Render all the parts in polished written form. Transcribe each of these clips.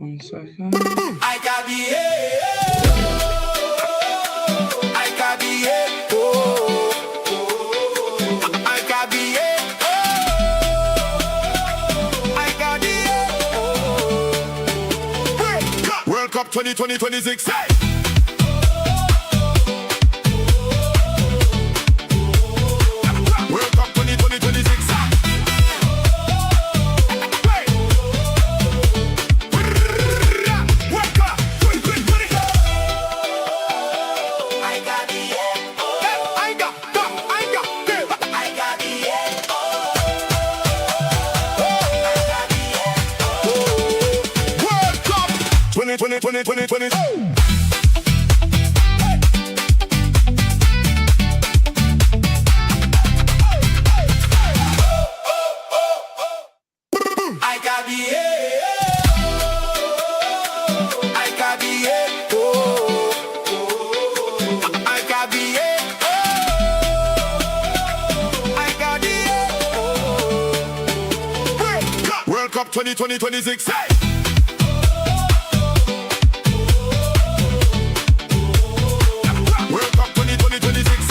1 second. I got the I got the I got the I got the World Cup 2026. Hey! World Cup 2026. World Cup 2026. Hey! World Cup 2026. Hey! World Cup 2026.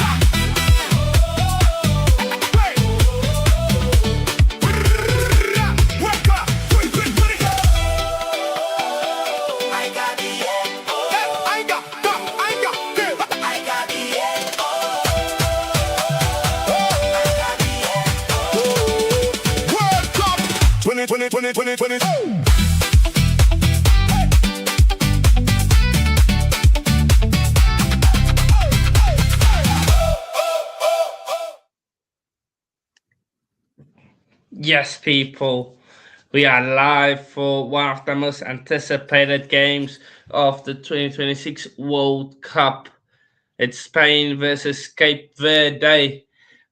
I got the I got the World Cup 2020. Yes, people, we are live for one of the most anticipated games of the 2026 World Cup. It's Spain versus Cape Verde.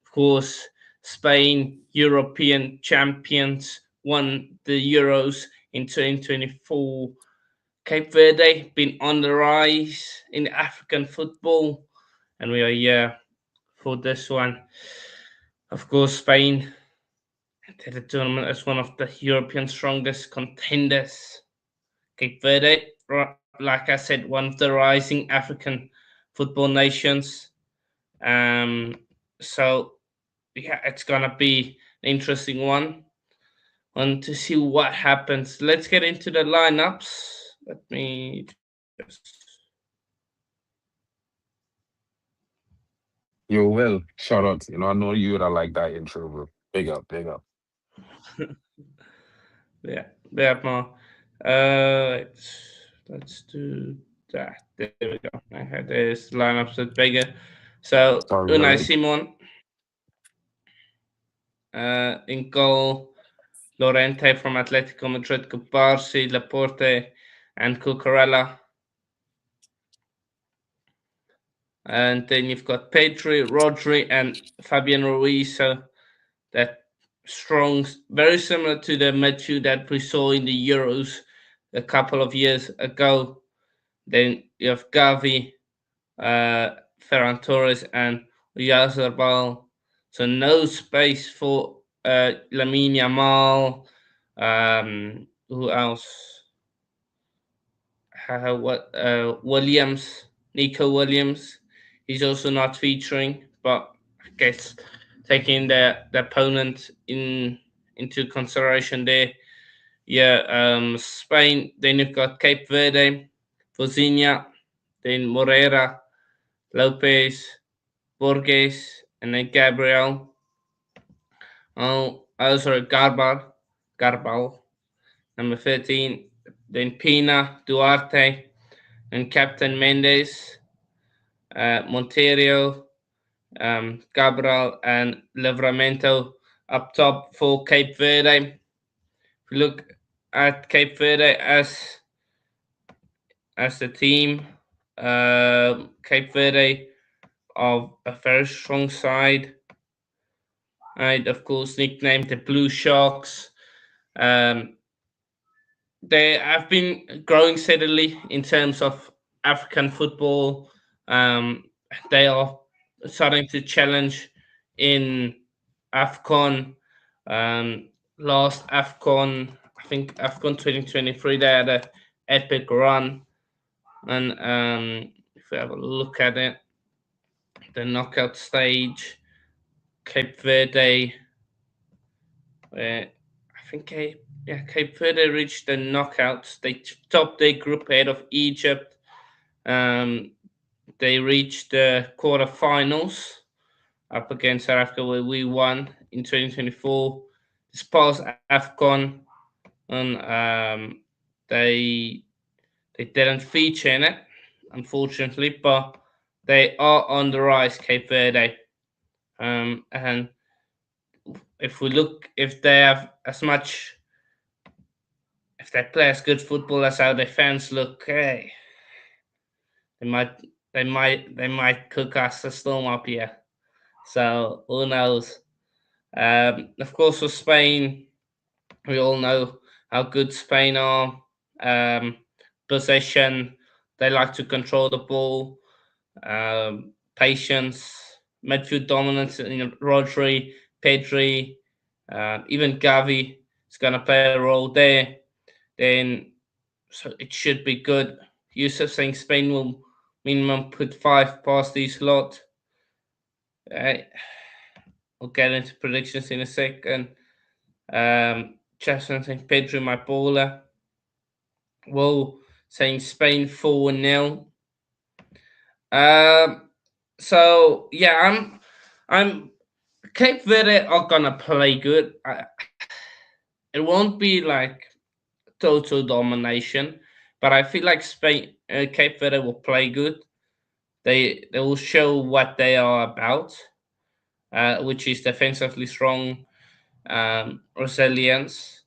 Of course, Spain, European champions, won the Euros in 2024. Cape Verde been on the rise in African football, and we are here for this one. Of course, Spain entered the tournament as one of the European strongest contenders. Cape Verde, like I said, one of the rising African football nations. So yeah, it's gonna be an interesting one. Want to see what happens. Let's get into the lineups. Let me just. Yo, Will, shout out. I know you would have liked that intro, bro. Big up, big up. Yeah, more. Let's do that. There we go. I had this lineups that bigger. So Sorry, Unai Will. Simon in goal. Lorente from Atletico Madrid, Cubarsi, Laporte, and Cucurella. And then you've got Pedri, Rodri, and Fabian Ruiz. So that strong, very similar to the midfield that we saw in the Euros a couple of years ago. Then you have Gavi, Ferran Torres, and Oyarzabal. So no space for Lamine Yamal. Who else? Williams, Nico Williams. He's also not featuring, but I guess taking the opponent into consideration there. Yeah, Spain. Then you've got Cape Verde, Vozinha, then Moreira, Lopez, Borges, and then Gabriel. Sorry, Garbal, number 13. Then Pina, Duarte, and Captain Mendes, Monterio, Cabral, and Livramento up top for Cape Verde. If you look at Cape Verde as the team, Cape Verde are a very strong side. And of course, nicknamed the Blue Sharks. They have been growing steadily in terms of African football. They are starting to challenge in AFCON. Last AFCON, I think AFCON 2023, they had a epic run. And if we have a look at it, the knockout stage, Cape Verde, I think Cape Verde reached the knockouts. They topped their group ahead of Egypt. Um, they reached the quarterfinals up against South Africa, where we won in 2024. This past AFCON, and they they didn't feature in it, unfortunately, but they are on the rise, Cape Verde. And if we look, if they have as much, if they play as good football as how their fans look, hey, they might, they might cook us a storm up here. So who knows? Of course, for Spain, we all know how good Spain are. Um, Possession, they like to control the ball. Patience, midfield dominance in Rodri, Pedri, even Gavi is going to play a role there. Then so it should be good. Yusuf saying Spain will minimum put five past these lot. Uh, we'll get into predictions in a second. Jason saying Pedro my baller. Will saying Spain 4-0. Um, so yeah, I'm Cape Verde are gonna play good. It won't be like total domination, but I feel like Spain, Cape Verde will play good. They will show what they are about, which is defensively strong, resilience.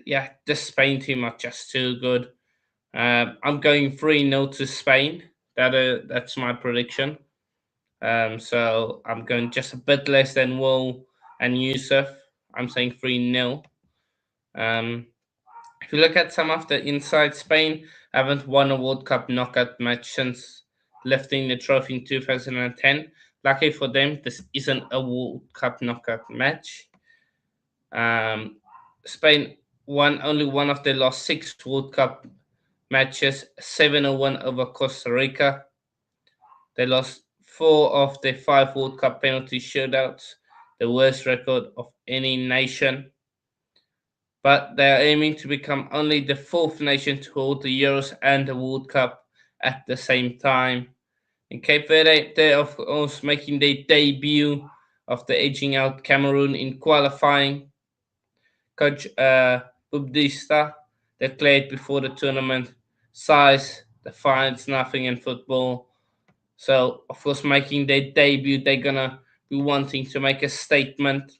Yeah, the Spain team are just too good. I'm going 3-0 to Spain. That's my prediction. So I'm going just a bit less than Will and Yusuf. I'm saying 3-0. Um, if you look at some of the inside, Spain haven't won a World Cup knockout match since lifting the trophy in 2010. Lucky for them, this isn't a World Cup knockout match. Um, Spain won only one of their last six World Cup matches, 7-1 over Costa Rica. They lost four of their five World Cup penalty shootouts, the worst record of any nation. But they are aiming to become only the fourth nation to hold the Euros and the World Cup at the same time. In Cape Verde, they are of course making their debut after edging out Cameroon in qualifying. Coach Bubdista declared before the tournament, size defines nothing in football. So, of course, making their debut, they're gonna be wanting to make a statement.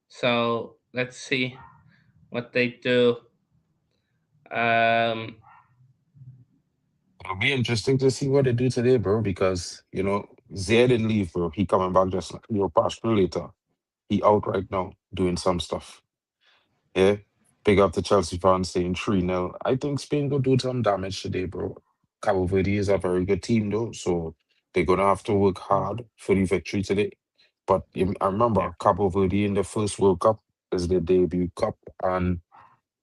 So, let's see what they do. Um, It'll be interesting to see what they do today, bro, because Zay didn't leave, bro. He coming back just past later. He out right now doing some stuff. Yeah. Big up the Chelsea fans saying 3-0. I think Spain will do some damage today, bro. Cabo Verde is a very good team though, so they're gonna have to work hard for the victory today. But I yeah, remember Cabo Verde in the first World Cup is their debut cup, and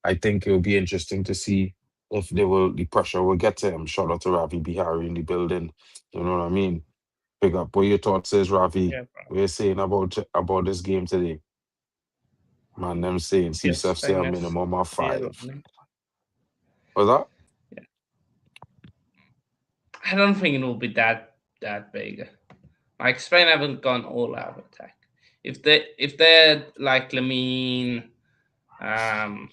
I think it'll be interesting to see if the pressure will get to him. Shout out to Ravi Bihari in the building. You know what I mean? Big up. What your thoughts is, Ravi? yeah, bro. We're saying about this game today. Man, them saying Just CSF say a saying as minimum of zero. five. What's that? Yeah. I don't think it will be that big. Like Spain haven't gone all out attack. If they're like Lamine, um,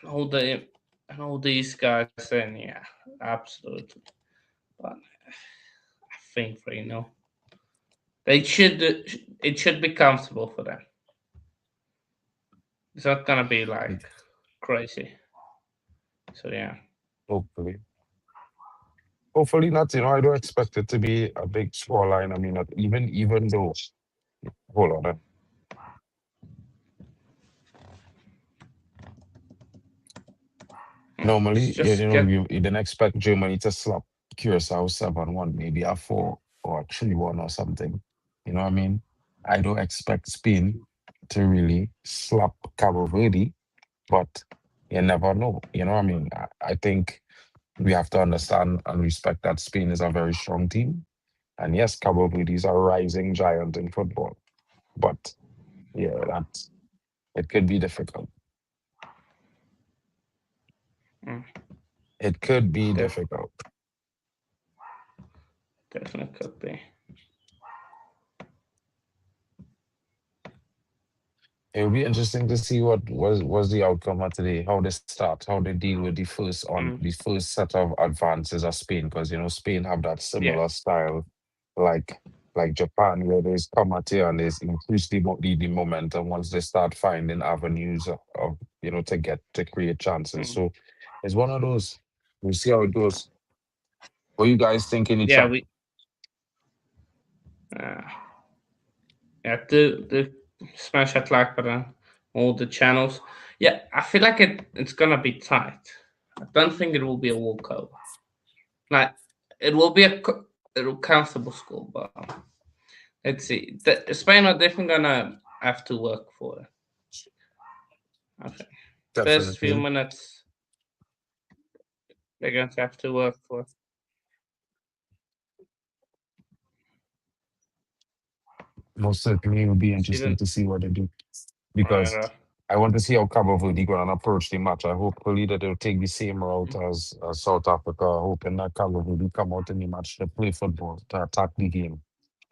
and all these guys, then yeah, absolutely. But I think 3-0. They should it should be comfortable for them. It's not gonna be like crazy. So yeah, Hopefully. Hopefully not. I don't expect it to be a big scoreline. I mean, even though, hold on. Normally, just get you didn't expect Germany to slap Curacao 7-1, maybe a 4 or 3-1 or something. You know what I mean? I don't expect Spain to really slap Cabo Verde, but you never know. You know, what I mean, I think we have to understand and respect that Spain is a very strong team. And yes, Cabo Verde is a rising giant in football. But yeah, it could be difficult. Mm, It could be def- difficult. definitely could be. It will be interesting to see what was the outcome of today, how they start, how they deal with Mm, the first set of advances of Spain, because you know Spain have that yeah, similar style, like like Japan, where they come at you and they increase the momentum once they start finding avenues of to create chances. mm, So it's one of those. We'll see how it goes. What you guys think in the yeah. chat? We uh, yeah. The smash that like button, all the channels. Yeah, I feel like it's gonna be tight. I don't think it will be a walkover. Like it will be a comfortable score, but let's see. Spain are definitely gonna have to work for it. I think first few Definitely. minutes they're going to have to work for it. Most certainly, it will be She interesting didn't. to see what they do, because Uh, I want to see how Cabo Verde going to approach the match. I hopefully that they'll take the same route as South Africa, hoping that Cabo Verde come out in the match to play football, to attack the game.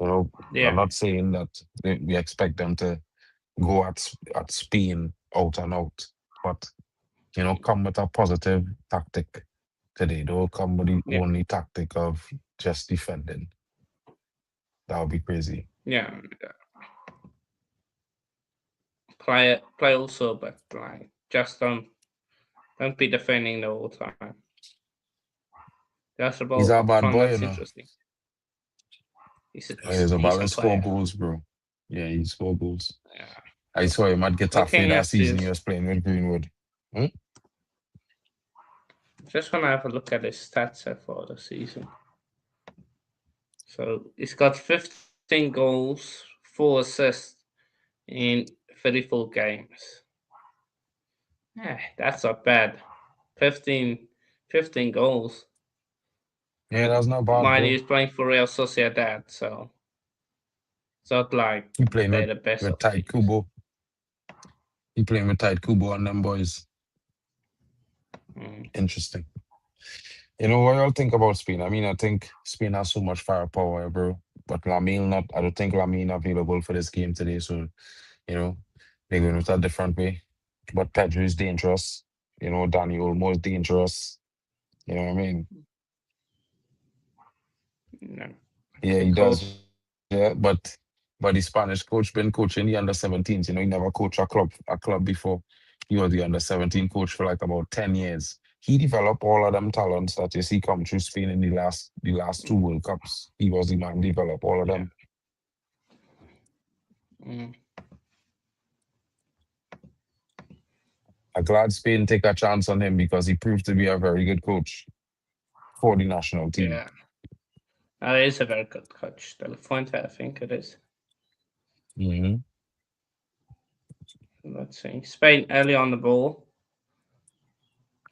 You know, I'm yeah, not saying that we expect them to go at Spain out and out, but come with a positive tactic today. Don't come with the yeah, only tactic of just defending. That would be crazy. yeah. Play also, but like just don't be defending the whole time. Just the He's ball a up bad front. boy, That's interesting. He's He's about on to score fire. goals, bro. Yeah, he score goals. Yeah. I saw him at Getafe Looking that at season. He this, was playing with Greenwood. Hmm? just wanna have a look at his stats so far this season. So he's got 15 goals, 4 assists in 34 games. That's not bad. 15, 15 goals. Yeah, that's not bad, Mind bro. he's playing for Real Sociedad, so it's not like He playing they're the best with of tight teams. Kubo. He playing with tight Kubo and them boys. Mm, Interesting. You know what y'all think about Spain? I mean, I think Spain has so much firepower, bro. But Lamine not. I don't think Lamine available for this game today. So they're going with a different way. But Pedro is dangerous. Dani Olmo is dangerous. You know what I mean? no. Yeah, Who he does. coach? Yeah, but the Spanish coach been coaching the under 17s. He never coached a club before. He was the under 17 coach for like about 10 years. He developed all of them talents that you see come through Spain in the last two World Cups. He was the man develop all of Yeah. them. Mm, I'm glad Spain take a chance on him because he proved to be a very good coach for the national team. yeah. He is a very good coach. De La Fuente, I think it is. Hmm. Let's see. Spain early on the ball.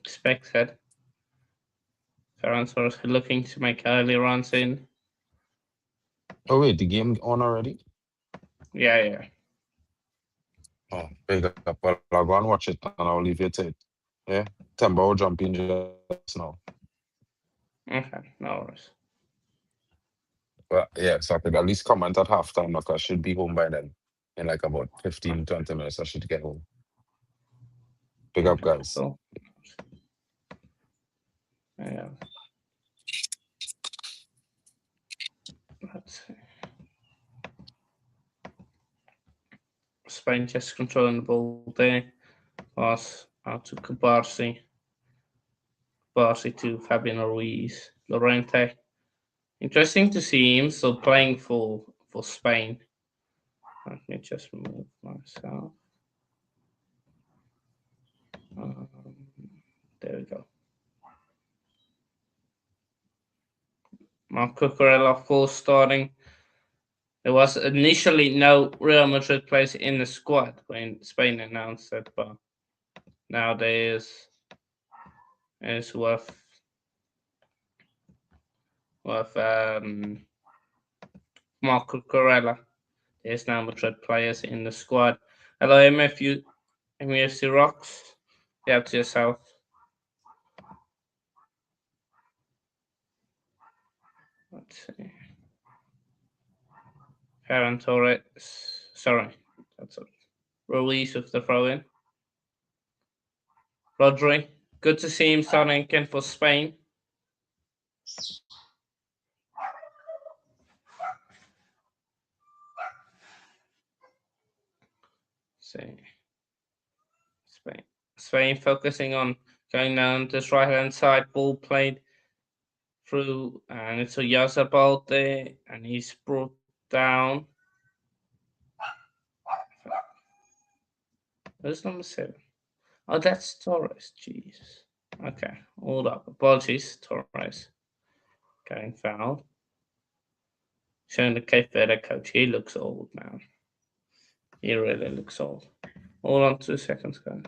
Expected. France was looking to make early runs in. Oh wait, the game on already? Yeah, yeah. Oh, big up. Well, I'll go and watch it and I'll leave you to it. Yeah, Temba will jump in just now. Okay, no worries. But yeah, so I could at least comment at halftime. Like I should be home by then. In like about 15, 20 minutes, I should get home. Big up, Okay, guys. cool. Yeah. Let's see. Spain just controlling the ball there. Pass out to Cabarsi. Cabarsi to Fabian Ruiz. Lorente. Interesting to see him still playing for Spain. Let me just move myself. Um, there we go. Marc Cucurella, of course, starting. There was initially no Real Madrid players in the squad when Spain announced it, but nowadays is with Marco Corella. There's now Madrid players in the squad. Hello, MFC Rocks. You have to yourself. Let's see. Ferran Torres. Sorry, that's it. Ruiz with the throw in. Rodri. Good to see him starting again for Spain. See. Spain focusing on going down this right hand side. Ball played through, and it's a Yazabal there, and he's brought down. Where's number 7? Oh, that's Torres. Jeez. Okay, hold up. Apologies, Torres. Getting fouled. Showing the Cape Verde coach. He looks old, man. He really looks old. Hold on 2 seconds, guys.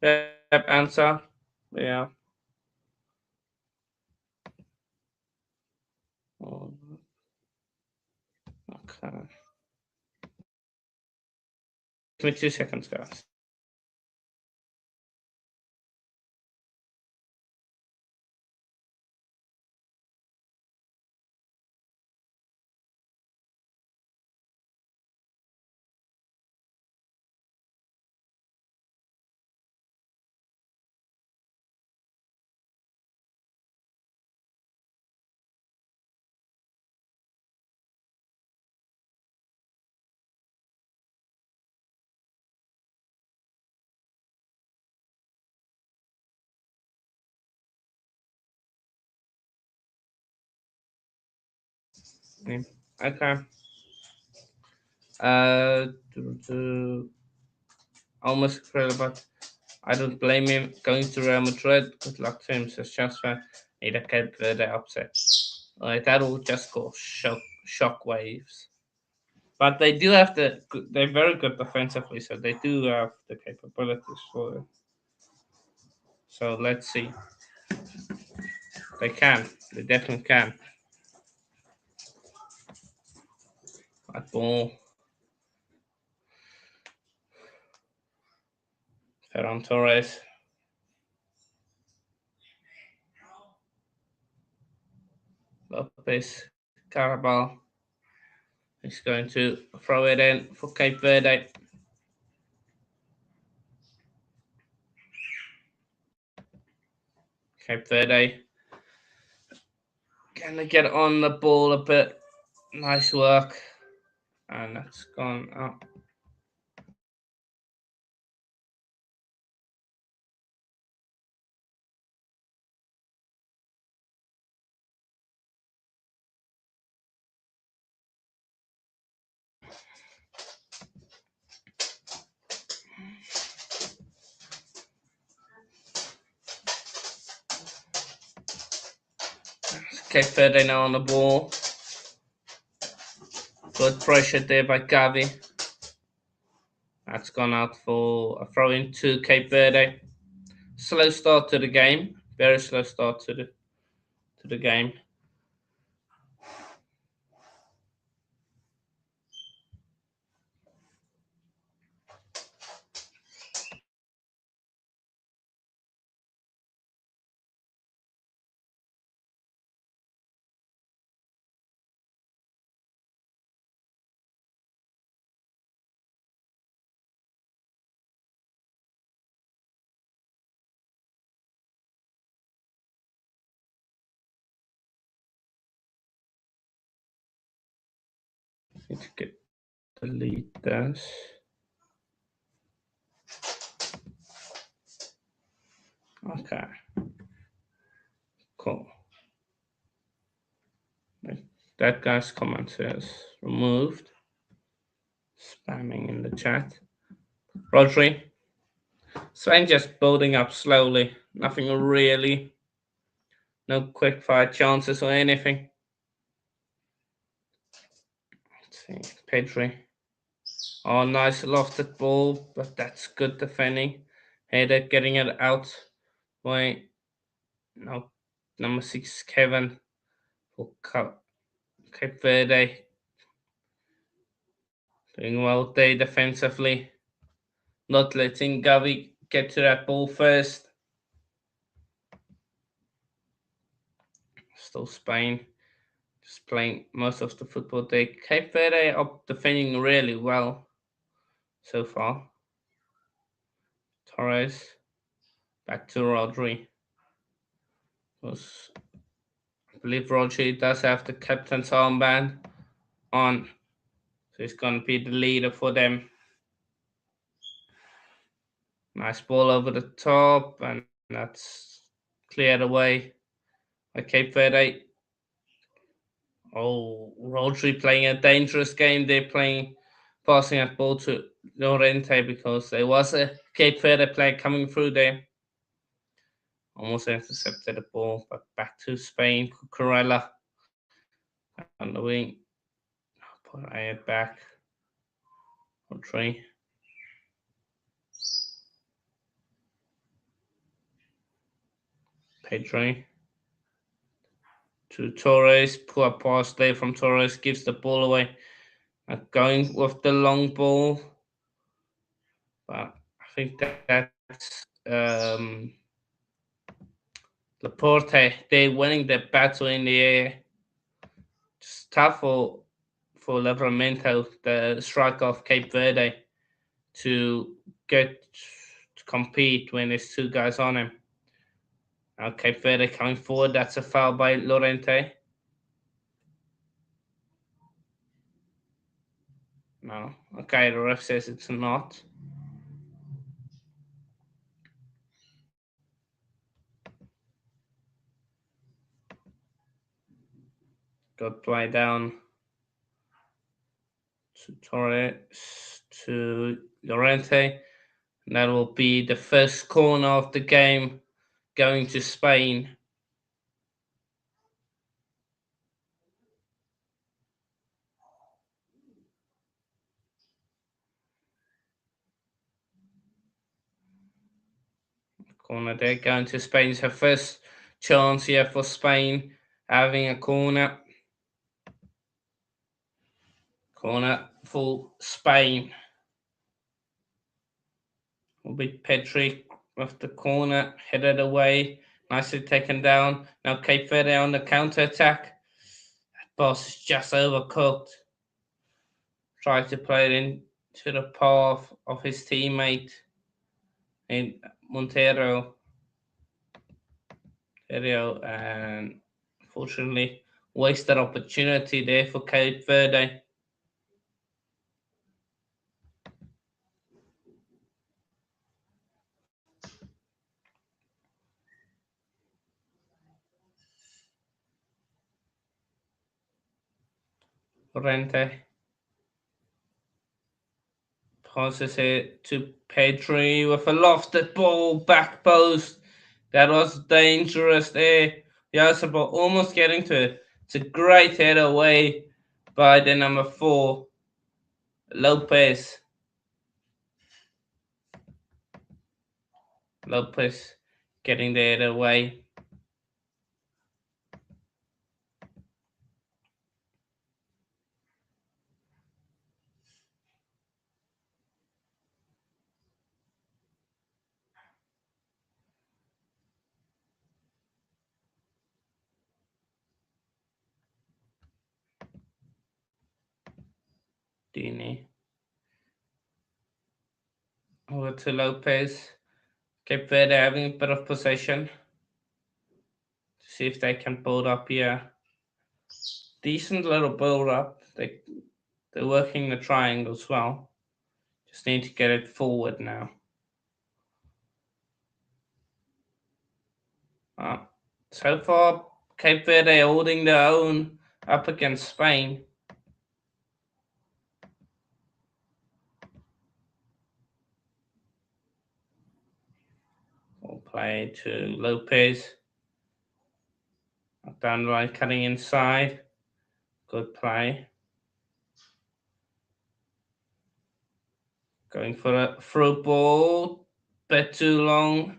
Yep, answer. Yeah. Okay. Give me 2 seconds, guys. Okay. Almost incredible, but I don't blame him going to Real Madrid. Good luck to him, says Jasper. Need a Cape Verde upset. Like that will just cause shock waves. But they do have they're very good defensively, so they do have the capabilities for it. So let's see. They can. They definitely can. That ball. Ferran Torres. Lopez. Carabal. He's going to throw it in for Cape Verde. Cape Verde. Can they get on the ball a bit? Nice work. And that's gone up. Cape Verde now on the ball. Good pressure there by Gavi. That's gone out for a throw in to Cape Verde. Slow start to the game. Very slow start to the game. Need to delete this. Okay. Cool. That guy's comment says removed. Spamming in the chat. Rodri. Sven just building up slowly. Nothing really. No quick fire chances or anything. Let's see. Pedri. Oh, nice lofted ball, but that's good defending. Header getting it out. Wait. No. Number 6, Kevin. For Cape Verde. Doing well there defensively. Not letting Gavi get to that ball first. Still Spain. Just playing most of the football day. Cape Verde are defending really well so far. Torres. Back to Rodri. I believe Rodri does have the captain's armband on. So he's going to be the leader for them. Nice ball over the top, and that's cleared away by Cape Verde. Oh, Rodri playing a dangerous game. They're passing that ball to Llorente because there was a Cape Verde player coming through there. Almost intercepted the ball, but back to Spain. Cucurella on the wing. Put it back. Rodri. Pedri. To Torres. Poor pass there from Torres. Gives the ball away. Going with the long ball. But I think that's Laporte. They're winning the battle in the air. Just tough for Livramento, the striker of Cape Verde, to get to compete when there's two guys on him. Now Cape Verde coming forward. That's a foul by Llorente. No. Okay, the ref says it's not. Good play down to Torres, to Llorente. And that will be the first corner of the game going to Spain. Corner there going to Spain. It's her first chance here for Spain having a corner. Corner for Spain. Will be Pedri with the corner, headed away, nicely taken down. Now Cape Verde on the counter attack. That pass is just overcooked. Try to play it into the path of his teammate in Montero, and unfortunately wasted opportunity there for Cape Verde. Llorente passes it to Pedri with a lofted ball, back post. That was dangerous there. Yasabo almost getting to it. It's a great head away by the number 4, Lopez. Lopez getting the head away. Dini. Over to Lopez. Cape Verde having a bit of possession. See if they can build up here. Decent little build up. The They're working the triangles well. Just need to get it forward now. So far, Cape Verde holding their own up against Spain. We'll play to Lopez. Down the line, cutting inside. Good play. Going for a through ball. Bit too long.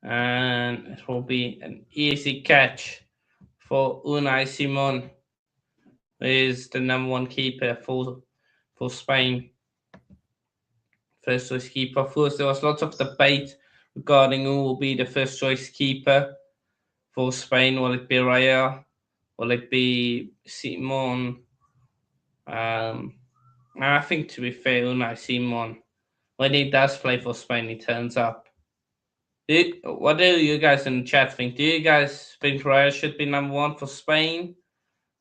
And it will be an easy catch for Unai Simon, who is the number one keeper for Spain. First choice keeper. Of course, there was lots of debate regarding who will be the first choice keeper for Spain. Will it be Raya? Will it be Simon? I think, to be fair, Unai Simon, when he does play for Spain, he turns up. What do you guys in the chat think? Do you guys think Raya should be number one for Spain?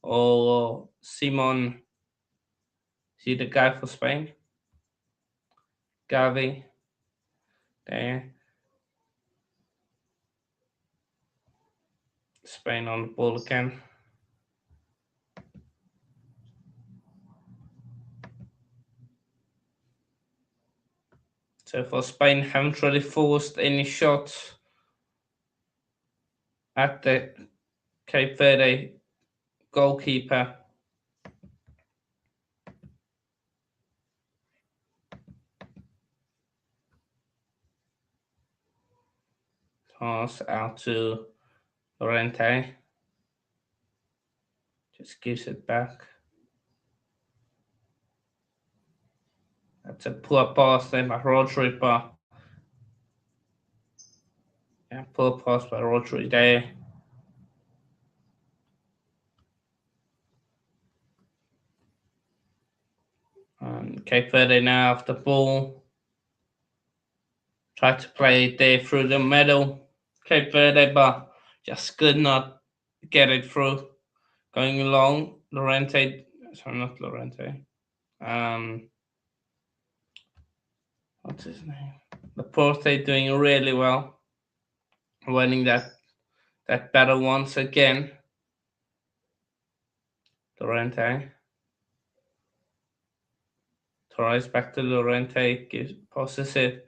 Or Simon? Is he the guy for Spain? Gavi. There. Spain on the ball again. So for Spain, haven't really forced any shots at the Cape Verde goalkeeper. Pass out to Lorente. Just gives it back. That's a poor pass there by Rodri, but yeah, poor pass by Rodri there. And Cape Verde now have the ball. Try to play it there through the middle. Cape Verde, but just could not get it through. Going along, Lorente. Sorry, not Lorente. What's his name? Laporte doing really well. Winning that battle once again. Lorente. Torres back to Lorente. Passes it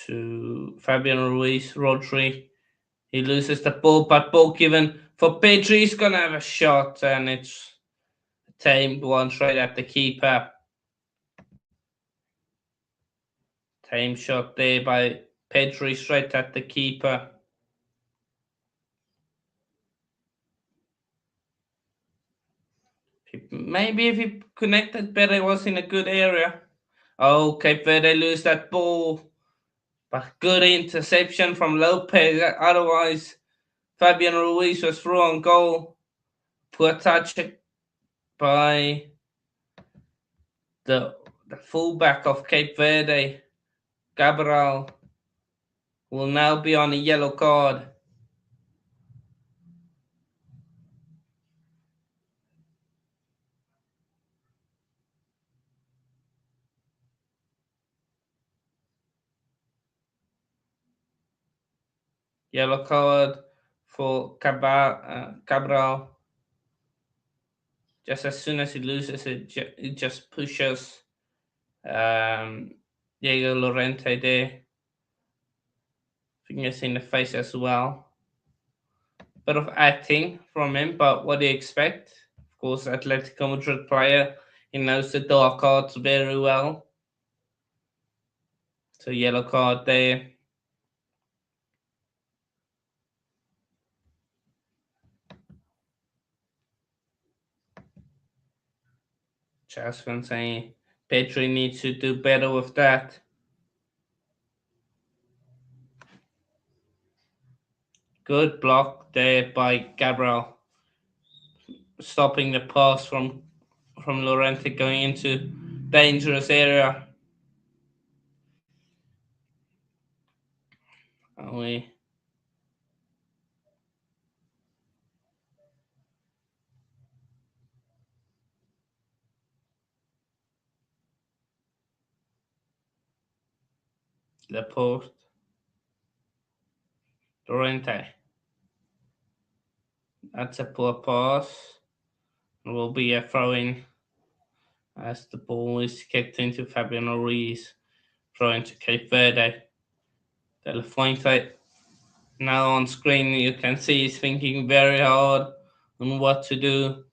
to Fabian Ruiz. Rodri. He loses the ball, but ball given for Pedri. He's going to have a shot, and it's tamed one straight at the keeper. Tame shot there by Pedri straight at the keeper. Maybe if he connected better, it was in a good area. Oh, Cape Verde lose that ball. But good interception from Lopez. Otherwise, Fabian Ruiz was through on goal. Poor touch by the fullback of Cape Verde. Cabral will now be on a yellow card. Yellow card for Cabral. Just as soon as he loses it, it just pushes Diego Lorente there. Fingers in the face as well. Bit of acting from him, but what do you expect? Of course, Atletico Madrid player, he knows the dark cards very well. So yellow card there. Jasmine saying Petri needs to do better with that. Good block there by Gabriel, stopping the pass from Lorente going into dangerous area. We Laporte, Dorente. That's a poor pass. It will be a throw in as the ball is kicked into Fabiano Ruiz. Throw into Cape Verde. De La Fuente. Now on screen you can see he's thinking very hard on what to do.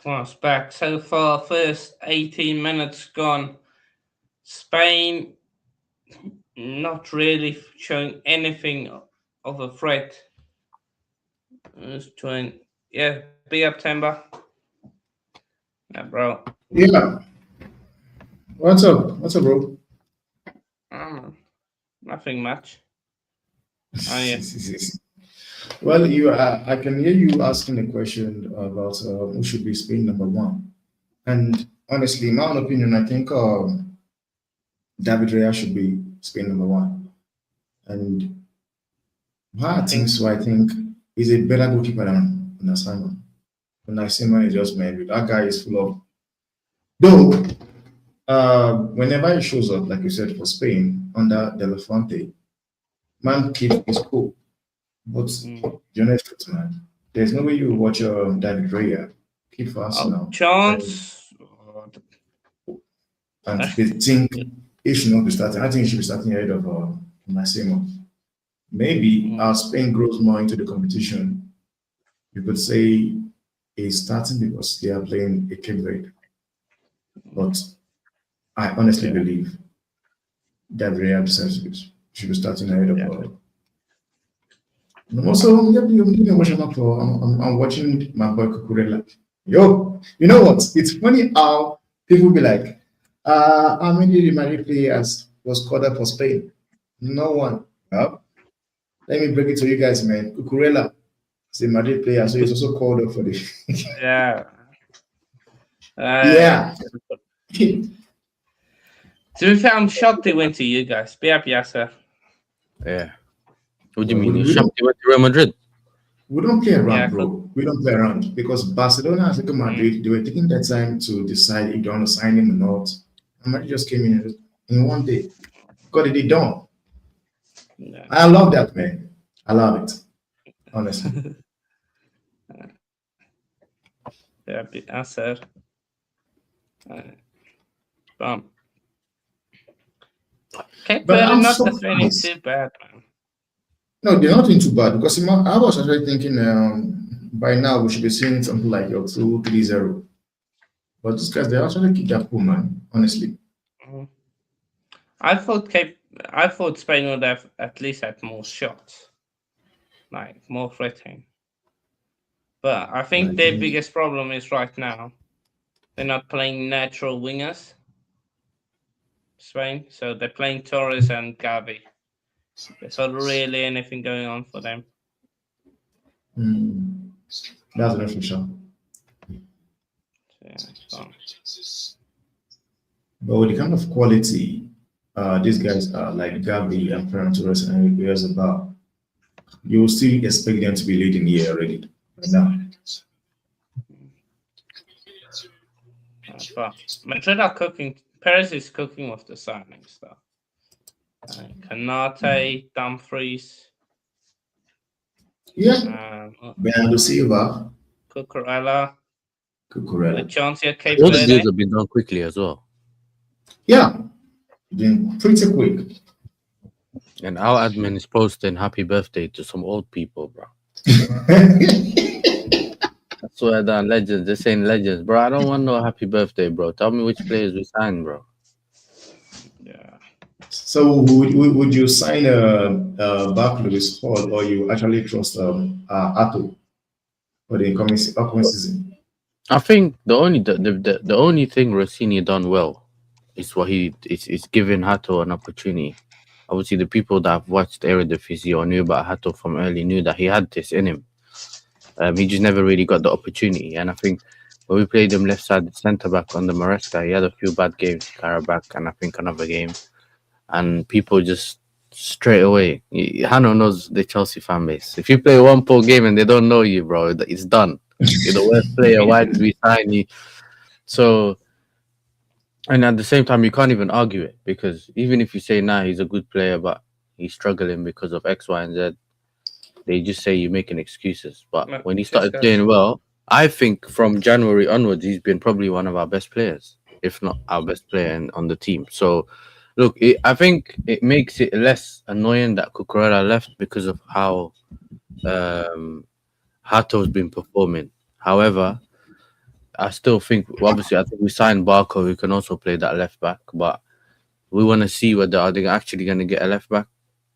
Twice back so far, first 18 minutes gone. Spain not really showing anything of a threat. Let's try yeah, big up Timber. Yeah, bro. Yeah. What's up? What's up, bro? Nothing much. Oh yeah. Well, I can hear you asking a question about who should be Spain number one. And honestly, in my own opinion, I think David Rea should be Spain number one. And why I think so, I think he's a better goalkeeper than Nasima. Nasima is just maybe that guy is full of. Though, whenever he shows up, like you said, for Spain under De La Fuente, man keeps his cool. But the honest truth, man, there's no way you watch David Raya keep fast now. Chance. And they think he should not be starting. I think he should be starting ahead of Massimo. Maybe as Spain grows more into the competition, you could say he's starting because they are playing a Cape Verde. But I honestly believe David Raya deserves to be, should be starting ahead of. Also, I'm watching my boy Kukurela. Yo, you know what? It's funny how people be like, how many Madrid players was called up for Spain? No one. Let me break it to you guys, man. Kukurela is a Madrid player, so he's also called up for the. Yeah. Yeah. To be fair, I'm shocked they went to you guys. Be happy, Yasser. Yeah. What do you mean? You shocked you went to Real Madrid? We don't play around, bro. We don't play around because Barcelona and Atletico Madrid, they were taking their time to decide if they want to sign him or not. And Madrid just came in one day. Got it done. Yeah. I love that, man. I love it. Honestly. Yeah, answer. Okay, but I'm not defending too bad, man. No, they're not doing too bad because I was actually thinking by now we should be seeing something like your 2-3-0. But these guys, they actually keep that cool, man. Honestly. I thought Spain would have at least had more shots, like more threatening. But I think their biggest problem is right now they're not playing natural wingers. Spain, so they're playing Torres and Gavi. There's not really anything going on for them. That's an for sure. Yeah, but with the kind of quality these guys are, like Gavi and Ferran Torres and years about, you will still expect them to be leading here already right now. But Madrid are cooking. Perez is cooking with the signing stuff. Canate, Dumfries. Yeah. Bernardo Silva. Cucurella. The chance here, Cape All the deals have been done quickly as well. Yeah. Been pretty quick. And our admin is posting happy birthday to some old people, bro. I swear down, legends. They're saying legends, bro. I don't want no happy birthday, bro. Tell me which players we signed, bro. Yeah. So would you sign Barclays Hall, or you actually trust Atto for the upcoming season? I think the only thing Rossini done well is what is giving Hato an opportunity. obviously the people that have watched Eredivisie or knew about Hato from early knew that he had this in him. He just never really got the opportunity. And I think when we played him left side centre back on the Maresca, he had a few bad games, Karabakh, and I think another game. And people just straight away, Hano knows the Chelsea fan base. If you play one poor game and they don't know you, bro, it's done. You're the worst player. Why did we sign you? So, and at the same time, you can't even argue it because even if you say, nah, he's a good player, but he's struggling because of X, Y, and Z, they just say you're making excuses. But No, when he just started guys. playing well, I think from January onwards, he's been probably one of our best players, if not our best player on the team. So, look, I think it makes it less annoying that Cucurella left because of how Hato's been performing. However, I still think, obviously, I think we signed Barco, who can also play that left back, but we want to see whether are they actually going to get a left back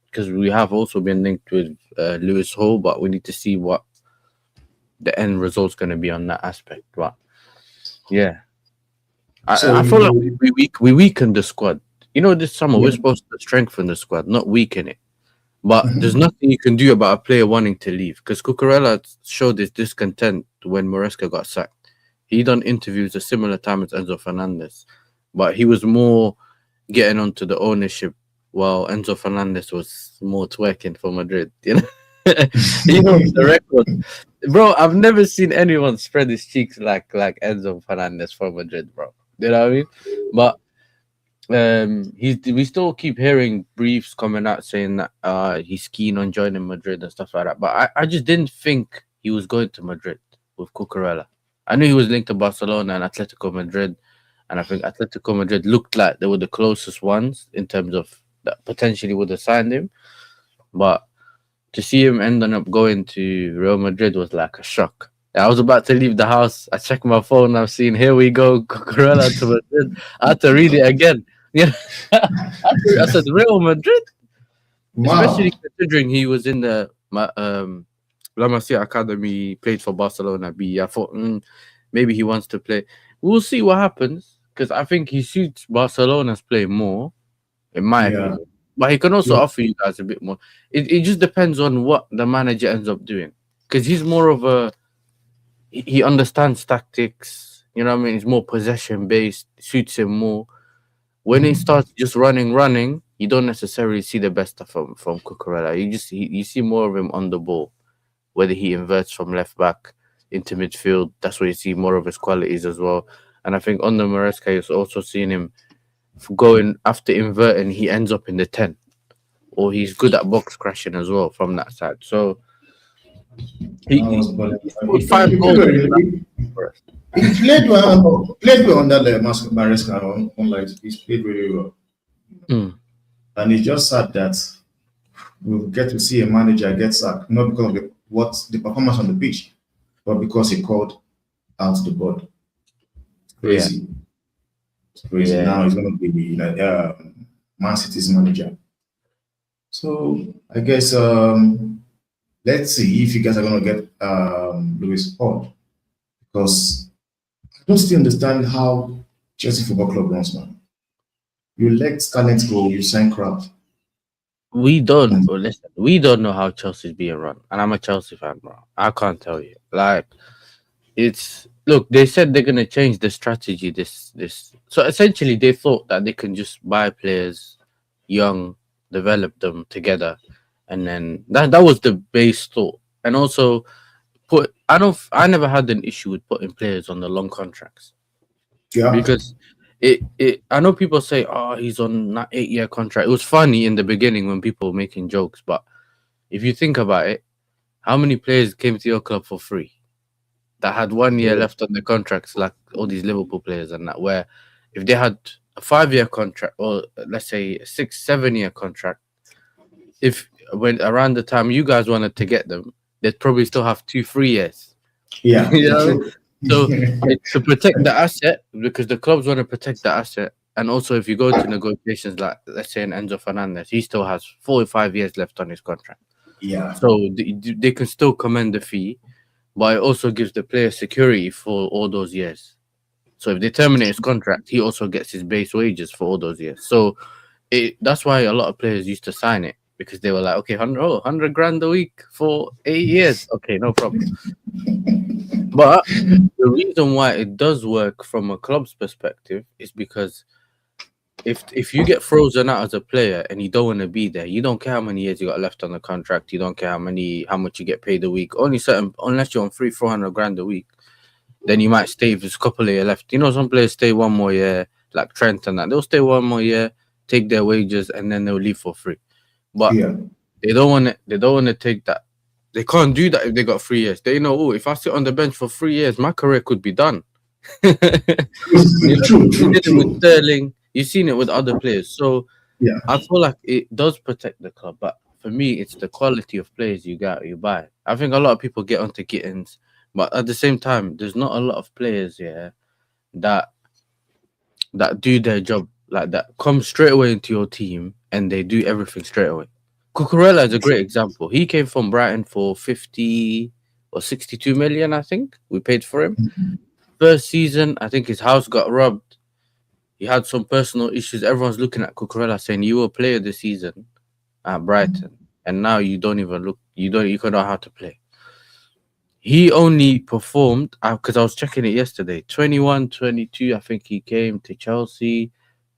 because we have also been linked with Lewis Hall, but we need to see what the end result's going to be on that aspect. But yeah, So I feel like you, we weakened the squad. You know, this summer we're yeah. supposed to strengthen the squad, not weaken it. But there's Mhm. nothing you can do about a player wanting to leave because Cucurella showed his discontent when Maresca got sacked. He done interviews a similar time as Enzo Fernandez, but he was more getting onto the ownership while Enzo Fernandez was more twerking for Madrid. You know, you know the record, bro. I've never seen anyone spread his cheeks like Enzo Fernandez for Madrid, bro. You know what I mean? But we still keep hearing briefs coming out saying that he's keen on joining Madrid and stuff like that. But I just didn't think he was going to Madrid with Cucurella. I knew he was linked to Barcelona and Atletico Madrid, and I think Atletico Madrid looked like they were the closest ones in terms of that potentially would have signed him. But to see him ending up going to Real Madrid was like a shock. I was about to leave the house. I checked my phone. I've seen, here we go, Cucurella to Madrid. I had to read it again. Yeah, I said Real Madrid, especially Wow. considering he was in the La Masia Academy, played for Barcelona B. I thought maybe he wants to play. We'll see what happens because I think he suits Barcelona's play more, in my Yeah. opinion. But he can also Yeah. offer you guys a bit more. It just depends on what the manager ends up doing because he's more of a he understands tactics. You know what I mean? He's more possession based, suits him more. When he Mhm. starts just running, you don't necessarily see the best stuff from Cucurella. You see more of him on the ball, whether he inverts from left back into midfield. That's where you see more of his qualities as well. And I think on the Maresca, you've also seen him going after inverting, he ends up in the 10, or he's good at box crashing as well from that side. So I was balling. he scored 5 goals for us. He played well under the Maresca on like he's played really well. Mm. And it's just sad that we'll get to see a manager get sacked, not because of the performance on the pitch, but because he called out the board. Yeah, Crazy. It's crazy. yeah. Now he's going to be Man City's manager. So I guess let's see if you guys are going to get Lewis Hall because I don't still understand how Chelsea Football Club runs, man. You let talent go, you sign crowd. Well, listen, we don't know how Chelsea's being run, and I'm a Chelsea fan, bro. I can't tell you. Like, it's look. They said they're gonna change the strategy. This. So essentially, they thought that they can just buy players, young, develop them together, and then that was the base thought. And also, I never had an issue with putting players on the long contracts Yeah, because it I know people say, oh, he's on that 8-year contract. It was funny in the beginning when people were making jokes, but if you think about it, how many players came to your club for free that had 1 year yeah, left on the contracts, like all these Liverpool players and that, where if they had a 5-year contract or let's say a 6-7 year contract, if when around the time you guys wanted to get them, they'd probably still have 2-3 years. yeah. You know, True. so it's to protect the asset because the clubs want to protect the asset. And also, if you go to negotiations, like let's say an Enzo Fernandez, he still has 4 or 5 years left on his contract. Yeah, So they can still command the fee, but it also gives the player security for all those years. So if they terminate his contract, he also gets his base wages for all those years. So that's why a lot of players used to sign it because they were like, okay, 100 grand a week for 8 years. Okay, no problem. But the reason why it does work from a club's perspective is because if you get frozen out as a player and you don't want to be there, you don't care how many years you got left on the contract. You don't care how much you get paid a week. Only certain, unless you're on 400 grand a week, then you might stay if there's a couple of years left. You know, some players stay one more year, like Trent and that. They'll stay one more year, take their wages, and then they'll leave for free. But they don't want to. They don't want to take that. They can't do that if they got 3 years. They know, oh, if I sit on the bench for 3 years, my career could be done. You did it with Sterling. You've seen it with other players. So I feel like it does protect the club. But for me, it's the quality of players you buy. I think a lot of people get onto Gittins, but at the same time, there's not a lot of players here that do their job like that. Come straight away into your team and they do everything straight away. Cucurella is a great example. He came from Brighton for 50 or 62 million, I think. We paid for him. First season, I think his house got robbed. He had some personal issues. Everyone's looking at Cucurella saying, you were a player this season at Brighton, and now you don't even look, you don't know how to play. He only performed, because I was checking it yesterday, 21, 22, I think he came to Chelsea.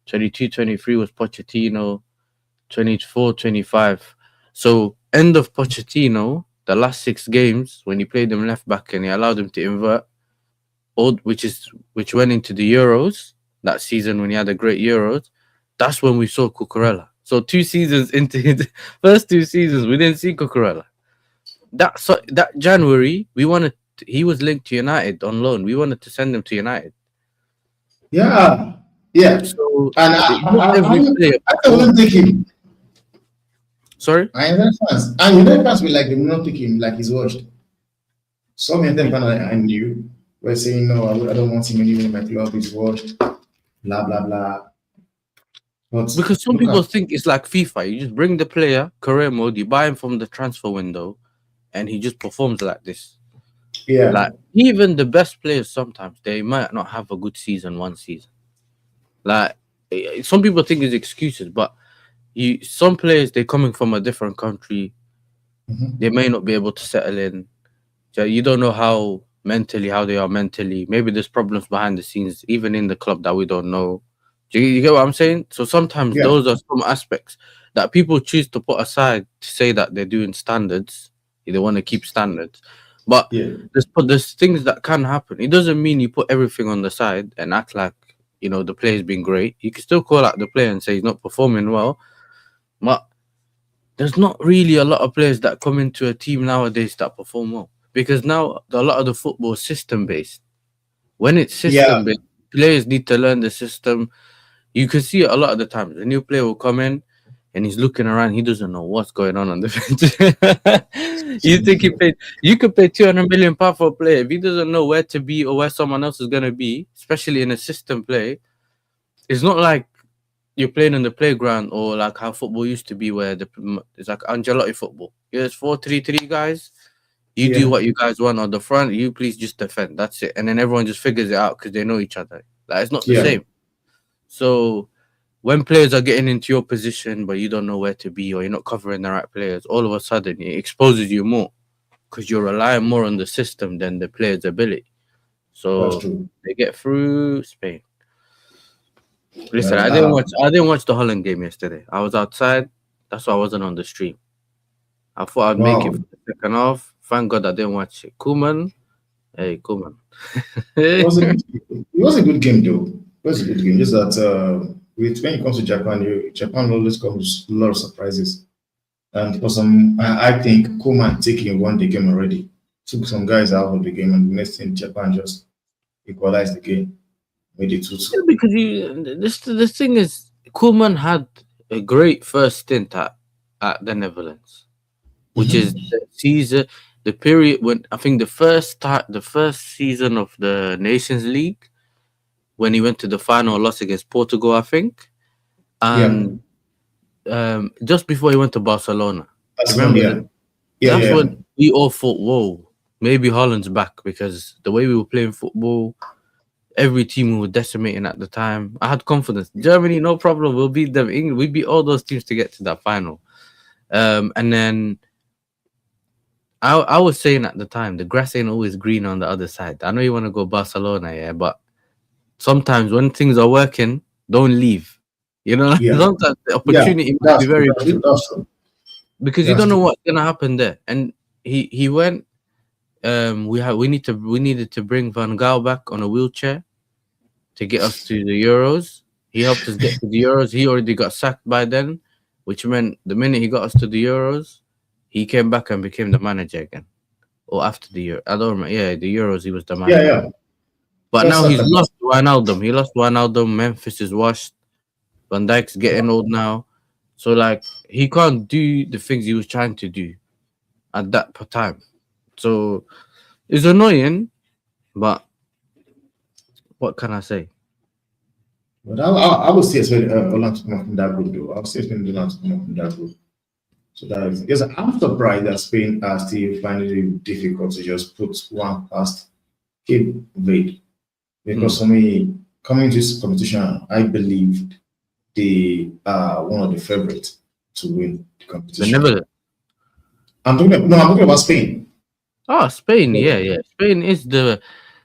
22, 23 was Pochettino. 24, 25. So end of Pochettino, the last 6 games when he played him left back and he allowed him to invert, which went into the Euros that season when he had a great Euros. That's when we saw Cucurella. So 2 seasons into his first 2 seasons, we didn't see Cucurella. That January, he was linked to United on loan. We wanted to send him to United. Yeah. So And I wouldn't take him. Sorry? I am fans. And you know, fans will like, they will not take him like he's washed. Some of them I knew were saying, no, I don't want him anymore in my club, he's washed, blah, blah, blah. But because some people think it's like FIFA. You just bring the player, career mode, you buy him from the transfer window, and he just performs like this. Yeah. Like, even the best players, sometimes, they might not have a good season one season. Like, some people think it's excuses, but some players, they're coming from a different country. They may not be able to settle in. So you don't know how they are mentally. Maybe there's problems behind the scenes, even in the club, that we don't know. Do you get what I'm saying? So sometimes those are some aspects that people choose to put aside to say that they're doing standards. They want to keep standards. But there's things that can happen. It doesn't mean you put everything on the side and act like, you know, the player's been great. You can still call out the player and say he's not performing well. But there's not really a lot of players that come into a team nowadays that perform well. Because now a lot of the football is system-based. When it's system-based, players need to learn the system. You can see it a lot of the times. A new player will come in and he's looking around. He doesn't know what's going on the bench. You think you could pay £200 million for a player. If he doesn't know where to be or where someone else is going to be, especially in a system play, it's not like you're playing on the playground or like how football used to be, where it's like Ancelotti football. Here's 4-3-3 guys. You do what you guys want on the front. You please just defend. That's it. And then everyone just figures it out because they know each other. Like, it's not the same. So when players are getting into your position but you don't know where to be or you're not covering the right players, all of a sudden it exposes you more because you're relying more on the system than the player's ability. So they get through Spain. Listen, I didn't watch the Holland game yesterday. I was outside. That's why I wasn't on the stream. I thought I'd make it for the second half. Thank God I didn't watch it. Koeman. Hey, Koeman. It was a good game, though. It was a good game. Just that when it comes to Japan, Japan always comes with a lot of surprises. And for some, I think Koeman taking won the game already. Took some guys out of the game, and the next thing, Japan just equalized the game. Made it 2-2. Because the thing is, Koeman had a great first stint at the Netherlands, which is the season, the period when I think the first season of the Nations League, when he went to the final, loss against Portugal, I think, and just before he went to Barcelona. That's when we all thought, whoa, maybe Holland's back, because the way we were playing football, Every team we were decimating at the time. I had confidence. Germany, no problem. We'll beat them. England, we beat all those teams to get to that final. And then I was saying at the time, the grass ain't always green on the other side. I know you want to go Barcelona, yeah, but sometimes when things are working, don't leave. You know, Yeah, sometimes the yeah, opportunity might be that's true. very That's good true. That's true. because you That's don't know true. what's gonna happen there. And he went. We needed to bring Van Gaal back on a wheelchair to get us to the Euros. He helped us get to the Euros. He already got sacked by then, which meant the minute he got us to the Euros, he came back and became the manager again. Or after the Euro, I don't remember. Yeah, the Euros, he was the Yeah, manager. yeah. But That's now not he's about. lost Wijnaldum. He lost Wijnaldum. Memphis is washed. Van Dijk's getting old now, so like he can't do the things he was trying to do at that time. So it's annoying, but what can I say? But I would still expect Holland to come up from that group, though. I would still expect Holland to come up from that group. So that is, yes, I'm surprised that Spain are still finding it difficult to just put one past Cape Verde. Hmm. Because for me, coming to this competition, I believed they are one of the favorites to win the The competition. Netherlands. I'm talking about Spain. Oh, Spain. Yeah. Yeah, yeah. Spain is the.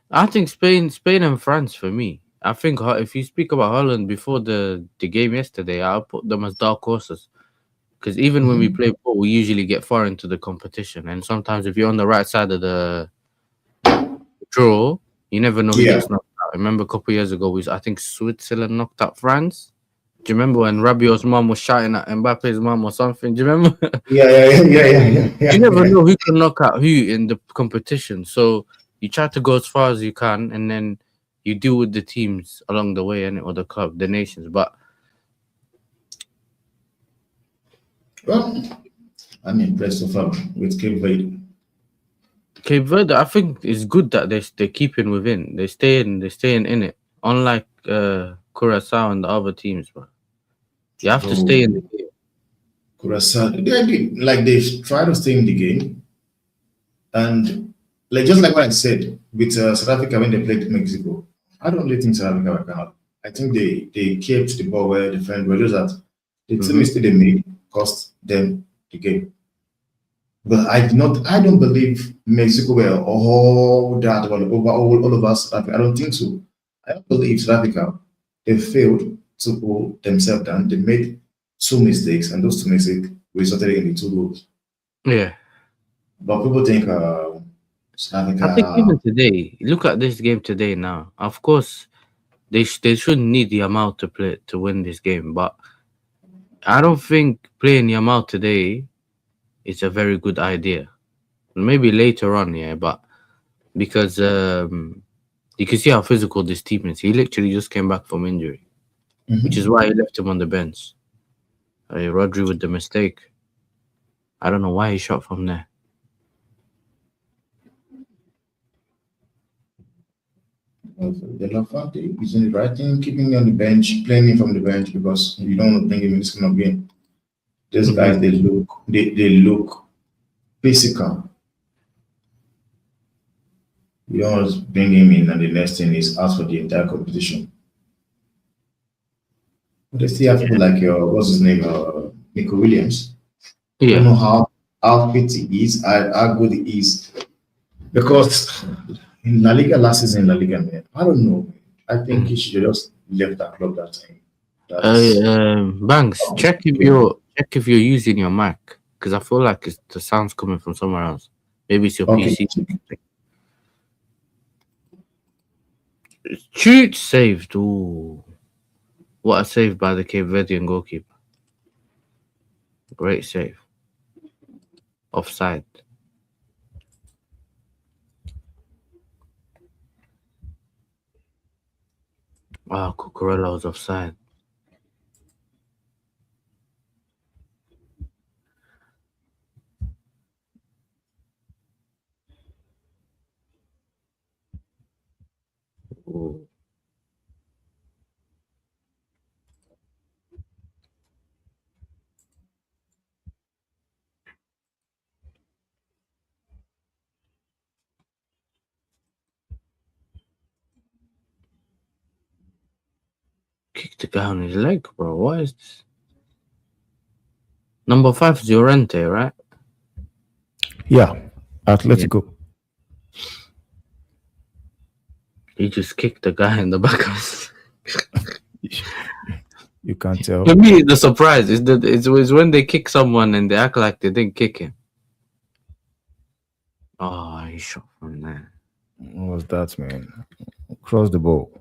I think Spain and France for me. I think if you speak about Holland before the game yesterday, I'll put them as dark horses. Because even when we Mhm. play ball, we usually get far into the competition, and sometimes if you're on the right side of the draw, you never know who Yeah. gets knocked out. I remember a couple of years ago, I think Switzerland knocked out France. Do you remember when Rabiot's mom was shouting at Mbappe's mom or something? Do you remember? Yeah, yeah, yeah, yeah, yeah, yeah, You yeah, never yeah. know who can knock out who in the competition. So you try to go as far as you can, and then you deal with the teams along the way, and or the club, the nations. But Well, I'm impressed so far with Cape Verde. Cape Verde, I think it's good that they're keeping within. They're staying in it. Unlike Curacao and the other teams, but you have to stay in the Oh, game. Curacao, they try to stay in the game, and like just like what I said with South Africa when they played Mexico, I don't really think South Africa were cannot. I think they kept the ball well, defend well. Just that the two Hmm. mistakes they made cost them the game. But I don't believe Mexico were all that all over South Africa. I don't think so. I don't believe South Africa they failed to pull themselves down. They made two mistakes, and those two mistakes resulted in the two goals. Yeah, But people think South I think Africa. even today, look at this game today. Now, of course, they shouldn't need the amount to play to win this game, but I don't think playing Yamal today is a very good idea. Maybe later on, yeah, but because you can see how physical this team is. He literally just came back from injury, which is Mhm. why he left him on the bench. Rodri with the mistake. I don't know why he shot from there. The Lafante is in the right thing, keeping him on the bench, playing him from the bench because you don't want to bring him in this kind of game. These Hmm. guys, they look physical. You don't want to bring him in, and the next thing is out for the entire competition. But they still have people like what's his name, Nico Williams. I don't Yeah, know how fit he is, how good he is, because in La Liga last season, in La Liga, man, I don't know. I think mm. he should have just left that club that time. That's Banks, check if you're using your mic because I feel like the sound's coming from somewhere else. Maybe it's your okay. PC. Shoot saved. Ooh, what a save by the Cape Verdean goalkeeper. Great save. Offside. Wow, Cucurella was offside. Ooh. Kick the guy on his leg, bro. What is this? Number 5 is Llorente, right? Yeah, Yeah. Atletico. He just kicked the guy in the back of his. You can't To tell. me, the surprise is that it's when they kick someone and they act like they didn't kick him. Oh, he shot from there. What was that, man? Cross the ball.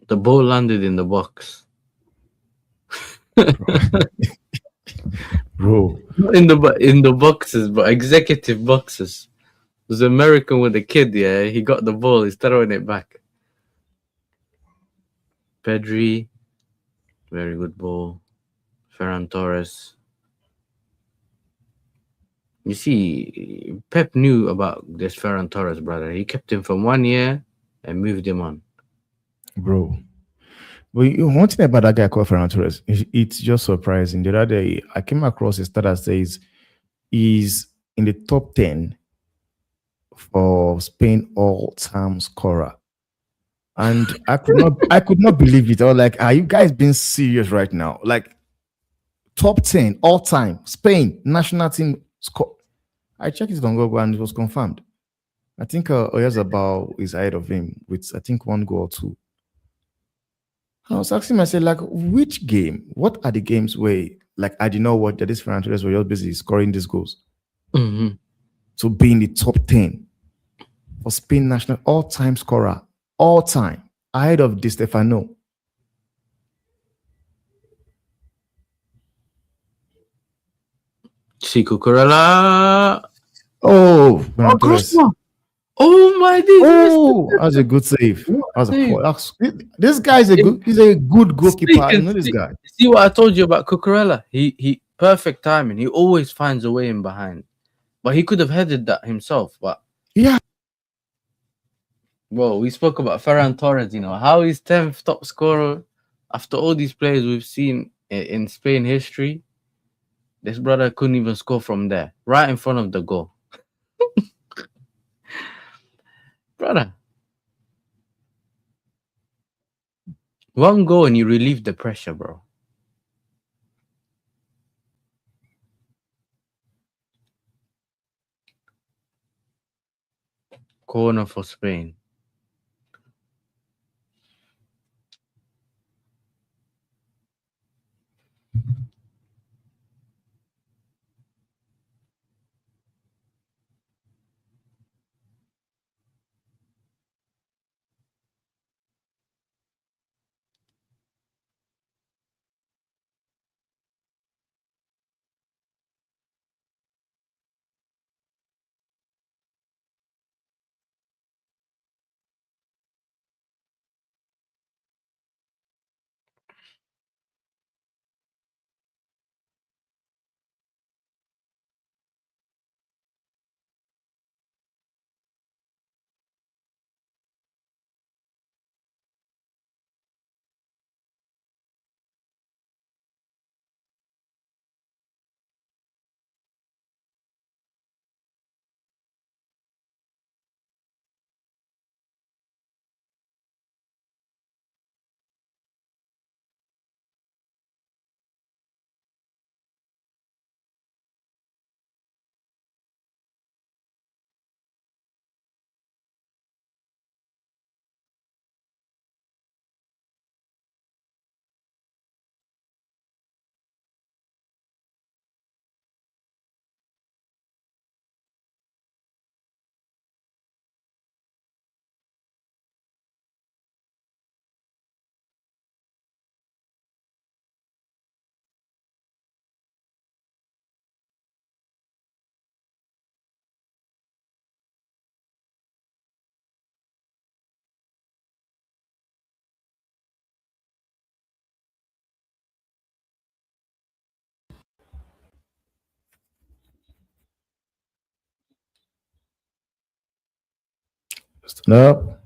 The ball landed in the box. Bro, Not in the boxes, but executive boxes. There's an American with a kid, yeah. He got the ball, he's throwing it back. Pedri, very good ball. Ferran Torres. You see, Pep knew about this Ferran Torres, brother. He kept him for 1 year and moved him on. bro. But one thing about that guy called Ferran Torres, it's just surprising. The other day, I came across a stat that says he's in the top 10 for Spain all-time scorer. And I could not believe it. I was like, are you guys being serious right now? Like top 10 all time, Spain national team score. I checked it on Google and it was confirmed. I think Oyarzabal is ahead of him with I think 1 goal or 2. I was asking myself, like, which game? What are the games where, like, I did not watch that this Ferran Torres were just busy scoring these goals Mm-hmm. to be in the top 10 for Spain national all-time scorer, all time, ahead of Di Stefano. See Cucurella. Oh, Ferran Oh, Torres. crossbar. Oh my days. Oh, that's a good save. That's this guy is he's a good goalkeeper. I know this guy. See what I told you about Cucurella? He perfect timing. He always finds a way in behind. But he could have headed that himself. But Yeah. well, we spoke about Ferran Torres, how he's 10th top scorer after all these players we've seen in Spain history. This brother couldn't even score from there, right in front of the goal. Brother. 1 goal and you relieve the pressure, bro. Corner for Spain. Stand up.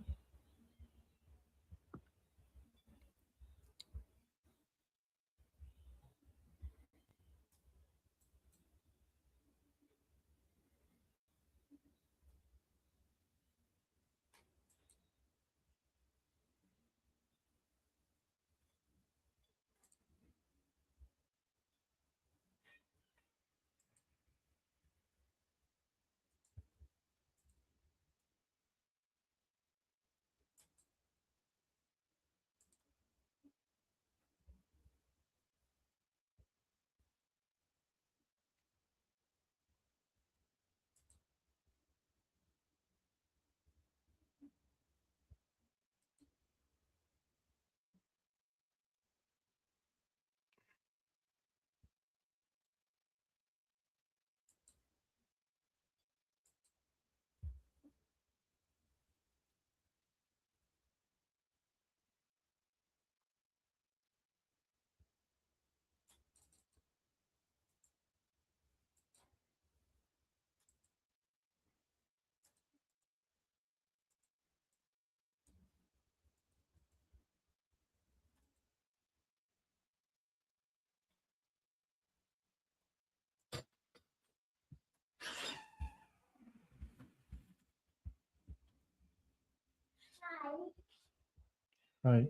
Hi.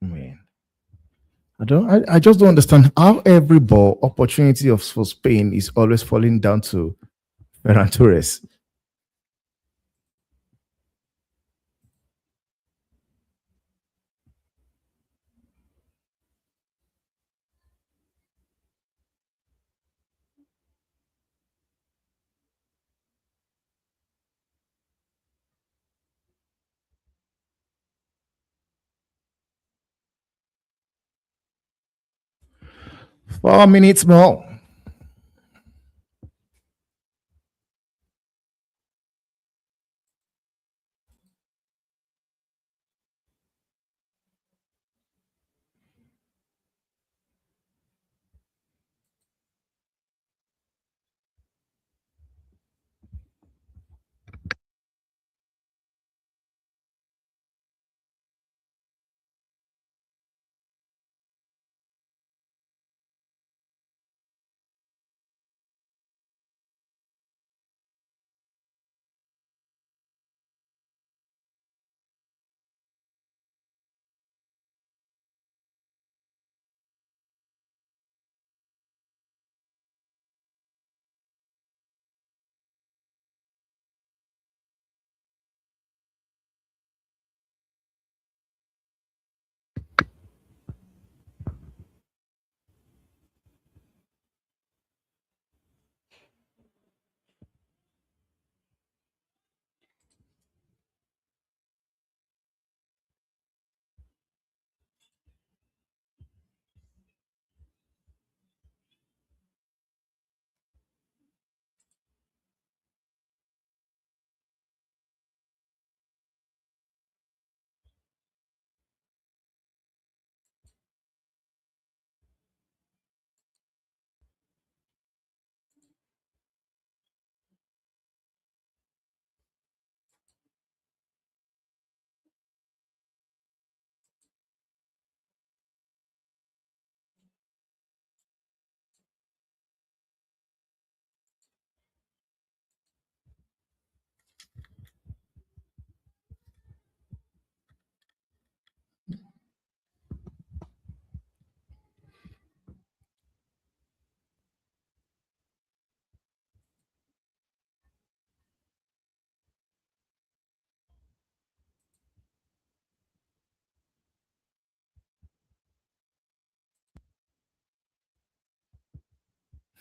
Man, I just don't understand how every ball opportunity of for Spain is always falling down to Ferran Torres. 4 minutes more.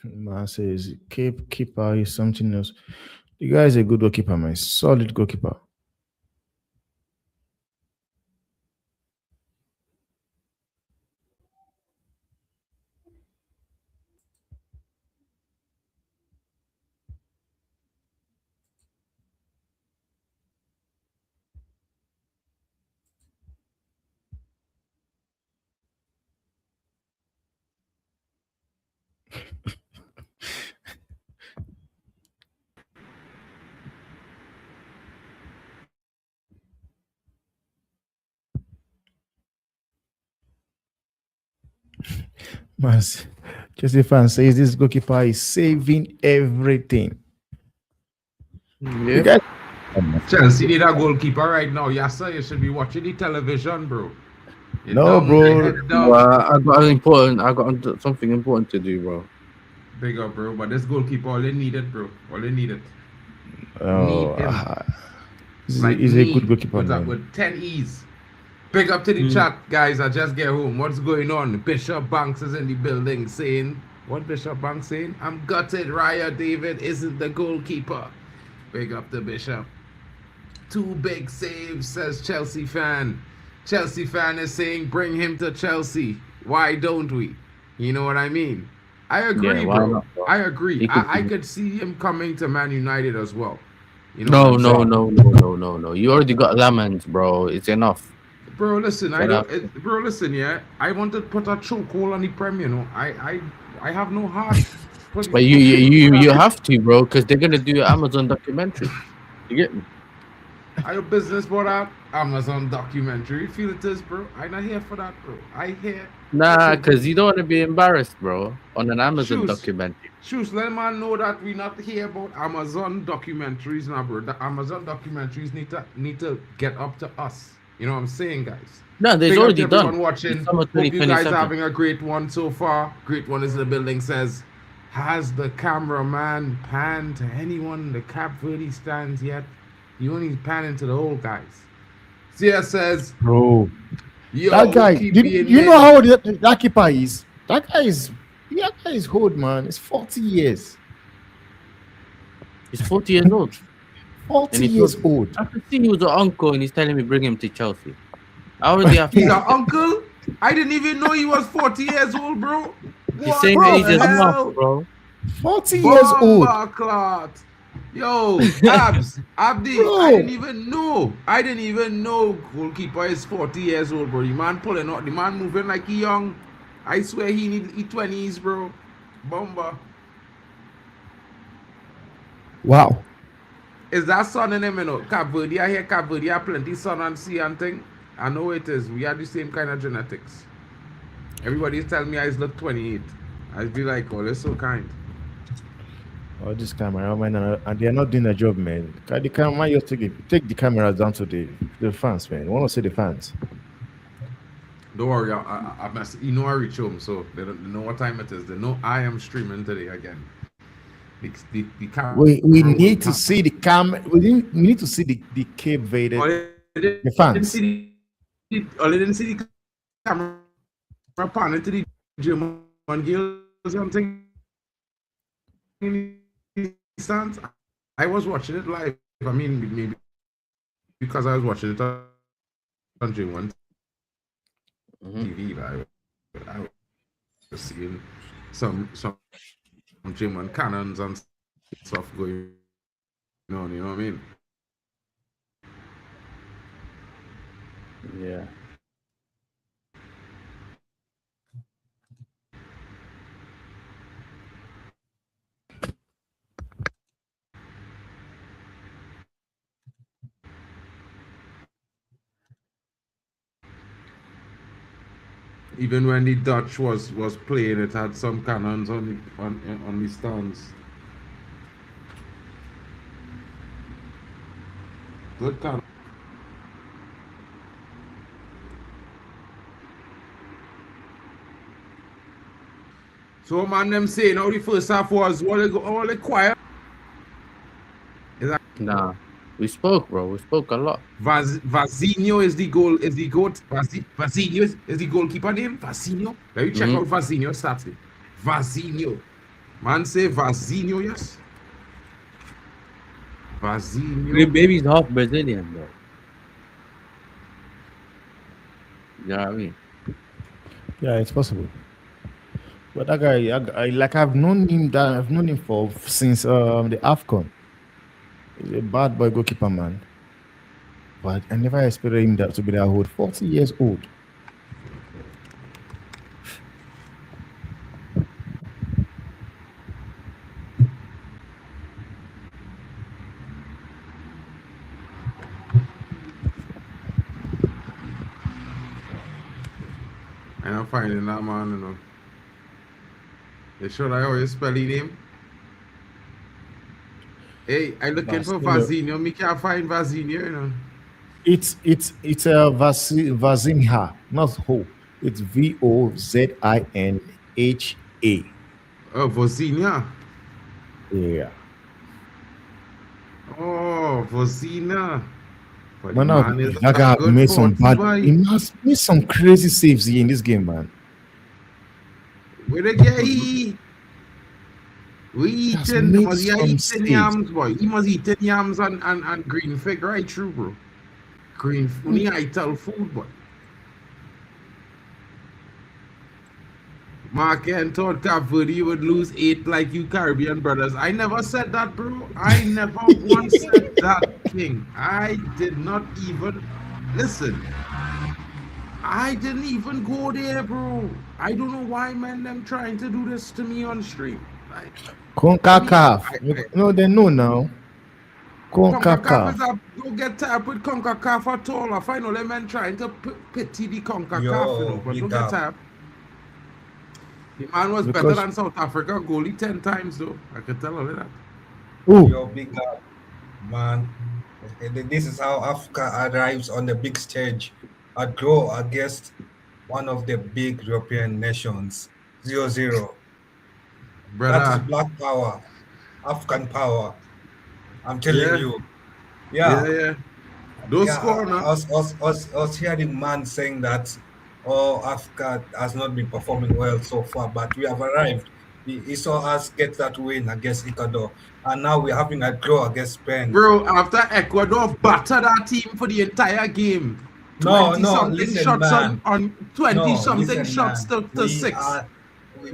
Man says keeper is something else. The guy is a good goalkeeper, man. Solid goalkeeper. Man, Chelsea fan says this goalkeeper is saving everything. You Yeah. guys, Chelsea need a goalkeeper right now. Yes, sir. You should be watching the television, bro. You're no, down, bro. head down. Well, I got something important to do, bro. Big up, bro. But this goalkeeper, all they needed, bro. All they needed. Oh, Need him. Like he's a good me, goalkeeper, man. with 10 E's. Big up to the chat, guys. I just get home. What's going on? Bishop Banks is in the building saying, what Bishop Banks saying? I'm gutted. Raya David isn't the goalkeeper. Big up to Bishop. 2 big saves, says Chelsea fan. Chelsea fan is saying, bring him to Chelsea. Why don't we? You know what I mean? I agree, Yeah, why bro. not, bro? I agree. He could I be- could see him coming to Man United as well. You know what No, I'm no, saying? no. You already got Lamans, bro. It's enough. Bro, listen, Shut up. bro, listen, yeah. I want to put a chokehold on the Prem, you know. I have no heart. for the- But you have to, bro, because they're gonna do an Amazon documentary. You get me? I a business for that Amazon documentary. Feel it is, bro. I not here for that, bro. I here. Nah, because you don't want to be embarrassed, bro, on an Amazon Shoes. documentary. Shoes, let man know that we not here about Amazon documentaries now, bro. The Amazon documentaries need to get up to us. You know what I'm saying, guys? No, there's Big up already to everyone done. watching. It's summer Hope you guys 2027. are having a great one so far. Great one is in the building. Says, has the cameraman panned to anyone in the Cap Verde stands yet? He only panning to the old guys. Sia says, Bro, yo, that guy, keep you being know here. how old that keeper is? That guy is old, man. It's 40 years. He's 40 years old. 40 And he's years not- old. I can see he was an uncle and he's telling me bring him to Chelsea. I already have He's an uncle? I didn't even know he was 40 years old, bro. He's What saying the age is hell? enough, bro. 40 years old. Bomba clot. Yo, Abs, Abdi, Bro. I didn't even know goalkeeper is 40 years old, bro. The man pulling out, the man moving like he young. I swear he need 20s, bro. Bomba. Wow. Is that sun in him, you know? Cap Verde, I hear Cap Verde have plenty sun and sea and thing. I know it is. We are the same kind of genetics. Everybody's telling me I look 28. I'd be like, oh, they're so kind. Oh, this camera, man, and they're not doing their job, man. The camera, you take the camera down to the fans, man. I want to see the fans. Don't worry, I must, you know I reach home, so they know what time it is. They know I am streaming today again. The camera. We need to see the camera. We need to see the Cape Verde. The fans. All they didn't see the camera panning to the German girls or something. Stands. I was watching it live. I mean, maybe because I was watching it on German TV. I was seeing some German cannons and stuff going on. You know what I mean? Yeah. Even when the Dutch was playing, it had some cannons on the stands. Good cannon. So man, them saying how the first half was all the quiet. Nah. We spoke, bro. We spoke a lot. Vazinho is the goal. Is the goat? Vazinho is the goalkeeper name. Vazinho. Let me check out Vazinho stats. Vazinho. Man say Vazinho, yes. The Vazinho. baby's half Brazilian, bro. You know what I mean? Yeah, it's possible. But that guy, I've known him for since the AFCON. He's a bad boy goalkeeper, man. But I never expected him to be that old. 40 years old. I'm not finding that man, you know. They should I always spell his name? Hey, I looking for Marcelo. Vazinho. Me can't find Vazinho, you know. It's a Vazinha, not Ho. It's Vozinha. Oh, Vozinha. Yeah. Oh, Vozina. But the Man, now man is that a guy good made some 40 bad. He boy. must made some crazy saves here in this game, man. Where they get he? We He has eating, made must he some eating saves. yams, boy. He must eating yams and green fig right through, bro. Green, when he eat all food, boy. Mark and thought Cap Verde would lose 8 like you Caribbean brothers. I never said that, bro. I never once said that, King. I did not even listen. I didn't even go there, bro. I don't know why, man, them trying to do this to me on stream. Like, I mean, CONCACAF. No, they know now. CONCACAF CONCACAF. is a don't get tied up with CONCACAF at all. I find all them men trying to pity the CONCACAF, you know, Yo, but don't big get up. tied up. The man was better Because than South Africa goalie 10 times, though. I can tell all of that. oh, Yo, big up, man. This is how Africa arrives on the big stage. A draw against one of the big European nations. 0-0. That is Brother. black power, African power. I'm telling Yeah, you. yeah, Yeah, yeah. Don't yeah. score now. I was hearing man saying that, oh, Africa has not been performing well so far, but we have arrived. He saw us get that win against Ecuador, and now we're having a draw against Spain. Bro, after Ecuador batter that team for the entire game. No, 20 no, something listen, shots man. on 20 No, something listen, shots man. to six.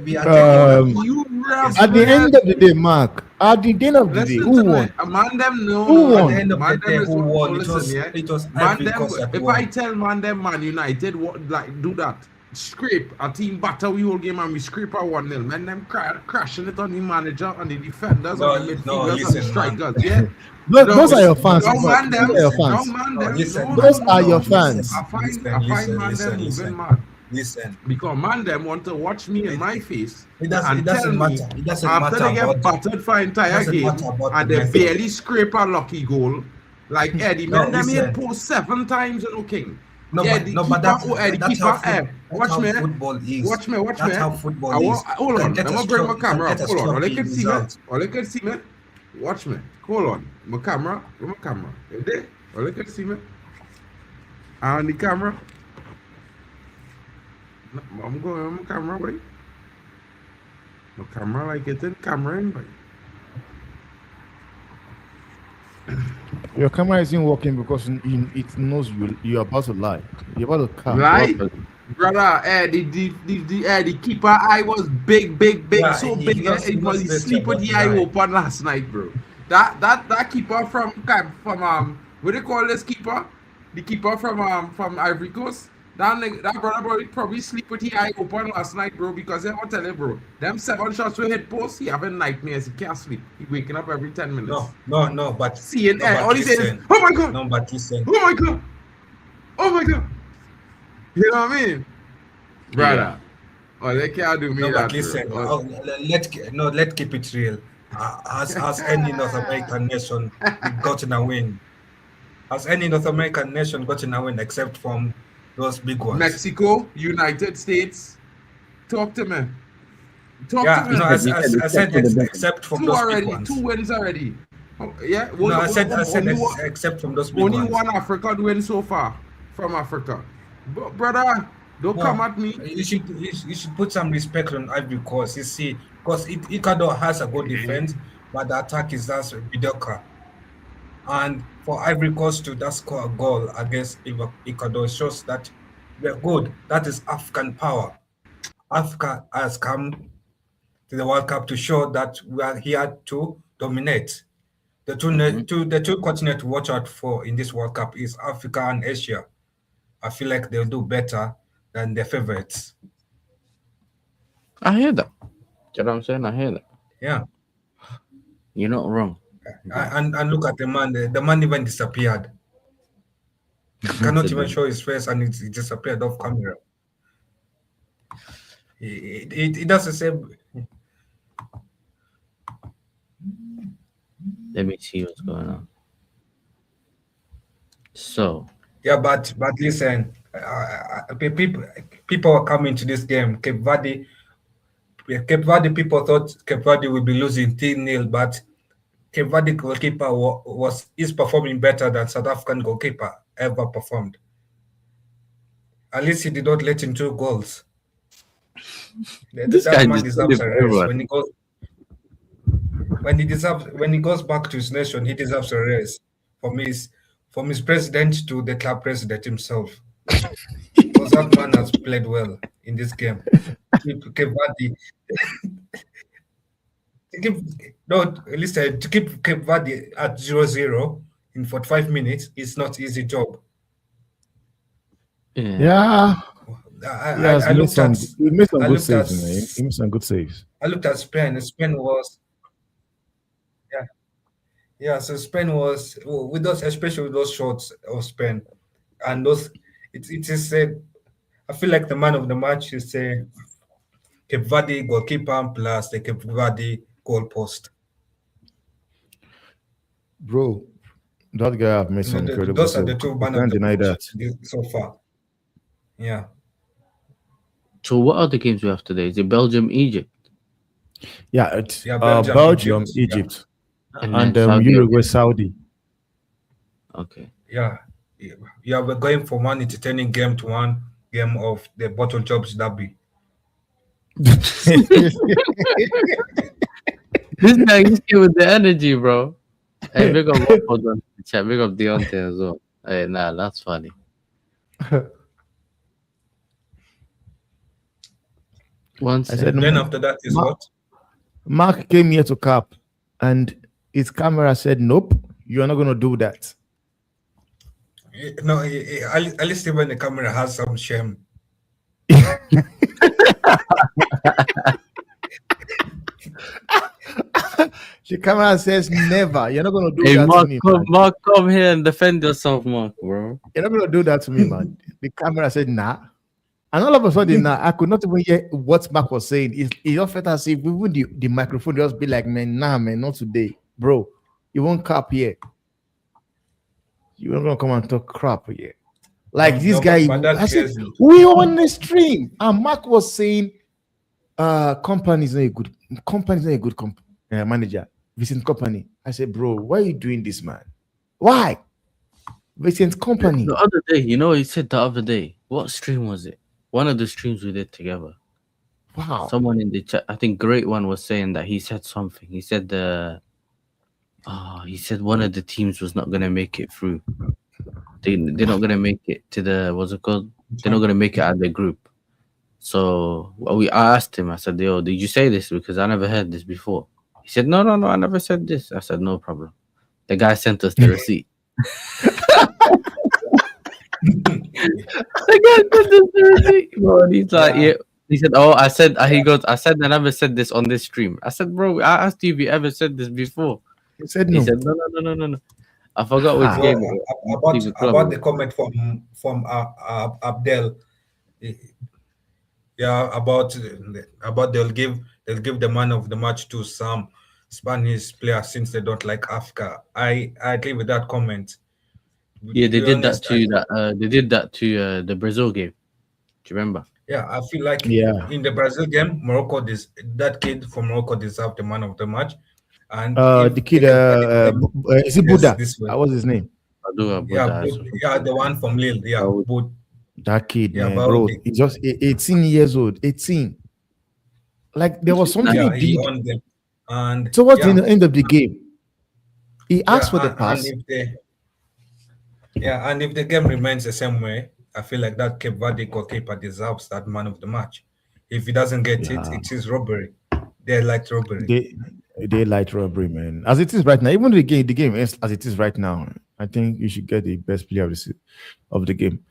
We are taking Bro, that um, win you against at the Spain. rebel. end of the day, Mark. At the end of the day, Listen who to me. won? A man them no Who no At the no. won? end of the Man day, them is who what no won? listen, yeah. It was Man Ivory them Coast that if I won. tell man them Man United what like do that. Scrape a team batter we whole game and we scrape a 1-0. Man them crashing it on the manager, on the defenders, on No, the no, midfielders, on the listen, man. strikers. Yeah. Those No, are Listen, your no, fans. don't listen, man Those are them. your listen. Don't fans. man No, them. No, listen, no, Those man. no, are no. your No, fans. I find man them moving listen. mad. Listen. Because man them want to watch me in It, my it, face it and tell doesn't me matter. It doesn't after matter they get about battered for entire game the and they method. barely scrape a lucky goal. Like Eddie, No, man them hit listen. post 7 times in the king. No, Yeah, but the no, but keeper, oh Eddie keeper, that's watch how me, football is. watch me, watch me. That's how I football want, is. You hold can on, get let a me bring my you can camera up. get a Hold on, all they sloppy can see me, result. all they can see me. Watch me, hold on, my camera, where my camera? You there? All they can see me. On the camera. I'm going on my camera, boy. My camera like it in camera in, boy. Your camera isn't working because it knows you're about to lie. You're about to cap. Right? Purpose. Brother, the keeper eye was big, Yeah, so big. he It was knows he better sleep with about the the eye eye. open last night, bro. That keeper from what they call this keeper? The keeper from Ivory Coast. That brother probably sleep with the eye open last night, bro. Because I want to tell you, bro, them 7 shots we hit post, he having nightmares. He can't sleep. He waking up every 10 minutes. No, but All he says is, listen. "Oh my god, No, but listen. oh my god, oh my god." You know what I mean? Yeah. Brother. Oh, they can't do me No, but that, bro. listen. Let's keep it real. Has any North American nation gotten a win? Has any North American nation gotten a win except from those big ones? Mexico, United States. Talk to me. Talk to Yeah, no, me. You I said said for the better. except from Two those big already. Two ones. wins already. Oh, yeah. No, I said Only one, except from those big only ones. one African win so far from Africa. But brother, don't come No, at me. you should put some respect on Ivory Coast. You see, because Ecuador has a good defense, but the attack is just mediocre. And for Ivory Coast to just score a goal against Ecuador shows that we're good. That is African power. Africa has come to the World Cup to show that we are here to dominate. Hmm. The two continents to watch out for in this World Cup is Africa and Asia. I feel like they'll do better than their favorites. I hear that. Do you know what I'm saying? I hear that. Yeah. You're not wrong. Okay. And look at the man. The man even disappeared. He cannot Said even the- show his face, and he disappeared off camera. He does the same. Let me see what's going on. So Yeah, but listen, people are coming to this game. Cape Verde people thought Cape Verde would be losing 3-0, but Cape Verde goalkeeper is performing better than South African goalkeeper ever performed. At least he did not let in 2 goals. this That guy man just did it deserves a for raise. everyone. When he goes back to his nation, he deserves a raise. From his president to the club president himself, because that man has played well in this game. Cape Verde, to keep, no, listen, to keep Cape Verde at 0-0 in 45 minutes is not easy job. Yeah. Yeah, he has I made looked at some. He made some I good looked at saves, man. He made some good saves. I looked at Spain. Spain was yeah. Yeah, so Spain was with those, especially with those shots of Spain, and those. It is. I feel like the man of the match is Cape Verde goalkeeper plus the Cape Verde goal post. Bro, that guy have made some incredible Those are saves. the two You man of can't the deny match that. so far. Yeah, So what other games we have today? Is it Belgium, Egypt, Yeah, it's yeah. Belgium, Belgium, Egypt. Yeah, Egypt, and then and Saudi Uruguay, Arabia? Saudi. Okay. yeah, yeah. We're going from one entertaining game to one game of the bottle jobs derby. This guy just came with the energy, bro. Hey, big up Waffles on the chat. Big up Deontay as well. Hey, nah, that's funny. One I said, second. Then after that is what? Mark came here to cap, and his camera said, "Nope, you are not going to do that." No, at least even the camera has some shame. The camera says, "Never. You're not going to do Hey, that to Mark, me, come, man. Mark, come here and defend yourself, Mark, bro. You're not going to do that to me, man." The camera said, "Nah." And all of a sudden, now I could not even hear what Mark was saying. It just felt as if even the microphone just be like, "Man, nah, man, not today, bro. You won't cap here. You're not gonna come and talk crap here." Like this No, guy, but that's I said, crazy. we on the stream, and Mark was saying, company is not a good manager. Vincent Company. I said, bro, why are you doing this, man? Why? Vincent Company. The other day, you know, he said the other day. What stream was it? One of the streams we did together. Wow. Someone in the chat, I think Great One was saying that he said something. He said he said one of the teams was not gonna make it through. They're not gonna make it to the what's it called? They're not gonna make it out of the group. So I asked him. I said, "Yo, did you say this? Because I never heard this before." He said, "No, I never said this." I said, "No problem." The guy sent us the receipt. The guy sent us the receipt, bro. And he's like, Yeah. "Yeah." He said, "Oh, I said." He goes, "I said I never said this on this stream." I said, "Bro, I asked you if you ever said this before." He said He no. said, "No. I forgot which Ah. game Well, it was. about the comment from Abdel, yeah, about they'll give the man of the match to some Spanish player since they don't like Africa. I agree with that comment. Yeah, To they be did that honest, to that. They did that to the Brazil game. Do you remember? yeah, I feel like Yeah. in the Brazil game, that kid from Morocco deserved the man of the match. And if The kid, the Cape Verde is it plays Buddha? this way, What's his name? Badura Buddha as well. yeah, the one from Lille, yeah, Daoud. but That kid, yeah, man, bro. Baudi, He's just 18 years old. 18. Like there was something yeah, he he did owned them, and towards yeah, the end of the game. He yeah, asked for the and pass. if the game remains the same way, I feel like that Cape Verde goalkeeper deserves that man of the match. If he doesn't get it, Yeah. it is robbery. They like robbery. They light robbery, man. As it is right now, even the game is as it is right now. I think you should get the best player of the game.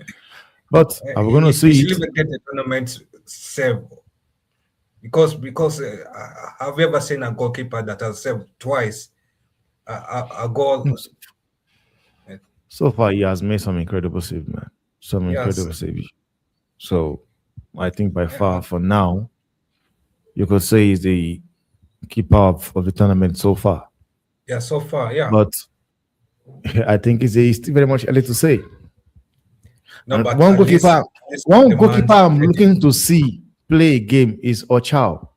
But I'm gonna He see should it. even get the tournament save because have you ever seen a goalkeeper that has saved twice a goal? So far, he has made some incredible save, man. Some Yes. incredible save. So I think by far for now, you could say he's the keeper of the tournament so far. Yeah, so far, yeah. but I think it's still very much early to say. No, And but one at least goalkeeper, this one demand goalkeeper I'm pretty- looking to see play a game is Ochao.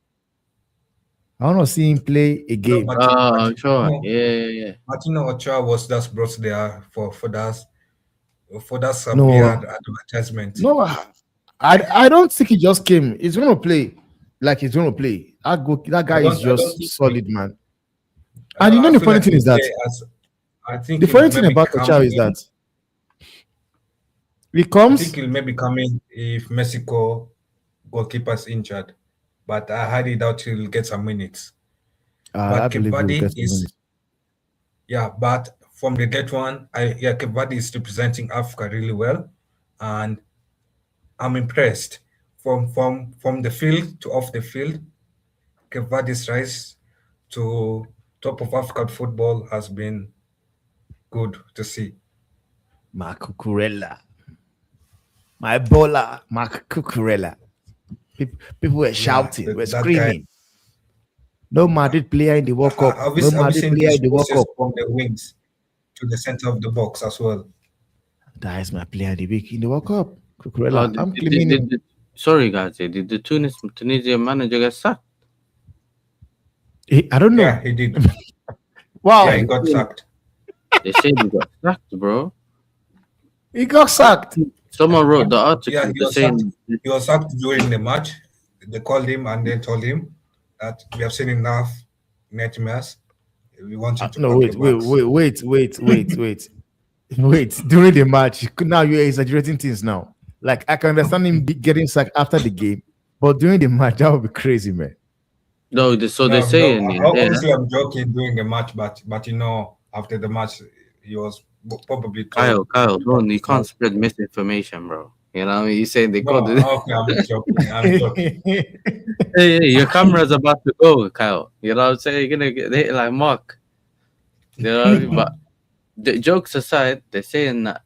I want to see him play a No, game. Sure. no, Yeah. Martino Ochoa was just brought there for that No, player advertisement. no, I don't think he just came. He's going to play like he's going to play. That guy is I don't just think solid, man. And you know I the feel funny like thing he'll is that play as I think the he'll funny thing maybe about come Ochao is in. that he I comes. think he'll maybe come in if Mexico goalkeeper's injured, but I highly doubt he'll get some minutes. I But Cape believe we'll Verde get some is minutes. but from the get one, Cape Verde is representing Africa really well, and I'm impressed from the field to off the field. Cape Verde's rise to top of African football has been good to see. Mark Cucurella. My bowler, Mark Cucurella. People were shouting, were that guy. screaming. No Madrid player in the World Cup. Have No you Madrid seen player his in the World crosses Cup. from the wings to the center of the box as well? That is my player of the week in the World Cup. Cucurella. I'm Did, claiming him. sorry, guys. Did the Tunisian manager get sacked? I don't know. Yeah, he did. Wow. Yeah, he got sacked. They said he got sacked, bro. He got sacked. Someone wrote the article. Yeah, he was saying He was sacked during the match. They called him and they told him that we have seen enough nightmares. We want you to No, pack wait. Wait. During the match, now you're exaggerating things now. Like, I can understand him getting sacked after the game, but during the match, that would be crazy, man. no. They're saying obviously I'm joking during the match, but after the match he was probably told. Kyle, don't you can't spread misinformation, bro. You know what I mean? You saying they No, called it. okay, I'm joking. Hey, your camera's about to go, Kyle. You know what I'm saying? You're gonna get hit like Mark. You know what I mean? But the jokes aside, they're saying that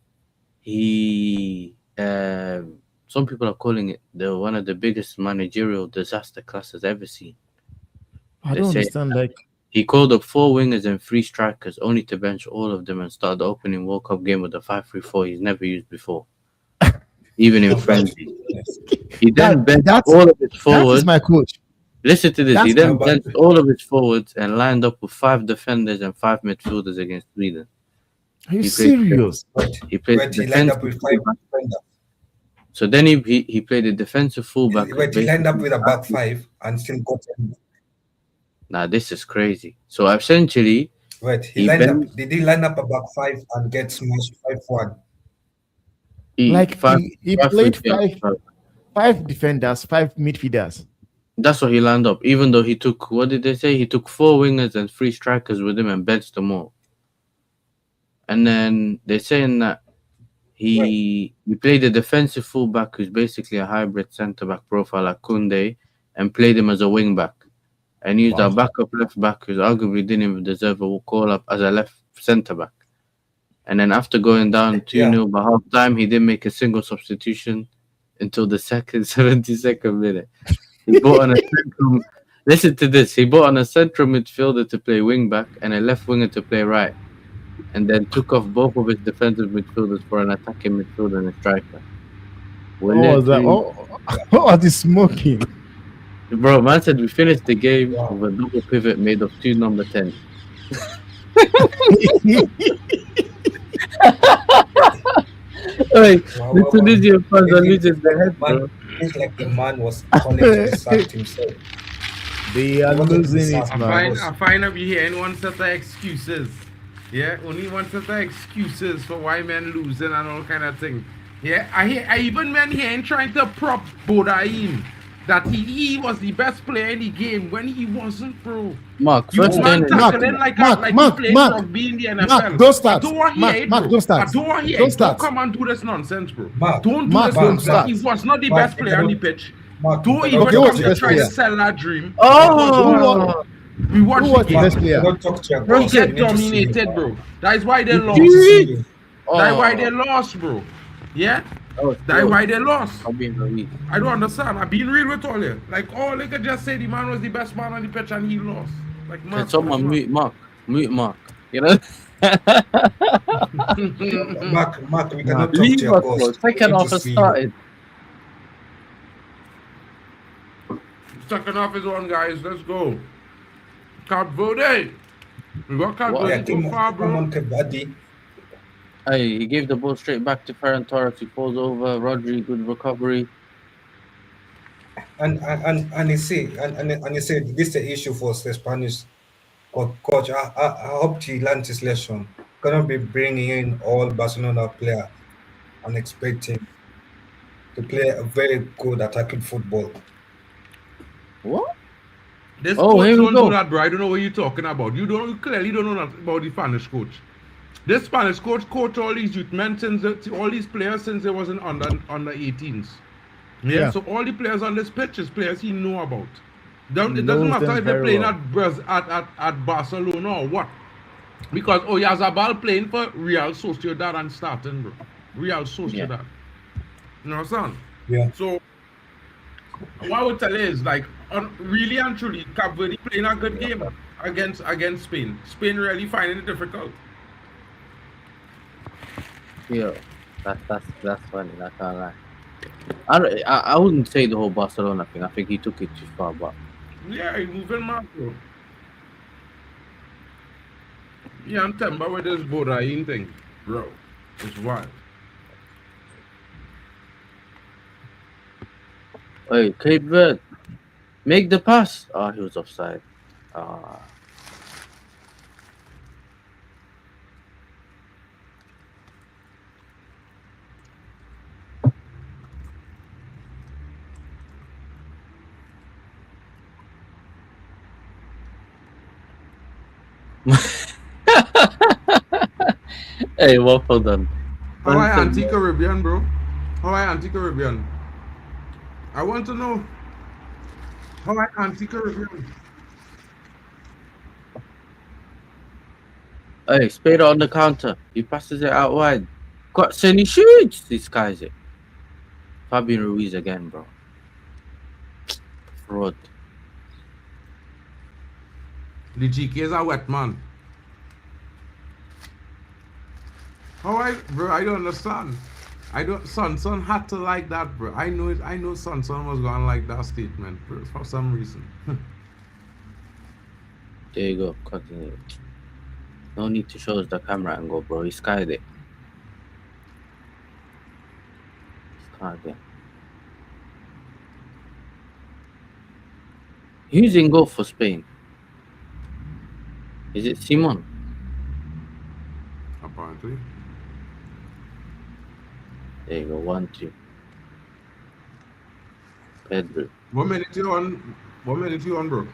he some people are calling it one of the biggest managerial disaster classes ever seen. I don't understand. Like, he called up 4 wingers and 3 strikers, only to bench all of them and start the opening World Cup game with a 5-3-4 he's never used before, even in friendly. He then benched all of his forwards. That is my coach. Listen to this. That's He then my benched all of his forwards and lined up with 5 defenders and 5 midfielders against Sweden. Are you serious? He played He lined up with 5 defenders. So then he played a defensive fullback. He lined up with a back 5 and still got him. Nah, this is crazy. So essentially, he lined up. Did he line up a back 5 and get smashed 5-1? He played 5 defenders, 5 midfielders. That's what he lined up. Even though he took, what did they say? He took 4 wingers and 3 strikers with him and benched them all. And then they're saying that he played a defensive fullback who's basically a hybrid centre-back profile like Koundé and played him as a wing-back. And used our backup left-back who's arguably didn't even deserve a call-up as a left centre-back. And then after going down 2-0 by half-time, he didn't make a single substitution until the 72nd minute. He brought on a central... Listen to this. He brought on a central midfielder to play wing-back and a left winger to play right. And then took off both of his defensive midfielders for an attacking midfielder and a striker. What was he smoking? Bro, man said we finished the game with a double pivot made of 2 number 10. The Tunisian fans are losing their head, bro. It's like the man was calling to sack himself. They are losing it, man. I find out you hear anyone set of excuses. Yeah, only one set of excuses for why men losing and all kind of thing. Yeah, I even men here trying to prop Bodain that he was the best player in the game when he wasn't, bro. Mark, You first man thing, tackling like you played rugby in the NFL. Mark, don't start. I don't want to hear it, Mark, bro. don't start. I don't want to hear Don't it. start. Don't come and do this nonsense, bro. Mark, Don't do Mark, this don't nonsense. start. He was not the best player on the pitch. Mark, Don't even Okay, what's come the to best try to player? sell that dream. oh, We watched Who the was the game. best player? Don't talk to your Bro, boss. get You need to see him, dominated, bro. bro. That is why they You lost. need to see him. That's why they lost, bro. Yeah? That's why they lost. I'm being very... I don't understand. I'm being real with all you. Like, oh, they could just say the man was the best man on the pitch and he lost. Like, man. Can someone mute Mark? Mute Mark. You know? Mark, we Nah, cannot talk to leave your us, bro. boss. We Second need to half has see you. started. Second half is on, guys. Let's go. Cape Verde. We got Cape What? Yeah, Verde so far, come bro. on, Kebadi. Hey, he gave the ball straight back to Ferran Torres. He falls over. Rodri, good recovery. And he said this is the issue for the Spanish coach. I hope he learned his lesson. Cannot be bringing in all Barcelona player and expecting to play a very good attacking football. What? This Oh, coach here we don't do go. that, bro. I don't know what you're talking about. You clearly don't know that about the Spanish coach. This Spanish coach coached all these youth men all these players since they wasn't under 18s. Yeah, so all the players on this pitch is players he know about. It doesn't Knows matter them if they're very playing well. at Barcelona or what. Because Oyazabal playing for Real Sociedad and starting, bro. Real Sociedad. You know what I'm saying? Yeah. So what I would tell you is like really and truly, Cape Verde playing a good game against Spain. Spain really finding it difficult. Yeah, that's funny. I can't lie. I wouldn't say the whole Barcelona thing. I think he took it too far, but Yeah, he moving mad, bro. Yeah, I'm telling you with this Bodain thing, bro. It's wild. hey, Cape Verde, make the pass. Oh, he was offside. Ah. Hey, well done. How I anti-Caribbean, bro? How I anti-Caribbean? I want to know how I anti-Caribbean. Hey, Spade on the counter. He passes it out wide. Got Senny shoots. This guy's it. Fabian Ruiz again, bro. Fraud. The GK is a wet man. Bro, I don't understand. Son had to like that, bro. I know Son was gonna like that statement, bro, for some reason. There you go. Continue. No need to show us the camera angle, bro. He skied it. Who's in goal for Spain? Is it Simon? Apparently. There you go. 1-2. Pedro. What minute you on, bro?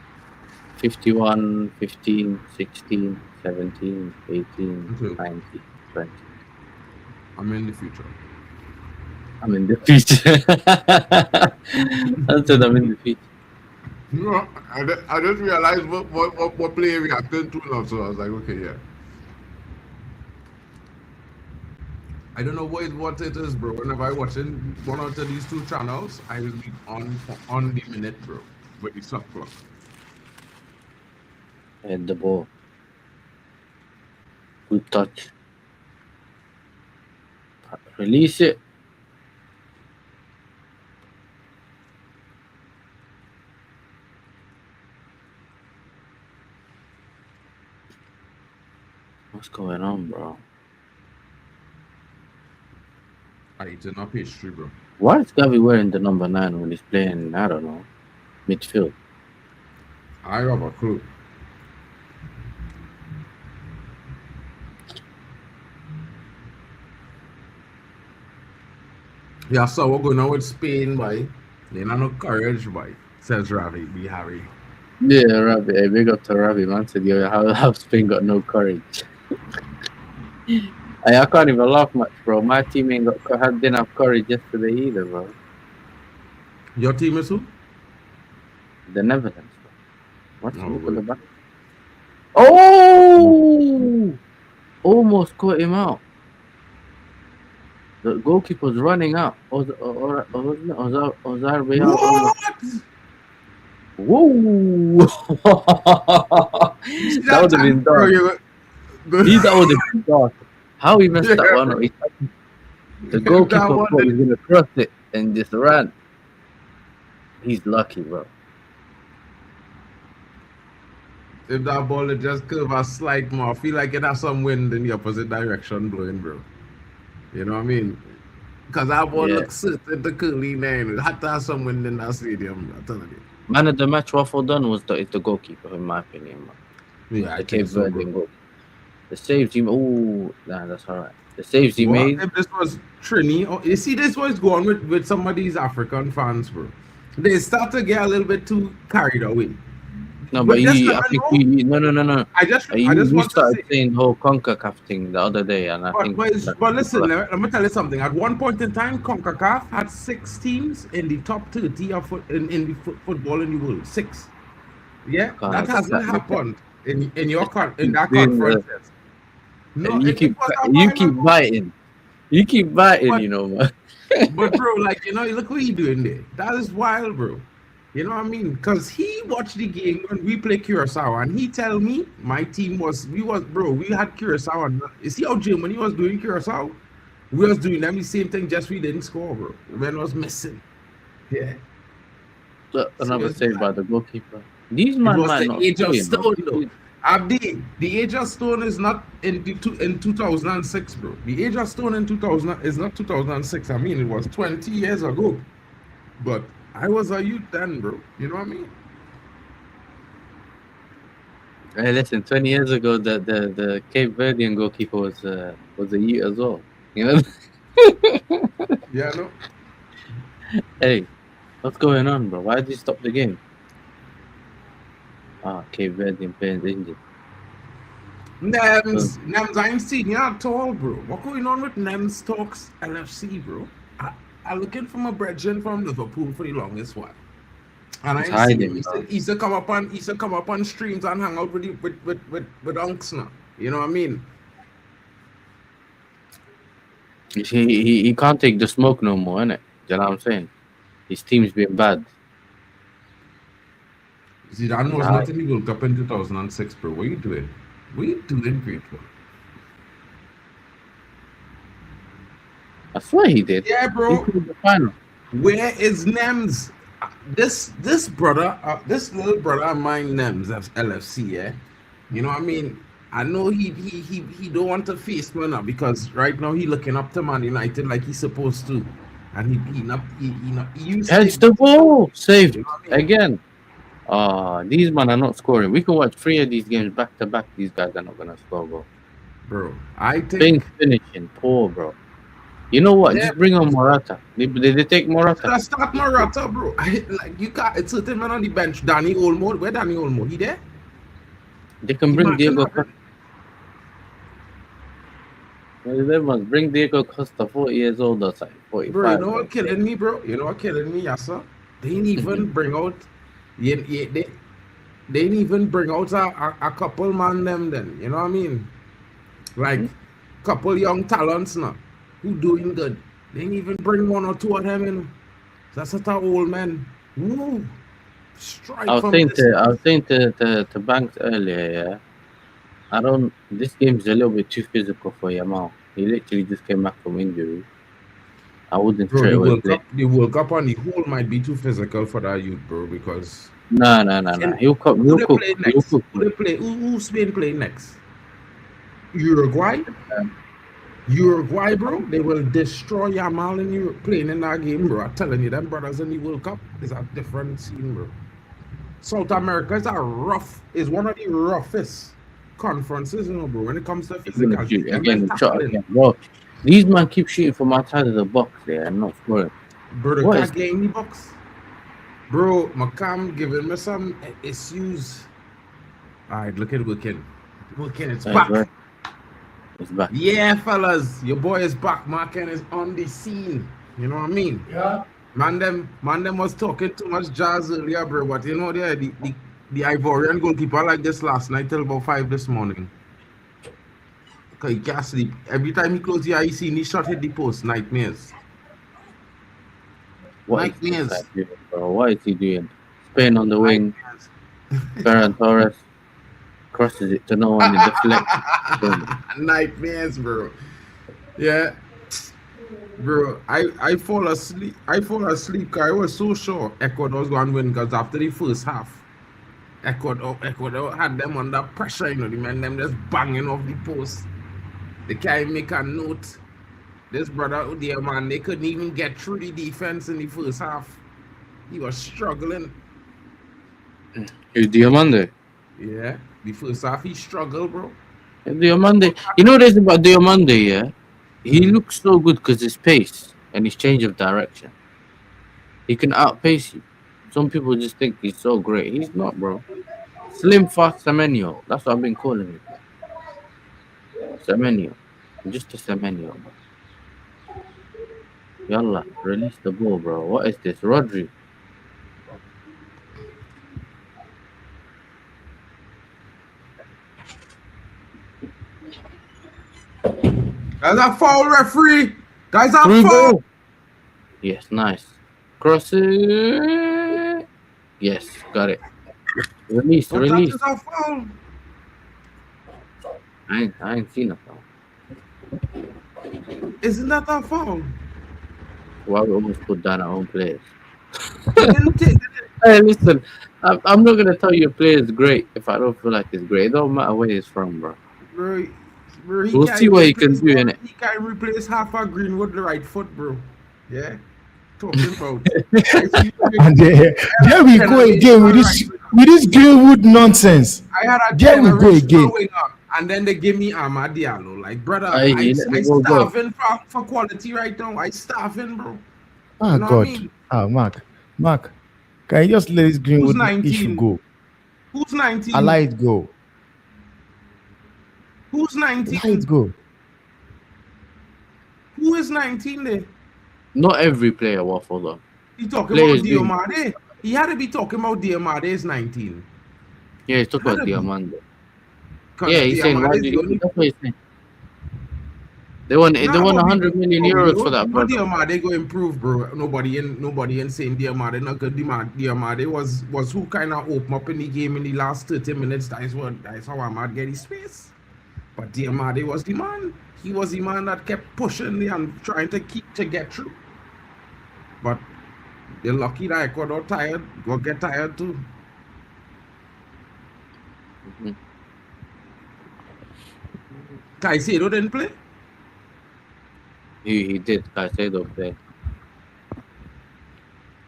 51, 15, 16, 17, 18, Okay. 19, 20. I'm in the future. I'm in the future. I said I'm in the future. No, I just realized what player reacted to now, so I was like, okay, yeah. I don't know what it is, bro. Whenever I watching one out of these two channels, I will be on the minute, bro, with the shot clock. Head the ball. Good touch. Release it. What's going on, bro? I eating a pastry, bro. Why is Gavi wearing the number 9 when he's playing, I don't know, midfield? I have a clue. Yeah, so we're going on with Spain, boy. They not no courage, boy. Says Ravi, be Harry. Yeah, Ravi. Hey, big up to Ravi, man. Said, yo, how Spain got no courage? I can't even laugh much, bro. My team didn't have courage yesterday either, bro. Your team is who? The Netherlands, bro. What's Oh, look at the wait. back? Oh! Almost caught him out. The goalkeeper's running out. What? Whoa! You see That would have been bro? dark. That would have been dark. How he messed that Yeah, one up? The That goalkeeper one thought he was gonna cross it and just ran. He's lucky, bro. if that ball had just curve a slight more, I feel like it has some wind in the opposite direction blowing, bro. You know what I mean? Because that ball Yeah. looks certain to curly nine. It had to have some wind in that stadium, I'm telling you. Man of the match, Waffle done was the goalkeeper, in my opinion, man. Yeah, I The think Cape so, Verdean bro. goal. The saves he nah, that's all right. The saves he What made. if this was Trini? Oh, you see, this was going with some of these African fans, bro. They start to get a little bit too carried away. No, But but that's you, not, I think no. no. I just You want to started say, saying the whole CONCACAF thing the other day, and I think. but listen, let me tell you something. At one point in time, CONCACAF had 6 teams in the top 30 of in the football in the world. 6. Yeah, God, that hasn't that- happened in that Doing the- conference. No, you it keep was a you while keep ago. biting. You keep biting, But- you know, man. But bro, like, you know, look what he doing there. That is wild, bro. You know what I mean? Because he watched the game when we play Curacao, and he tell me my team we had Curacao, and you see how Germany was doing Curacao? We was doing them the same thing, just we didn't score, bro. Man was missing. Yeah. Look, another it's save by the goalkeeper. These It man was might the not age score, of you know. stone, though. Abdi, the age of stone is not in 2006, bro. The age of stone in 2000 is not 2006. I mean, it was 20 years ago. But I was a youth then, bro. You know what I mean? Hey, listen, 20 years ago, the Cape Verdean goalkeeper was a youth as well. You know. Yeah, no. Hey, what's going on, bro? Why did you stop the game? Cape Verdean players injured. Nems, I ain't seen you at all, bro. What going on with Nems Talks LFC, bro? I looking for my brethren from Liverpool for the longest while. And He's I ain't seen hiding, him. bro. He used to come up on streams and hang out with unks now. You know what I mean? He can't take the smoke no more, innit? You know what I'm saying? His team's been bad. Zidane was not in the World Cup in 2006, bro. What are you doing? What are you doing, great one? I swear he did. Yeah, He bro. played the final. Where is Nems? This brother, this little brother of mine, Nems, that's LFC, yeah. You know what I mean? I know he don't want to face me now because right now he looking up to Man United like he's supposed to, and he used Heads the ball, saved again. These men are not scoring. We can watch 3 of these games back to back. These guys are not gonna score, bro. I Things think finishing poor, bro. You know what? Yeah. Just bring on Morata. Did they take Morata? let's start Morata, bro. Like you got it's certain man on the bench. Danny Olmo, where Danny Olmo? He there? They can bring Imagine Diego that. Costa. They must bring Diego Costa, 40 years old or something. 45. Bro, you know what killing me, bro? You know what killing me, yes, sir? They didn't even bring out. They didn't even bring out a couple man them then. You know what I mean? Like couple young talents now who doing good. They didn't even bring 1 or 2 of them in. That's such a old man. Woo. Strike I was from saying this. to Banks earlier, yeah. This game's a little bit too physical for Yamal. He literally just came back from injury. I wouldn't Bro, straight the away World play. Cup, the World Cup on the whole might be too physical for that youth, bro. Because No. He'll cook. who He'll they cook. play He'll next? cook. Who they play? Who Spain play next? Uruguay. Uruguay, bro. They will destroy Yamal in Europe playing in that game, bro. I'm telling you, them brothers in the World Cup is a different scene, bro. South America is one of the roughest conferences, you know, bro. When it comes to He's gonna physical, shoot them again. is The shot tackling. again, bro. These man keep shooting from outside of the box there and not scoring. Bro, the What cat is- game in the box. Bro, McCam giving me some issues. Alright, look at Wicked. Wicked, it's That's back. right. It's back. Yeah, fellas, your boy is back. Marken is on the scene. You know what I mean? Yeah. Man, them was talking too much jazz earlier, bro. But you know, the Ivorian goalkeeper like this last night till about 5 this morning. Cause he can't sleep. Every time he close the eye, he see he shot hit the post. Nightmares. What is this Nightmares. guy doing, bro? What is he doing? Spain on the wing. Ferran Torres crosses it to no one. It deflects. Boom. Nightmares, bro. Yeah, bro. I fall asleep. I fall asleep. 'Cause I was so sure Ecuador was going to win because after the first half, Ecuador had them under pressure. You know, the men them just banging off the post. They can't make a note. This brother there, man, they couldn't even get through the defense in the first half. He was struggling. Who's Diomande? Yeah, the first half he struggled, bro. Diomande. You know this about Diomande, yeah? He looks so good because his pace and his change of direction. He can outpace you. Some people just think he's so great. He's not, bro. Slim, fast Semenyo. That's what I've been calling him. Semenyo. Just a Semenyo, bro. Yalla, release the ball, bro. What is this? Rodri. That's a foul, referee. That's a Through foul. goal. Yes, nice. Cross it. Yes, got it. Release, But release. that is a foul. I ain't seen a foul. Isn't that a foul? Why we almost put down our own players? They didn't take it. Hey, listen, I'm not gonna tell you a player is great if I don't feel like he's great. It don't matter where he's from, bro. Bro, he We'll can't see what he can replace do, one- innit? He can replace half a green with the right foot, bro. Yeah. Talking about. I see you- And there we go again with this Greenwood nonsense. I had a There we go generational again. winger, and then they give me Amad Diallo. Like, brother, Aye, I let me go, starving for quality right now. I starving, bro. Oh You know what I God. mean? Mark, can you just let this Greenwood 19? issue go? Who's 19? I let it go. Who's 19? Let it go. Who is 19 there? Not every player waffle though. He talking Players about do. Diomade. He had to be talking about Diomade 19. Yeah, he's talking about Had to be. Diamante. 'Cause Yeah, he's saying why Diomade is do the you, only. that's what he's saying. They won Nah, 100 million euros for that, But brother. Diomade go improve, bro. Nobody in saying Diomade not good. Diomade was who kind of open up in the game in the last 30 minutes. That's how Ahmad get his space. But Diomade was the man. He was the man that kept pushing and trying to get through. But they're lucky that Ecuador go get tired too. Mhm. Caicedo didn't play. He did. Caicedo play.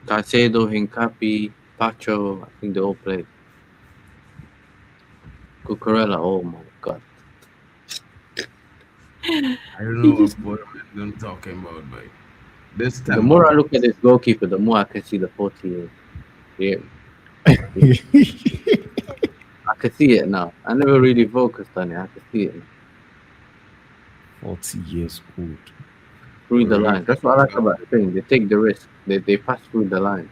Caicedo, Hincapi, Pacho, I think they all played. Cucurella, oh my god. I don't know what I'm talking about, but this The time. more I look at this goalkeeper, the more I can see the 40 years. Yeah. I can see it now. I never really focused on it. I can see it now. 40 years old. Through the line. That's what I like about the thing. They take the risk. They pass through the line.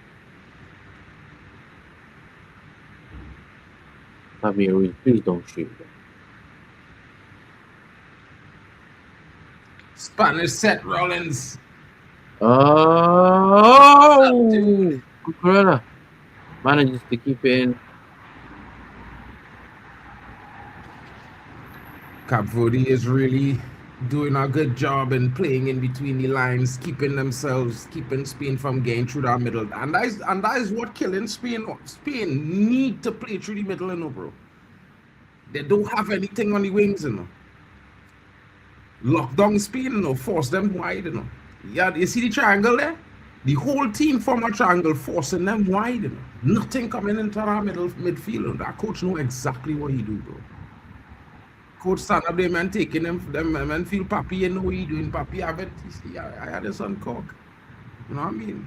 Fabio Ruiz, please don't shoot. Spanish Seth Rollins. Oh! Cucurella manages to keep it in. Cap Verde is really doing a good job in playing in between the lines, keeping Spain from getting through that middle. And that is what killing Spain. Spain need to play through the middle, you know, bro. They don't have anything on the wings, you know. Lock down Spain, you know, force them wide, you know. Yeah, you see the triangle there? The whole team form a triangle, forcing them wide, you know. Nothing coming into our midfield. You know. That coach know exactly what he do, bro. Coach stand up there, man, taking them man feel Papi, you know what he doing. Papi have it. You see, I had this on cock. You know what I mean?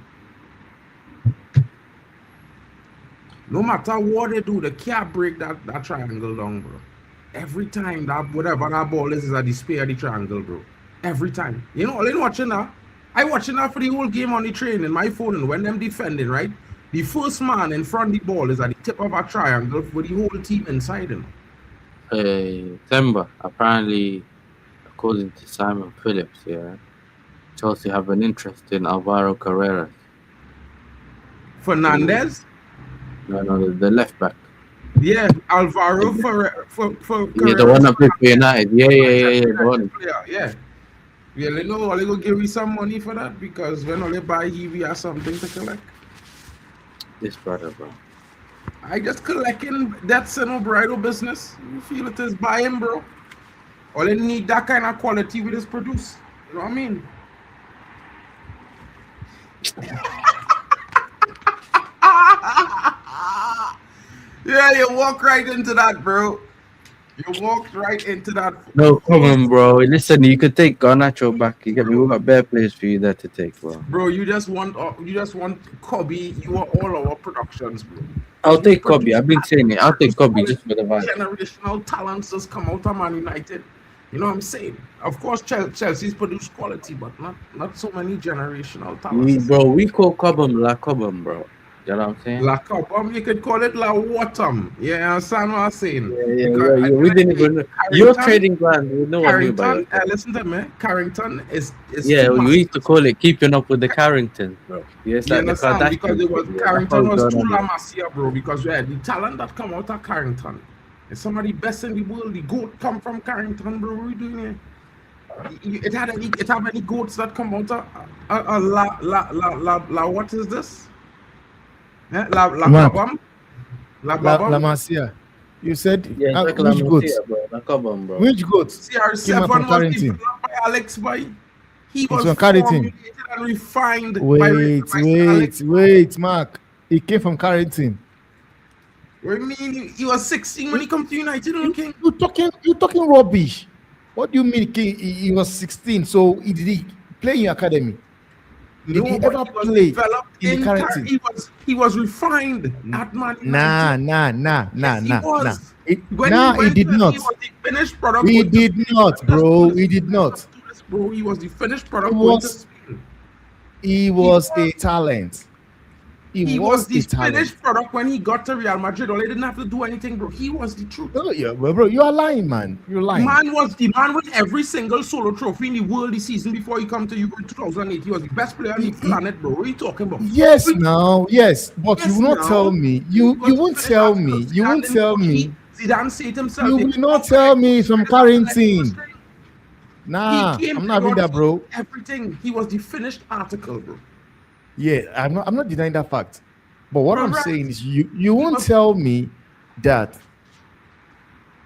No matter what they do, they can't break that triangle down, bro. Every time that whatever that ball is at the spear of the triangle, bro. Every time. You know, I watching now. I watching that for the whole game on the train in my phone, and when them defending, right? The first man in front of the ball is at the tip of a triangle with the whole team inside him. December, apparently, according to Simon Phillips, yeah, Chelsea have an interest in Alvaro Carreras. Fernandez? No, the left back. Yeah, Alvaro for Yeah, the one that played for United. Yeah, the one. player. Yeah. Yeah, you know, they gonna give me some money for that because when they buy we have something to collect. This brother, bro. I just collecting that's no bridal business. You feel it is buying, bro. All they need that kind of quality we just produce. You know what I mean? Yeah, you walk right into that, bro. You walked right into that. No problem, bro. Listen, you could take Garnacho back. You get me? We got better players for you there to take, bro. Bro, you just want Kobe. You want all our productions, bro. I'll take Kobe. I've been saying it. I'll take Kobe just for the vibe. Generational talents just come out of Man United. You know what I'm saying? Of course, Chelsea's produced quality, but not so many generational talents. We call Cobham La Cobham, bro. You know what I'm saying? La Cobham, you could call it La Watam. Yeah, understand what I'm saying? Yeah. We didn't even. Your trading ground, we know what you Carrington, listen to me. Carrington is yeah, we used to call it keeping up with the Carringtons, bro. Yes, you like the understand? Because it was Carrington was too La Kardashians. Masia, bro. Because we had the talent that come out of Carrington. It's some of the best in the world. The goat come from Carrington, bro. What are we doing here? It have any goats that come out of la what is this? La Cobham? La Cobham? La Masia. You said Yeah, it's like which La goat? Masia, bro. La Cobham, bro. Which goat? CR7 Came out from was Carrington. developed by Alex Boy. He It's was from Carrington. formulated and refined by Alex. Wait, Mark. He came from Carrington. What do you mean? He was 16 when he come to United, okay? You talking rubbish. What do you mean he was 16? So did he play in your academy? Did he but ever he was play developed in Carrington? He was refined at Man United. Nah. Yes, he was. He did not. He was the finished product. He did not, bro. He did not. Bro, he was the finished product. He was a talent. He was the finished product when he got to Real Madrid. All he didn't have to do anything, bro. He was the truth. Oh yeah, bro. You are lying, man. You're lying. The man with every single solo trophy in the world this season before he come to Euro 2008. He was the best player on the planet, bro. What are you talking about? Yes, but you will not tell me. You won't tell me. Zidane said himself. You will not tell me from Carrington. Nah, I'm not having that, bro. Everything. He was the finished article, bro. Yeah, I'm not denying that fact. But what I'm saying is you won't tell me that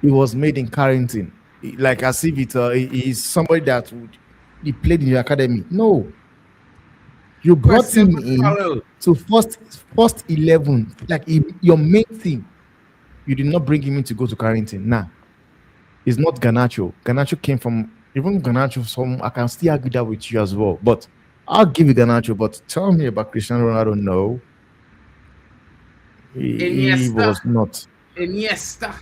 it was made in Carrington. Like as if it is somebody that he played in your academy. No. You brought him in to first 11, like your main team. You did not bring him in to go to Carrington. Nah. It's not Garnacho. Garnacho came from even Garnacho. I can still argue that with you as well. But I'll give you Garnacho, but tell me about Cristiano Ronaldo. No, he was not. Iniesta.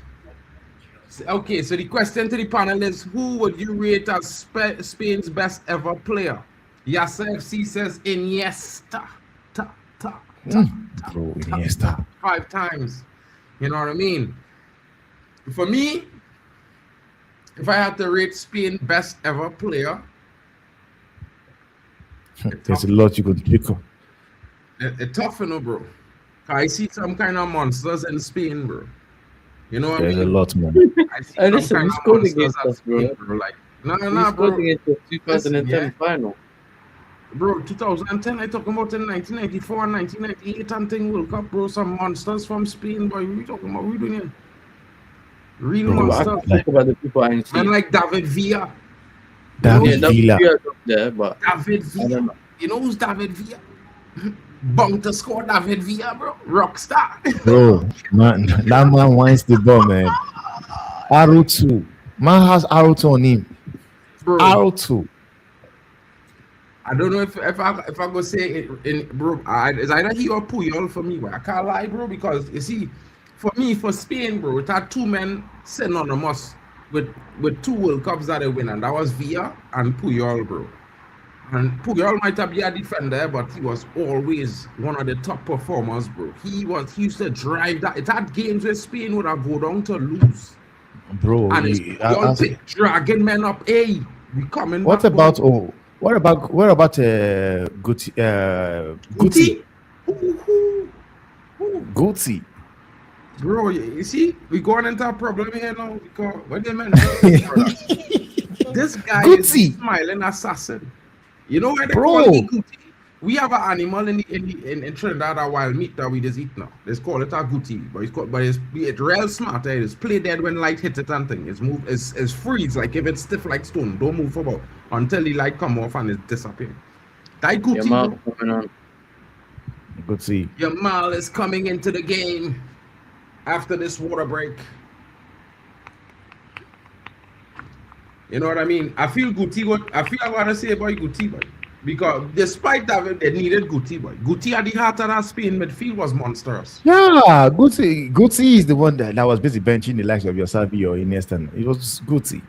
Okay, so the question to the panel is: who would you rate as Spain's best ever player? Yasser FC says Iniesta. Bro, Iniesta. 5 times. You know what I mean? For me, if I had to rate Spain best ever player. There's a lot you could pick up. It's tough, you know, bro. I see some kind of monsters in Spain, bro. You know what There's I mean? a lot, man. I see Hey, listen, we scored against us, bro. Like, no, We scored bro. against the 2010 Listen, final. Bro, 2010, I talking about in 1994 and 1998 and thing World Cup, bro. Some monsters from Spain, boy. What are you talking about? What are you doing here? Real Bro, monsters. Talk about the people I ain't seen. Man like David Villa. David Villa. Villa's up there, but David I Villa. don't know. You know who's David Villa? Bunk to score David Villa, bro. Rockstar. Bro, man, that man wants the ball, man. R2. Man has R2 on him. Bro. R2. I don't know if I go say it in bro. It's either he or Puyol for me, but I can't lie, bro, because you see, for me, for Spain, bro, it had 2 men synonymous with 2 World Cups that they win, and that was Villa and Puyol, bro. And Puyol might have been a defender, but he was always one of the top performers, bro. He used to drive that. It had games where Spain would have go down to lose. Bro, And it's Puyol dragging men up. Hey, we coming what back, about bro. what about Guti? Who? Guti. Bro, you see, we going into a problem here now because when they mention brother, this guy is the Gucci, smiling assassin. You know where they call bro. it Gucci? We have an animal in Trinidad, a wild meat that we just eat now. They call it a Gucci, but it's real smart. It's play dead when light hits it and thing. It's freeze, like if it's stiff like stone, don't move about until the light come off and it disappear. That Gucci, Yamal bro. coming on. Gucci. Yamal is coming into the game after this water break. You know what I mean? I feel I want to say about Guti, boy. Because despite that, they needed Guti, boy. Guti at the heart of that Spain midfield was monstrous. Yeah, Gucci is the one that was busy benching the likes of your Savi or Iniesta. It was Gucci.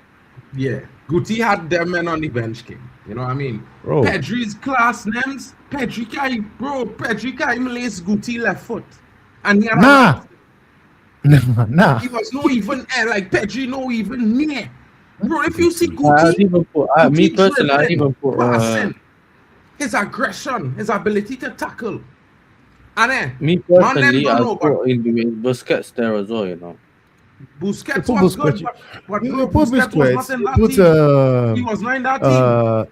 Yeah. Guti had them men on the bench, king. You know what I mean? Bro. Pedri's class names. Pedri can't lace Guti left foot. And he had Nah. he was no even like Pedri, no even near. Bro, if you see I'd Guti, even put me personally. I'd even put passing, his aggression, his ability to tackle. And then me man, personally. them I'd don't know, put in Busquets there as well. You know. Busquets Put was Busquets. good, but You bro, put Busquets was Busquets, not in that put team. He was not in that team.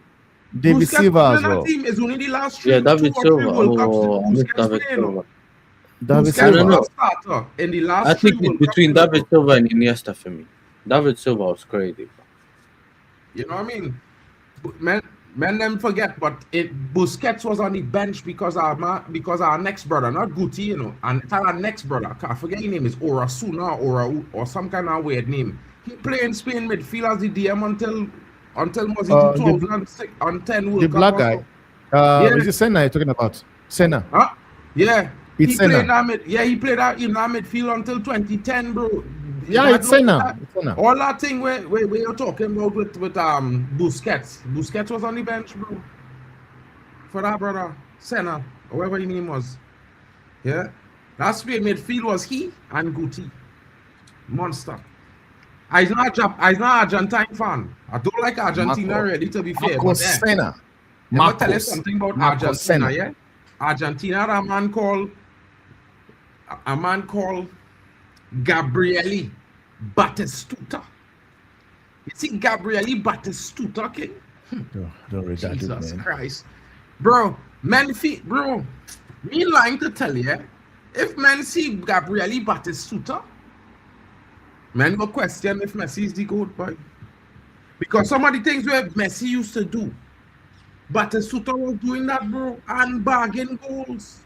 David Busquets Silva was as in that well. team. It's only the last Yeah, two David or three Silva. World Cups Oh, I miss Busquets David playing. Silva. David Busquets I don't Silva. know. was a starter in the last I three think it's World between Cups. David Silva and Iniesta for me. David Silva was crazy. You know what I mean? Men them forget, but Busquets was on the bench because our next brother, not Guti, you know, and our next brother, I forget his name is Orasuna or some kind of weird name. He played in Spain midfield as the DM until was it 2006 on 10 World The Cup black or guy. so. Is Yeah. it Senna you're talking about? Senna. Huh? Yeah. It's He played Senna. he played that in that midfield until 2010, bro. Yeah, it's Senna. It's Senna. All that thing where you're talking about with Busquets. Busquets was on the bench, bro. For that brother, Senna, or whatever his name was. Yeah. That Spain midfield was he and Guti. Monster. I'm not Argentine fan. I don't like Argentina Marco- really, to be fair. Marco But Senna. let me tell you Marcos. something about Marcos Argentina, Senna. yeah? Argentina had a man called Gabriele Batistuta. You see Gabriele Batistuta, king? Don't read that, dude, Jesus man. Christ. Bro, bro, me lying to tell you, if men see Gabriele Batistuta, men go question if Messi is the GOAT, boy. Because some of the things where Messi used to do, Batistuta was doing that, bro, and bargain goals.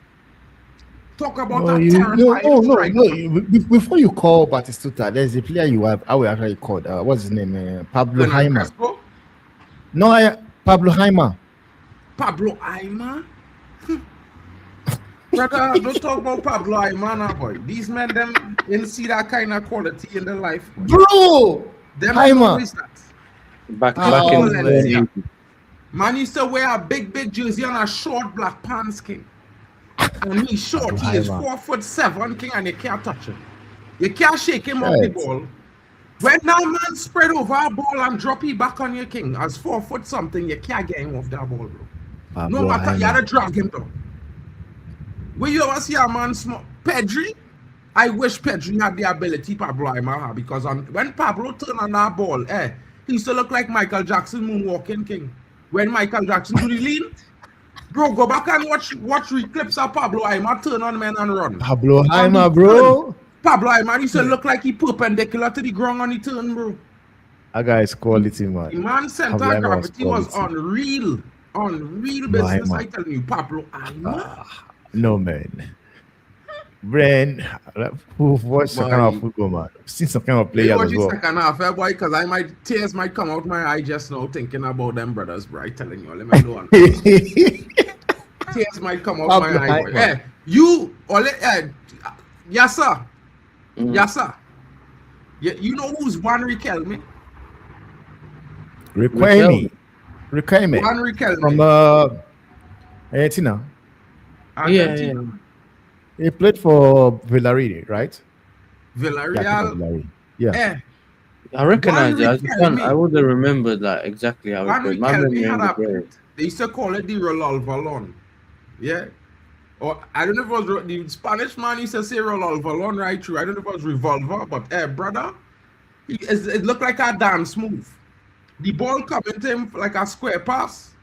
Talk about that terrifying striker. Before you call Batistuta, there's a player you have. I will actually called. What's his name? Pablo Fernando Jaima. Crespo? No, Pablo Jaima. Pablo Aima? Brother, don't talk about Pablo Aima now, boy. These men, them didn't see that kind of quality in their life. Boy. Bro, Them Jaima. is that. Back Oh, in let's the see. 80s. Man used to wear a big jersey and a short black pants, king. And he's short. He is Aima. 4'7", king, and you can't touch him. You can't shake him off the Right. ball. When that man spread over a ball and drop it back on your king, as 4 foot something, you can't get him off that ball, bro. Pablo No matter, you Jaima. had to drag him down. When you ever see a man small, Pedri, I wish Pedri had the ability Pablo Aima had, because when Pablo turned on that ball, he used to look like Michael Jackson moonwalking, king. When Michael Jackson do the lean, bro, go back and watch clips of Pablo Aima turn on men and run. Pablo On Jaima, the bro. turn, Pablo Aima used to look like he perpendicular to the ground on the turn, bro. That guy is quality, The man. man center Pablo Aima gravity was quality. unreal business. Aima. I tell you, Pablo Aima. No, man. Brain, who watched some kind of football, man. Seen some kind of You players watch as the well. second half, boy, because tears might come out my eye just now thinking about them brothers, bro. I telling you, let me know. Tears might come out Pablo my eye, boy. Aima. Yes, sir. Mm. Yes, sir. You know who's Juan Riquelme? Riquelme. Juan Riquelme. From Argentina. Argentina. He played for Villarreal, right? Villarreal. Yeah, Villarreal. Yeah. I recognize it. I just Riquelme. I wouldn't remember that exactly how Juan it played. My Riquelme memory had ain't a great. They used to call it the Rolal Valon. Yeah. Or I don't know if it was the Spanish man used to say revolver right through. I don't know if it was revolver, but brother, it looked like a dance move. The ball coming to him like a square pass,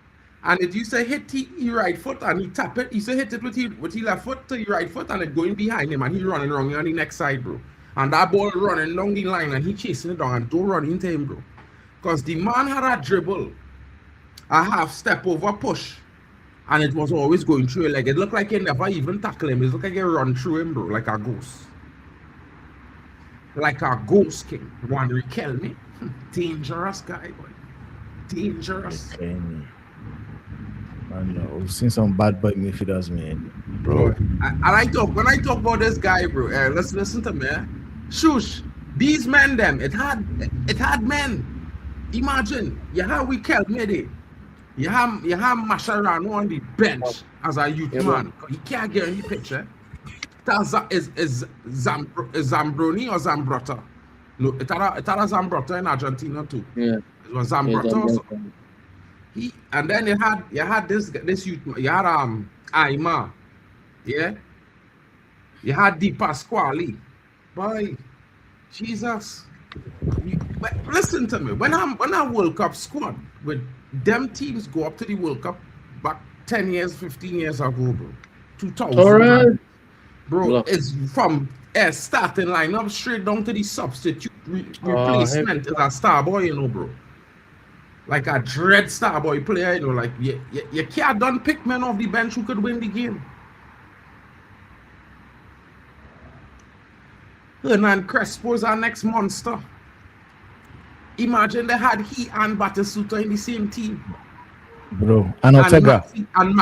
and it used to hit he right foot and he tap it. He used to hit it with he left foot to the right foot, and it going behind him, and he running wrong on the next side, bro. And that ball running down the line, and he chasing it down and don't run into him, bro. Because the man had a dribble, a half step over push, and it was always going through it. Like it looked like he never even tackle him. It looked like he run through him, bro, like a ghost. Like a ghost king. One Riquelme. Dangerous guy, boy. Dangerous. Okay. I know. We've seen some bad boy midfielders, man. Bro. When I talk about this guy, bro, let's listen to me. Shush. These men, them, it had men. Imagine, you have Riquelme there. You have Mascherano on the bench as a youth man. He can't get any picture. Is Zambroni or Zambrotta? No, it had a Zambrotta in Argentina too. Yeah. It was Zambrotta also. And then you had this youth, you had Aima. Yeah. You had Di Pasquale. Boy, Jesus. Listen to me. When a World Cup squad with them teams go up to the World Cup back 10 years, 15 years ago, bro. 2000. Bro, it's from starting lineup straight down to the substitute replacement as a star boy, you know, bro. Like a dread star boy player, you know, like you can't done pick men off the bench who could win the game. Hernan Crespo's our next monster. Imagine they had he and Batistuta in the same team. Bro, and Ortega. And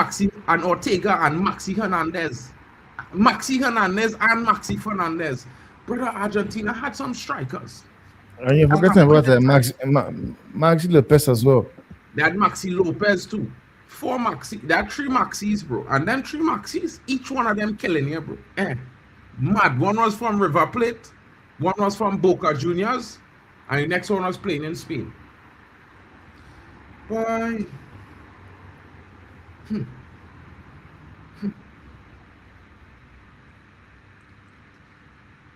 Ortega and Maxi Hernandez. Maxi Hernandez and Maxi Fernandez. Brother, Argentina had some strikers. And you're forgetting about Maxi Lopez as well. They had Maxi Lopez too. They had 3 Maxis, bro. And them 3 Maxis, each one of them killing you, bro. Mad. One was from River Plate, one was from Boca Juniors, and the next one was playing in Spain. Boy.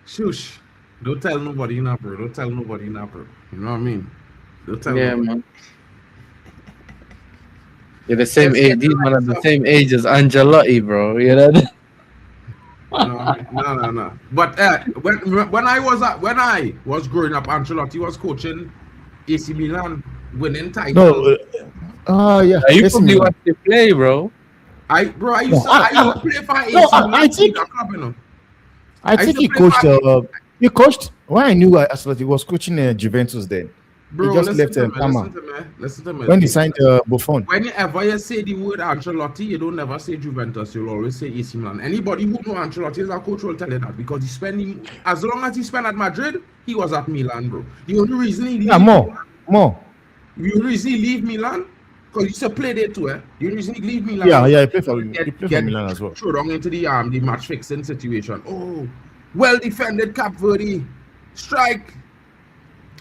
Shush. Don't tell nobody now, bro. Don't tell nobody now, bro. You know what I mean? Don't tell nobody. Man. You're the same age. These men are the same age as Angelotti, bro. You know? No. But when I was growing up, Ancelotti was coaching AC Milan, winning titles. No, yeah. You probably watch the play, bro. I used to play for AC Milan. I think he coached. He coached. When I knew Ancelotti was coaching Juventus then. Bro, he just left listen to me. When he signed Buffon. Whenever you say the word Ancelotti, you don't never say Juventus. You'll always say AC Milan. Anybody who knows Ancelotti as a coach will tell you that because he spent as long as he spent at Madrid, he was at Milan, bro. The only reason he more. The only reason he leave Milan because he used to play there too. The only reason he leave Milan. Yeah, he played for Milan as well. Throw down into the match fixing situation. Oh, well defended Cape Verde strike.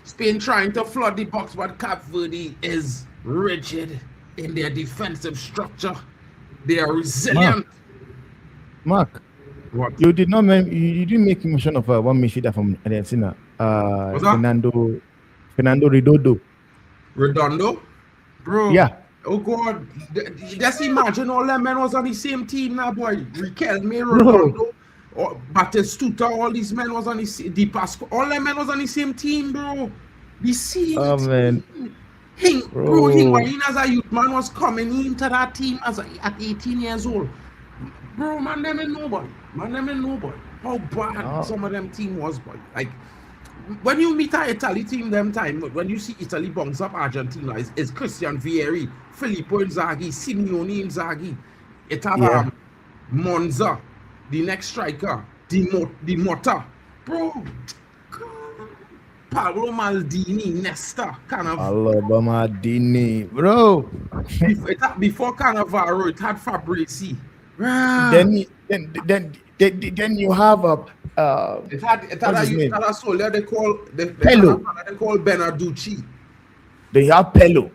Spain trying to flood the box, but Cape Verde is rigid in their defensive structure. They are resilient. Mark, what? You didn't make mention of one midfielder from Argentina. Fernando Redondo? Bro. Yeah. Oh God. Just imagine all them men was on the same team now, boy. Riquelme, Redondo, Batistuta, all these men was on the Di Pasquale, all them men was on the same team, bro. The same man. Bro, when as a youth man was coming into that team at 18 years old. Bro, man, them ain't nobody. How bad some of them team was, boy. Like, when you meet an Italy team them time, when you see Italy bounce up Argentina, it's Christian Vieri, Filippo Inzaghi, Simeone Inzaghi. It have Monza, the next striker, Di Motta. Bro, Paolo Maldini, Nesta, Paolo Maldini, bro. Before Cannavaro, it had Fabrizi. Then you have it had a soldier they call Benaducci. They have Pello.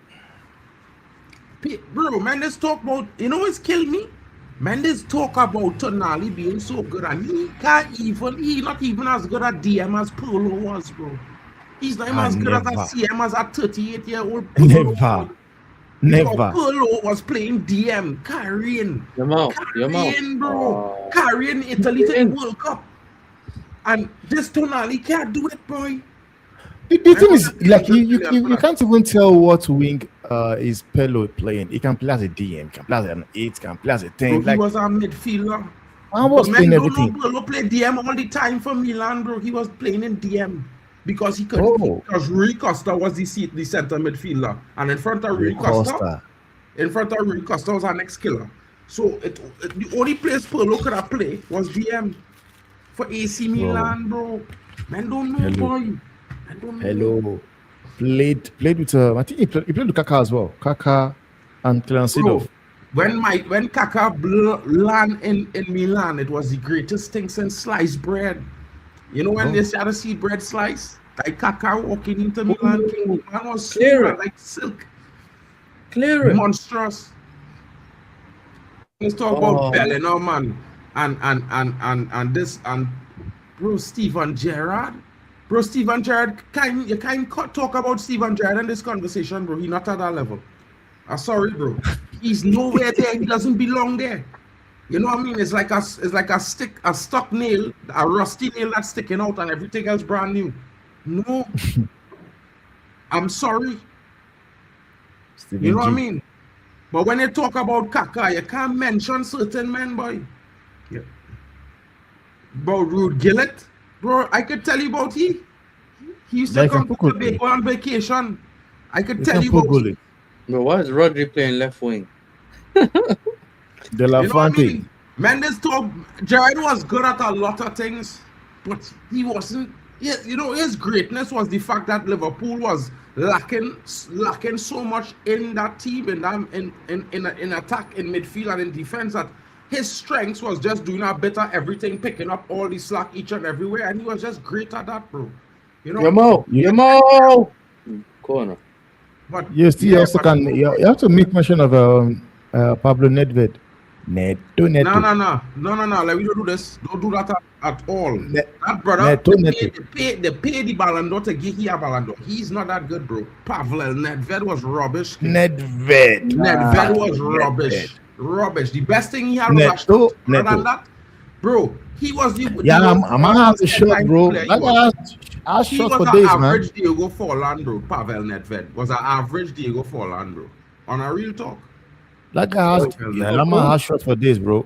Bro, man, let's talk about, you know what's killed me? Mendes talk about Tonali being so good, and he not even as good at DM as Polo was, bro. He's not even as good at a Never. CM as a 38-year-old Polo. Never. Because Never. Polo was playing DM, carrying, Your bro, carrying Italy to the World Cup. And this Tonali can't do it, boy. The thing is, like you can't even tell what wing is Pelo playing. He can play as a DM, he can play as an 8, he can play as a 10. Bro, Like he was a midfielder. I was playing everything. Polo play DM all the time for Milan, bro. He was playing in DM because he could. Oh. Because Rui Costa was the center midfielder, and in front of Rui Costa was our next killer. So the only place Polo could have played was DM for AC Milan, bro. Man, don't know, boy. Man, don't know. Hello. Played with I think he played with Kaka as well. Kaka and Clarence Bro, Seedorf. when Kaka land in Milan, it was the greatest thing since sliced bread. You know when they started to see bread slice? Like Kaka walking into Milan, man was smooth like silk. Clear it. Monstrous. Let's talk about Bellingham, man. And this and bro Steven Gerrard. Bro, Steven Gerrard, you can't talk about Steven Gerrard in this conversation, bro. He's not at that level. I'm sorry, bro. He's nowhere there. He doesn't belong there. You know what I mean? It's like a stuck nail, a rusty nail that's sticking out, and everything else brand new. No, I'm sorry. Steven You know what I G. mean? But when you talk about Kaka, you can't mention certain men, boy. Yeah. Bro, Rude Gillett. Bro, I could tell you about he. He used to come to Tobago on vacation. I could tell you about he. Bro, why is Rodri playing left wing? De La You know what I Fonte. mean? Mendes told Gerrard was good at a lot of things, but he wasn't. Yeah, you know, his greatness was the fact that Liverpool was lacking so much in that team, in attack, in midfield, and in defense, that his strengths was just doing a bit of everything, picking up all the slack each and everywhere, and he was just great at that, bro. You know, Yamo! Corner. but You have to make mention of Pablo Nedved. Neto. No. Like, we don't do this. Don't do that at all. That brother, they pay the Ballon d'Or to give him a Ballon d'Or. He's not that good, bro. Pavel Nedved was rubbish. Nedved was rubbish. Rubbish. The best thing he had was a shot. Other than that, bro, he was the I'm gonna have the shot, bro. I he shot was for an days, man. average Diego Forlan, bro. Pavel Nedved was an average Diego Forlan, bro. On a real talk. That guy has shot for days, bro.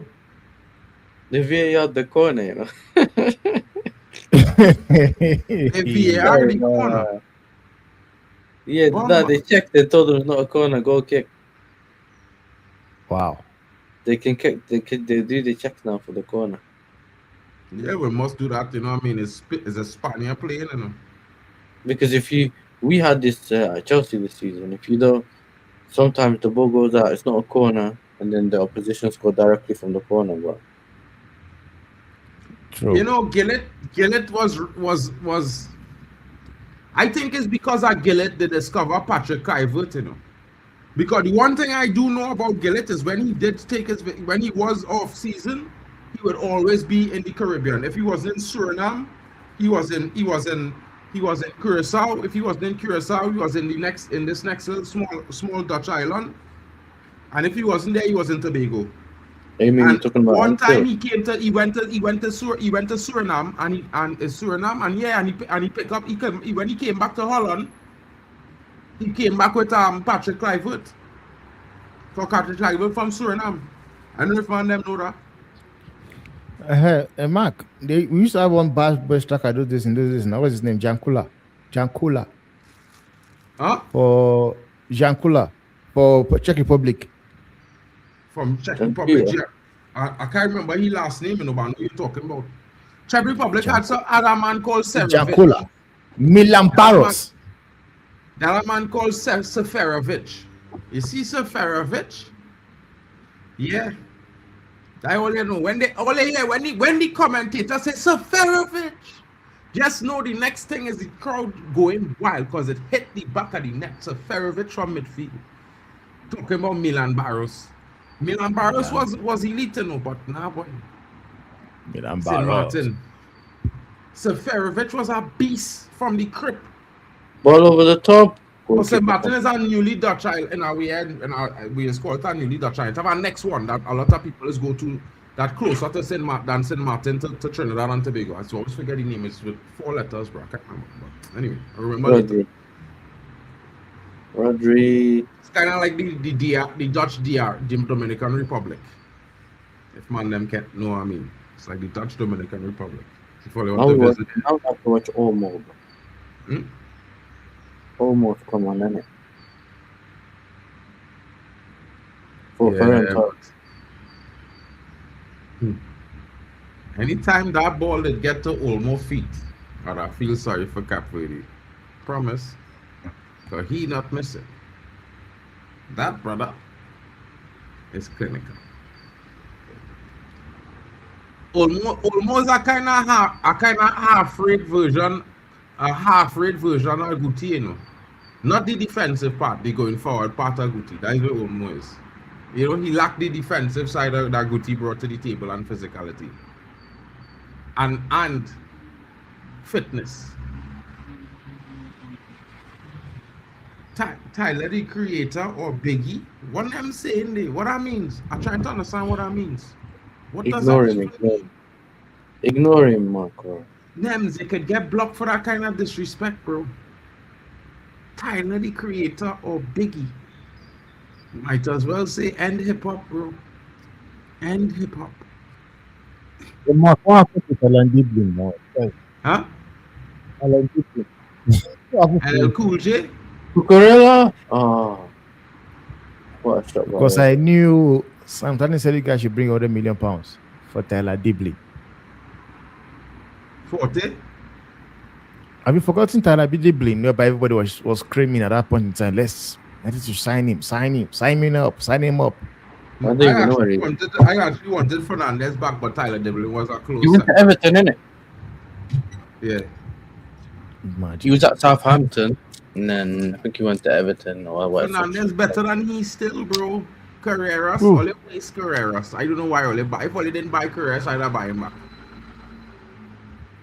The VAR the corner, you know. The VAR the corner. Yeah, they checked. They told them it's not a corner. Goal kick. Wow. They can kick. They do the check now for the corner. Yeah, we must do that. You know what I mean? It's a Spaniard playing, you know. Because we had this at Chelsea this season. If you don't, sometimes the ball goes out. It's not a corner, and then the opposition score directly from the corner. But true. You know, Gillett was. I think it's because of Gillett they discover Patrick Kluivert, you know. Because the one thing I do know about Gillett is when he was off season, he would always be in the Caribbean. If he was in Suriname, he was in Curacao. If he wasn't in Curacao, he was in this next little small Dutch island. And if he wasn't there, he was in Tobago. I mean, you're talking about one time he went to Suriname and he picked up when he came back to Holland. He came back with Patrick Kluivert. For Patrick Kluivert from Suriname. I don't know if one of them know that. Mark, we used to have one best striker do this and do this. Now what's his name? Jankula. Huh? For Jankula for Czech Republic. From Czech Republic, yeah. I can't remember his last name, you know, but I know you're talking about. Czech Republic had a man called Seferovic. Jankula. Milan Paros. That man called Seferovic. You see Seferovic? Yeah. I only know when the commentator says Seferovic, just know the next thing is the crowd going wild because it hit the back of the net. Seferovic from midfield. Talking about Milan Barros. Milan Barros was elite, you know, but nah, boy. Milan St. Barros. Martin. Seferovic was a beast from the crypt. Ball over the top. But St. Goalkeeper Martin is a newly Dutch island, and we score it a newly Dutch island. Have our next one that a lot of people is go to that closer to St. Martin to Trinidad and Tobago. I always forget the name. It's with 4 letters, bro. I can't remember. But anyway, I remember later. Rodri. It's kind of like the Dutch DR, the Dominican Republic. If man them can't know what I mean. It's like the Dutch Dominican Republic. If you want to visit. Now I have to watch Almost. Almost come on, innit? For Ferrento. Anytime that ball did get to Olmo feet, I feel sorry for Capverde. Promise. So he not missing. That brother is clinical. Olmo is a kind of half-rate version, of Guti, you know. Not the defensive part, the going forward part of Guti. That is what Olmo is. You know, he lacked the defensive side that Guti brought to the table and physicality. And fitness. Tyler, the creator, or Biggie, what I'm saying there, what that means? I'm trying to understand what that means. What does that mean? Ignore him, Marco. Nems, they could get blocked for that kind of disrespect, bro. Tyler, the creator, or Biggie. Might as well say end hip hop, bro. End hip hop. Mark, what happened to Alan Giblin now? Huh? Alan Giblin. LL Cool J? Cucurella? Oh. What a shot. Because I knew Sam Tani said you guys should bring out £1 million for Tyler Dibley. 40? Have you forgotten Tyler Dibley? No, but everybody was screaming at that point in time. Let's to sign him up. I actually wanted Fernandez back, but Tyler Dibley was a close. He went to Everton, innit? Yeah. Imagine. He was at Southampton, and then I think he went to Everton or whatever. Fernandez better than he still, bro. Carreras, Ooh. Ole plays Carreras. I don't know why Ole buy. If Ole didn't buy Carreras, I'd buy him back.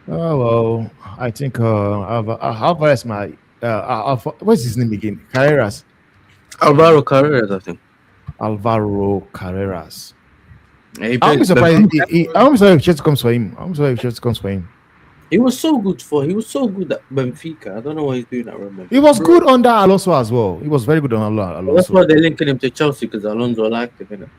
Oh well, I think Alvarez what's his name again? Carreras. Alvaro Carreras, I think. Alvaro Carreras. Yeah, he I'm played surprised. I'm sorry if Chelsea comes for him. He was so good at Benfica. I don't know what he's doing at Real Madrid. He was good under Alonso as well. He was very good on Alonso. That's why they're linking him to Chelsea, because Alonso liked him, innit?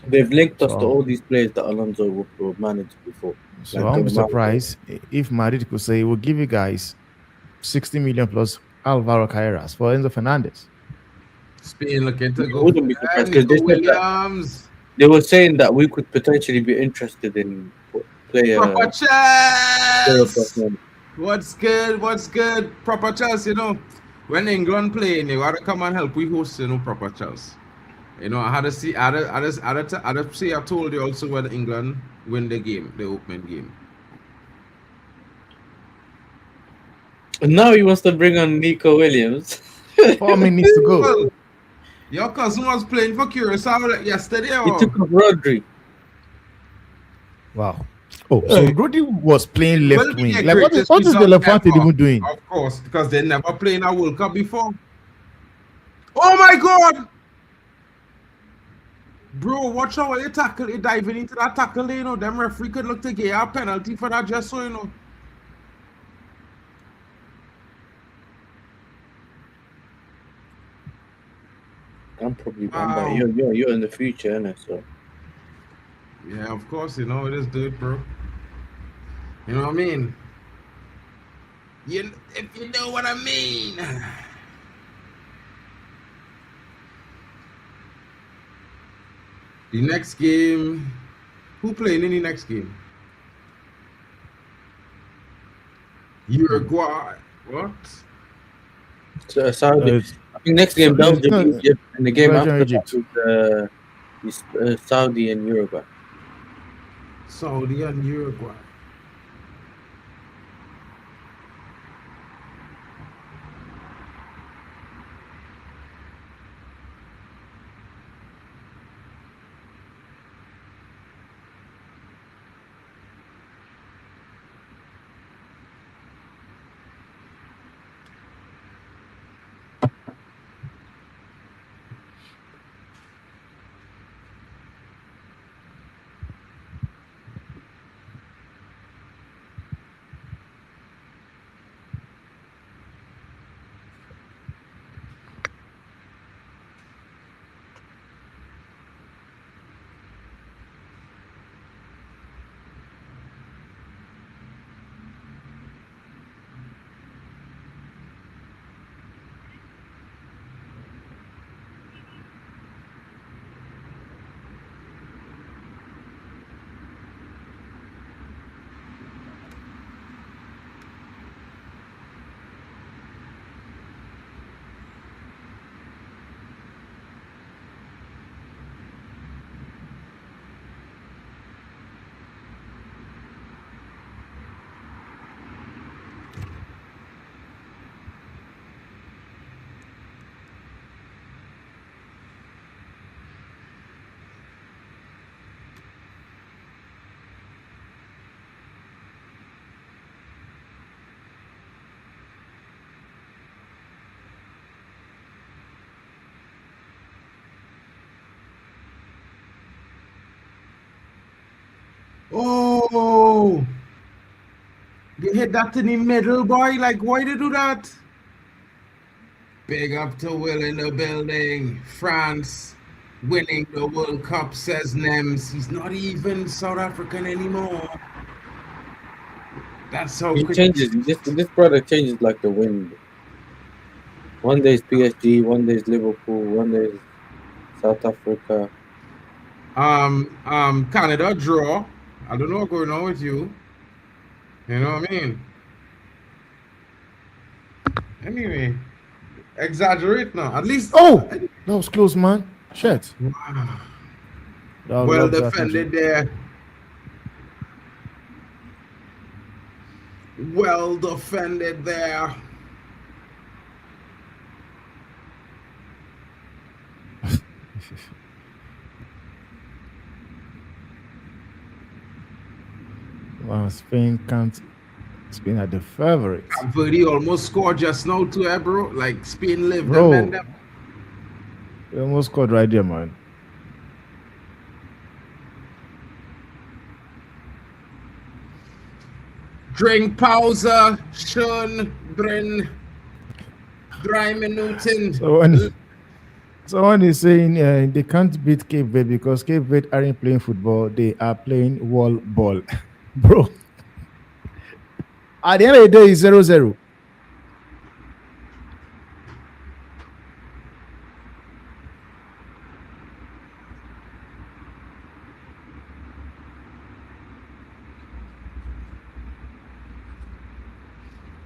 They've linked us to all these players that Alonso would manage before. So I'm surprised if Madrid could say, we'll give you guys 60 million plus Alvaro Carreras for Enzo Fernandez. Spain looking to go. Wouldn't be surprised, 'cause they said Williams. They were saying that we could potentially be interested in player. Proper chess. player What's good? Proper chess, you know. When England playing, you gotta come and help we host, you know, proper chess. You know, I had to see. I told you also when England win the game, the opening game. And now he wants to bring on Nico Williams. 4 minutes to go. Well, your cousin was playing for Curacao yesterday. He took off Rodri. Wow. Oh, so Rodri was playing left wing. Like, what is result the Levante ever. even doing? Of course, because they never played in a World Cup before. Oh my God! Bro, watch how they tackle. They diving into that tackle, you know. Them referee could look to get a penalty for that, just so you know. I'm probably but you're in the future, innit? So yeah, of course, you know it is good, bro. You know what I mean? If you know what I mean. The next game, who playing in the next game? Uruguay. What? So Saudi. I think next game Belgium, Egypt, and the game Belgium, after Egypt. that is Saudi and Uruguay. Saudi and Uruguay. Oh, they hit that in the middle, boy. Like, why they do that? Big up to Will in the building. France winning the World Cup, says Nems. He's not even South African anymore. That's how He quick. changes. This brother changes like the wind. One day is PSG, one day is Liverpool, one day is South Africa. Canada draw. I don't know what's going on with you. You know what I mean? Anyway, exaggerate now. At least. Oh, that was close, man. Shit. Wow. That was- Well that was defended there. Well defended there. Wow, Spain can't. Spain are the favorites. Verde almost scored just now too, bro. Like Spain lived Bro. them and them. They almost scored right there, man. Drink pauze, schön drin. 3 Minuten. Someone is saying they can't beat Cape Verde because Cape Verde aren't playing football; they are playing wall ball, bro. At the end of the day, it's 0-0.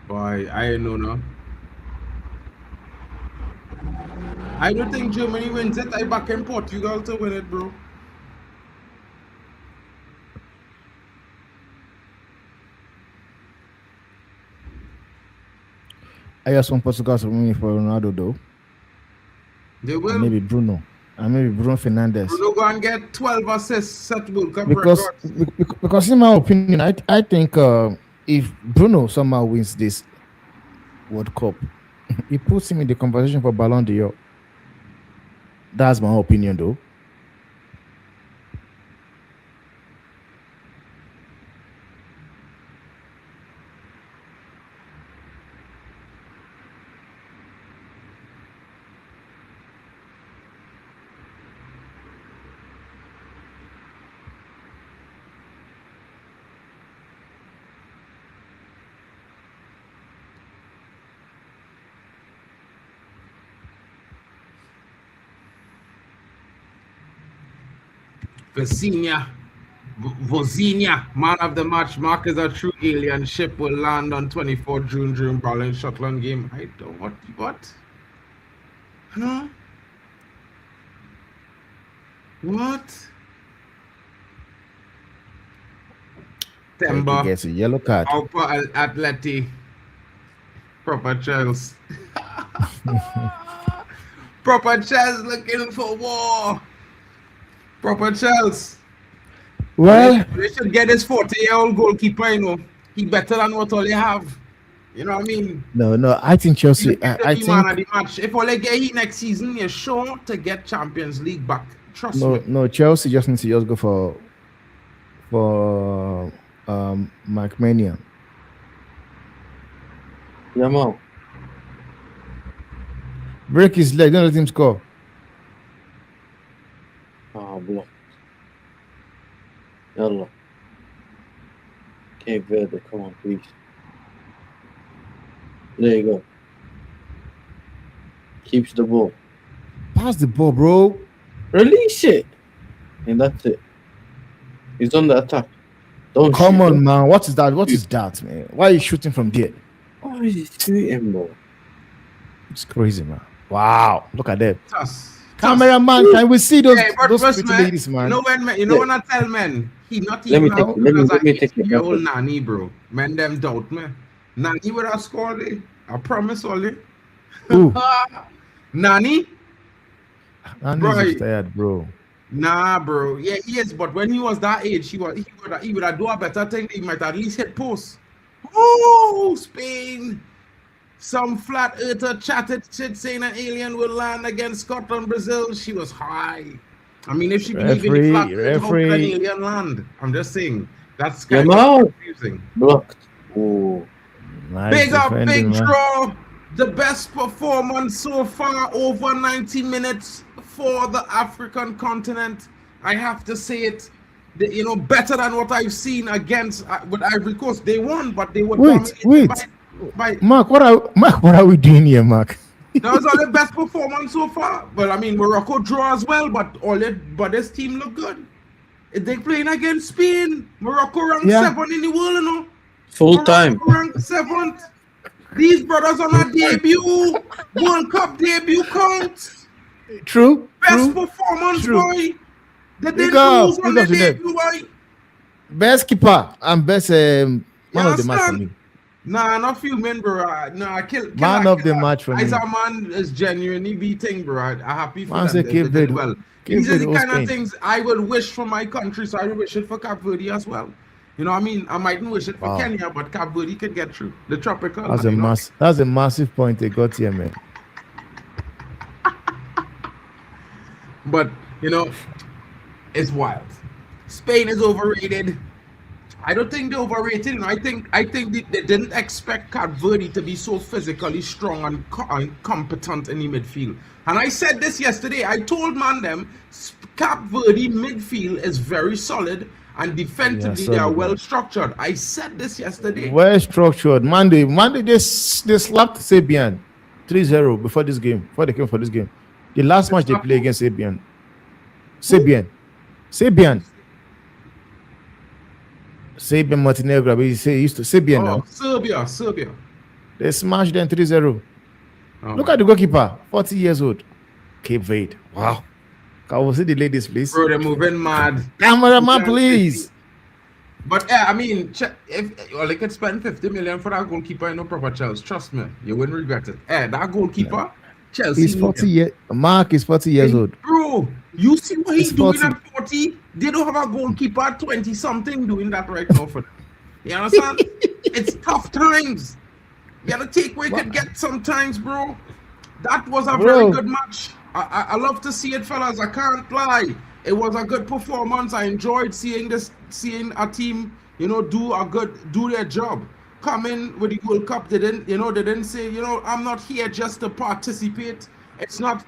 Boy, I don't know now. I don't think Germany wins it. I back in Portugal to win it, bro. I just want Portugal to win for Ronaldo though, They and will. maybe Bruno, and maybe Bruno Fernandes. Bruno go and get 12 assists, set World Cup Because record. because in my opinion, I think if Bruno somehow wins this World Cup, he puts him in the conversation for Ballon d'Or. That's my opinion, though. Vozinia, man of the match. Mark is a true alien. Ship will land on 24 June during Berlin Shetland game. I don't what? Huh? What? He Temba, gets a yellow card. Alpa Atleti, proper Chelsea. Proper Chelsea looking for war. Proper Chelsea. Well, They should get this 40-year-old goalkeeper, you know. He better than what all they have. You know what I mean? no, I think Chelsea. He's I the man of think the match. If all they get he next season, you're sure to get Champions League back. Trust me. no, Chelsea just needs to just go for Mike Mania. Yeah, man. Break his leg. Don't let him score. Ah, block. Yalla. Cape Verde, come on, please. There you go. Keeps the ball. Pass the ball, bro. Release it. And that's it. He's on the attack. Don't Come shoot. on, man. What is that? What is that, man? Why are you shooting from there? Why is he shooting, bro? It's crazy, man. Wow. Look at that. Trust. Cameraman, can we see those But those first, pretty man, ladies, man? you know when I tell men, he not Let me even take out it, let me- because let me I take it your old back. nanny, bro. Men them doubt me. Nanny would have scored it. I promise only. Ooh, Nanny? Andy's Right. tired, bro. Nah, bro. Yeah, he is. But when he was that age, he would have do a better thing. He might at least hit post. Oh, Spain. Some flat earther chatted shit saying an alien will land against Scotland, Brazil. She was high. I mean, if she believe in the flat earth, how could an referee. alien land? I'm just saying. That's Your kind of mouth confusing. blocked. Oh, Nice Big up, defending, Big man. Draw. The best performance so far, over 90 minutes for the African continent. I have to say it. Better than what I've seen against with Ivory Coast. They won, but they were dominated Wait. by Mark, what are we doing here, Mark? that was the best performance so far. But I mean, Morocco draw as well, but this team look good. They playing against Spain. Morocco ranked 7 in the world, you know. full time. Morocco ranked 7th. These brothers on a debut, World Cup debut counts. True. Best performance, True. boy. They Big didn't up, lose on big the up to them. debut, boy. Best keeper and best man of the match for understand? me. Nah, not few men, bro. Nah, kill Man of the match for me. As a man is genuinely beating, bro. I'm happy for Man them. said They Cape did Verde. well. Cape These are the Verde kind was of things I would wish for my country, so I would wish it for Cape Verde as well. You know what I mean? I mightn't wish it for Wow. Kenya, but Cape Verde can get through. The tropical. That's a massive point they got here, man. But, it's wild. Spain is overrated. I don't think they're overrated. I think they didn't expect Cape Verde to be so physically strong and competent in the midfield. And I said this yesterday. I told them Cape Verde midfield is very solid and defensively they are solid, well structured. I said this yesterday. Well structured. Monday they slapped Sabian 3-0 before this game. Before they came for this game. The last match they played against Sabian. Sabian Montenegro, but he used to Sabian now. Serbia. They smashed them 3-0. Oh, Look at the goalkeeper, 40 years old. Cape Verde. Wow. Can we see the ladies, please? bro, they're moving mad. Cameraman, please. But yeah, I mean, if they could spend 50 million for that goalkeeper in no proper Chelsea, trust me, you wouldn't regret it. That goalkeeper, Chelsea. He's 40 years. Mark is 40 years old. Bro, you see what he's He's doing 40. at 40? They don't have a goalkeeper at 20 something doing that right now for them. You understand? It's tough times. You gotta take what you can get sometimes, bro. That was a very good match. I love to see it, fellas. I can't lie. It was a good performance. I enjoyed seeing a team, do their job. Come in with the World Cup. They didn't say, I'm not here just to participate. It's not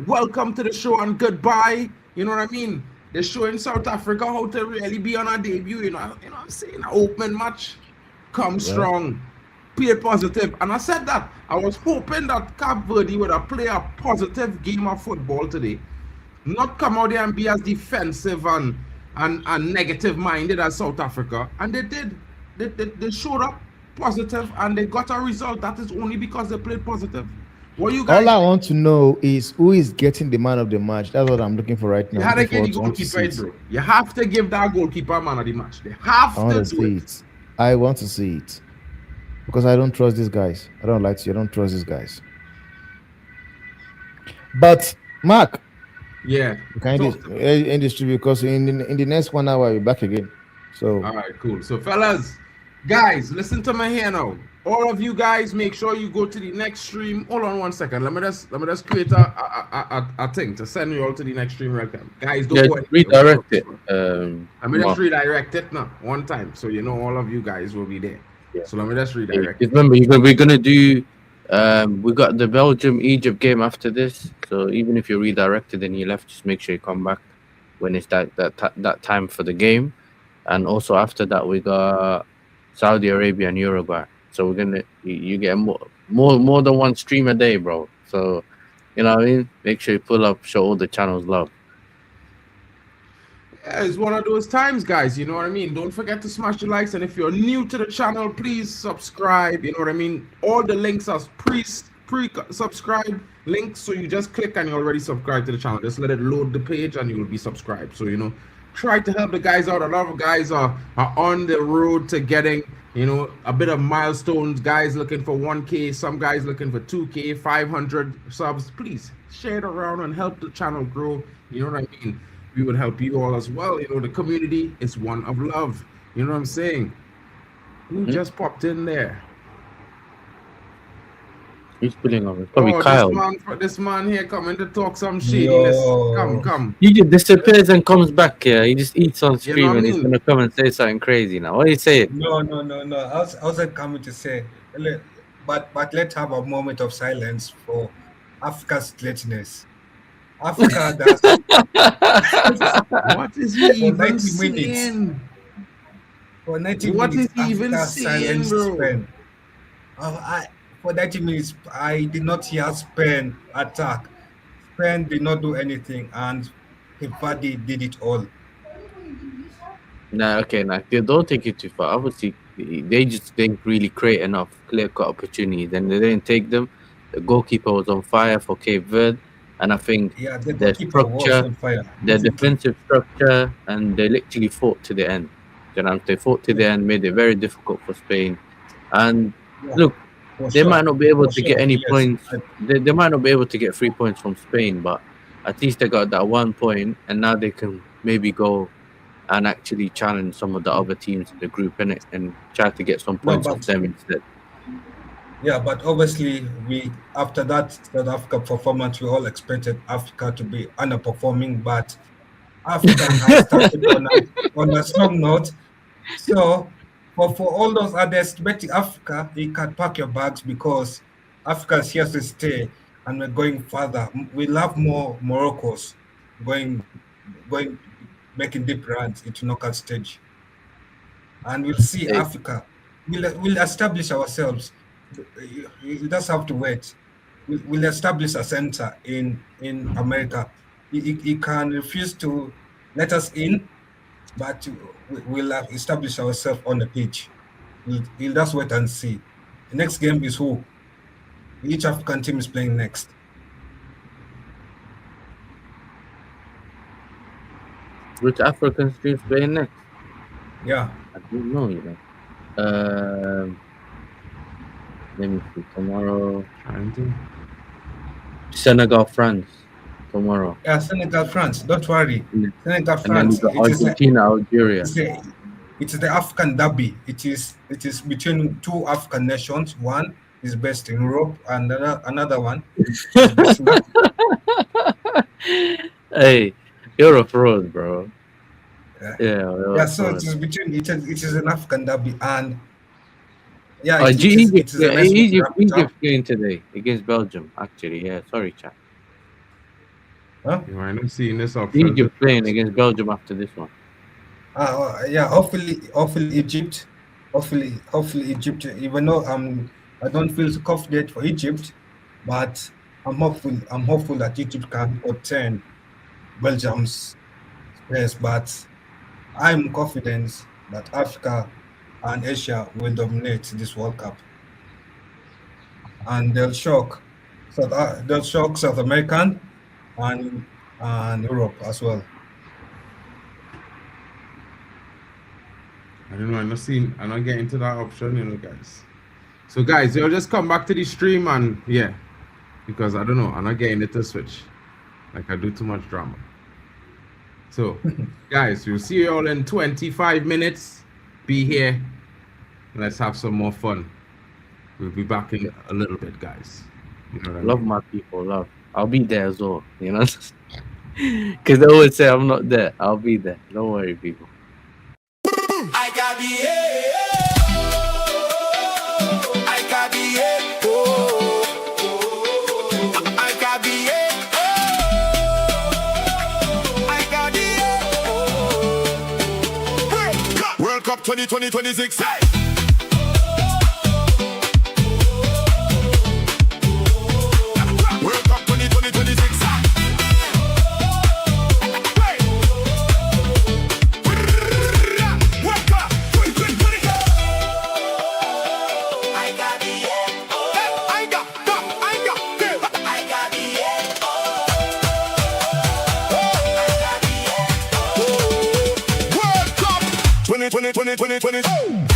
welcome to the show and goodbye. You know what I mean? They're showing South Africa how to really be on a debut. You know what I'm saying? An open match. Come strong. Play positive. And I said that. I was hoping that Cape Verde would play a positive game of football today. Not come out there and be as defensive and negative minded as South Africa. And they did. They showed up positive and they got a result. That is only because they played positive. What you guys? All I want to know is who is getting the man of the match. That's what I'm looking for right now. You had to before give the I want to goalkeeper see it, bro. You have to give that goalkeeper man of the match. They have I want to to do see it. it. I want to see it. Because I don't trust these guys. I don't trust these guys. But Mark, Yeah. we can end this stream because in the next 1 hour we're back again. So All right, cool. So, fellas, guys, listen to me here now. All of you guys, make sure you go to the next stream. Hold on 1 second. Let me just create a thing to send you all to the next stream right now. Guys, don't go. Redirect it. Let me just redirect it now, one time, so all of you guys will be there. Yeah. So let me just redirect it. Remember, we're gonna do. We got the Belgium-Egypt game after this. So even if you're redirected and you left, just make sure you come back when it's that time for the game. And also after that, we got Saudi Arabia and Uruguay. So you get more than one stream a day, bro. So you know what I mean. Make sure you pull up, show all the channels love. Yeah, it's one of those times, guys. You know what I mean? Don't forget to smash the likes. And if you're new to the channel, please subscribe. You know what I mean? All the links are pre-subscribe links. So you just click and you already subscribe to the channel. Just let it load the page and you will be subscribed. So, try to help the guys out. A lot of guys are on the road to getting, a bit of milestones. Guys looking for 1K. Some guys looking for 2K, 500 subs. Please share it around and help the channel grow. You know what I mean? We would help you all as well. The community is one of love. You know what I'm saying? Who just popped in there? Who's pulling on? It's probably Oh, Kyle. this man here coming to talk some shadiness. Yo. Come. He just disappears and comes back here. He just eats on You know stream what I and he's mean? gonna come and say something crazy now. What are you saying? No. I was coming to say, but let's have a moment of silence for Africa's lateness. Africa does What is he for even 90 minutes. saying? For 90 What minutes, is he even Africa saying, silenced bro? Spain. For 90 minutes, I did not hear Spain attack. Spain did not do anything, and Cape did it all. Nah, okay, nah. Don't take it too far. Obviously, they just didn't really create enough clear-cut opportunities, and they didn't take them. The goalkeeper was on fire for Cape Verde, and I think Yeah, the their goalkeeper was structure, on fire. their Definitely. defensive structure, and they literally fought to the end. You know, they fought to the end, made it very difficult for Spain. And Yeah, look, for they sure. might not be able For to sure, get any yes. points. They might not be able to get 3 points from Spain, but at least they got that 1 point, and now they can maybe go and actually challenge some of the other teams in the group in it and try to get some No, points off but them instead. yeah, but obviously after that South Africa performance, we all expected Africa to be underperforming, but Africa has started on a strong note. So for all those others expecting Africa, you can pack your bags because Africa is here to stay, and we're going further. We'll have more Moroccos going making deep runs into knockout stage, and we'll see Hey, Africa. We'll establish ourselves. You just have to wait. We'll establish a center in America. He can refuse to let us in, but we'll establish ourselves on the pitch. We'll just wait and see. The next game is who? Each African team is playing next. which African teams playing next? Yeah. I don't know, you know. Let me see. Tomorrow, Trying to. Senegal, France. Tomorrow. Yeah, Senegal, France. Don't worry. And Senegal, then France. you got Argentina, Algeria. It is the African derby. It is between two African nations. One is based in Europe, and another one is based in Africa. Hey, you're a fraud, bro. Yeah. Yeah, Yeah, so it is between it is an African derby, and yeah, Oh, it is a nice one to wrap it up. Egypt playing today against Belgium, actually. Yeah, sorry, chat. Huh? You might not seeing this option. Egypt playing against Belgium after this one. Yeah, hopefully Egypt, hopefully Egypt. Even though I don't feel so confident for Egypt, but I'm hopeful that Egypt can obtain Belgium's space. But I'm confident that Africa and Asia will dominate this World Cup, and they'll shock South American and Europe as well. I don't know. I'm not getting to that option, you know, guys. So, guys, you'll just come back to the stream and yeah, because I don't know. I'm not getting it to switch. Like I do too much drama. So, guys, we'll see you all in 25 minutes. Be here. Let's have some more fun. We'll be back in a little bit, guys. You know what I Love mean? my people, love. I'll be there as well, you know? Because they always say I'm not there. I'll be there. Don't worry, people. I got the I got the I got the I got the World Cup 2026. Hey! World Cup 2026. Hey! World Cup 2026. I got the I got the World Cup 2020.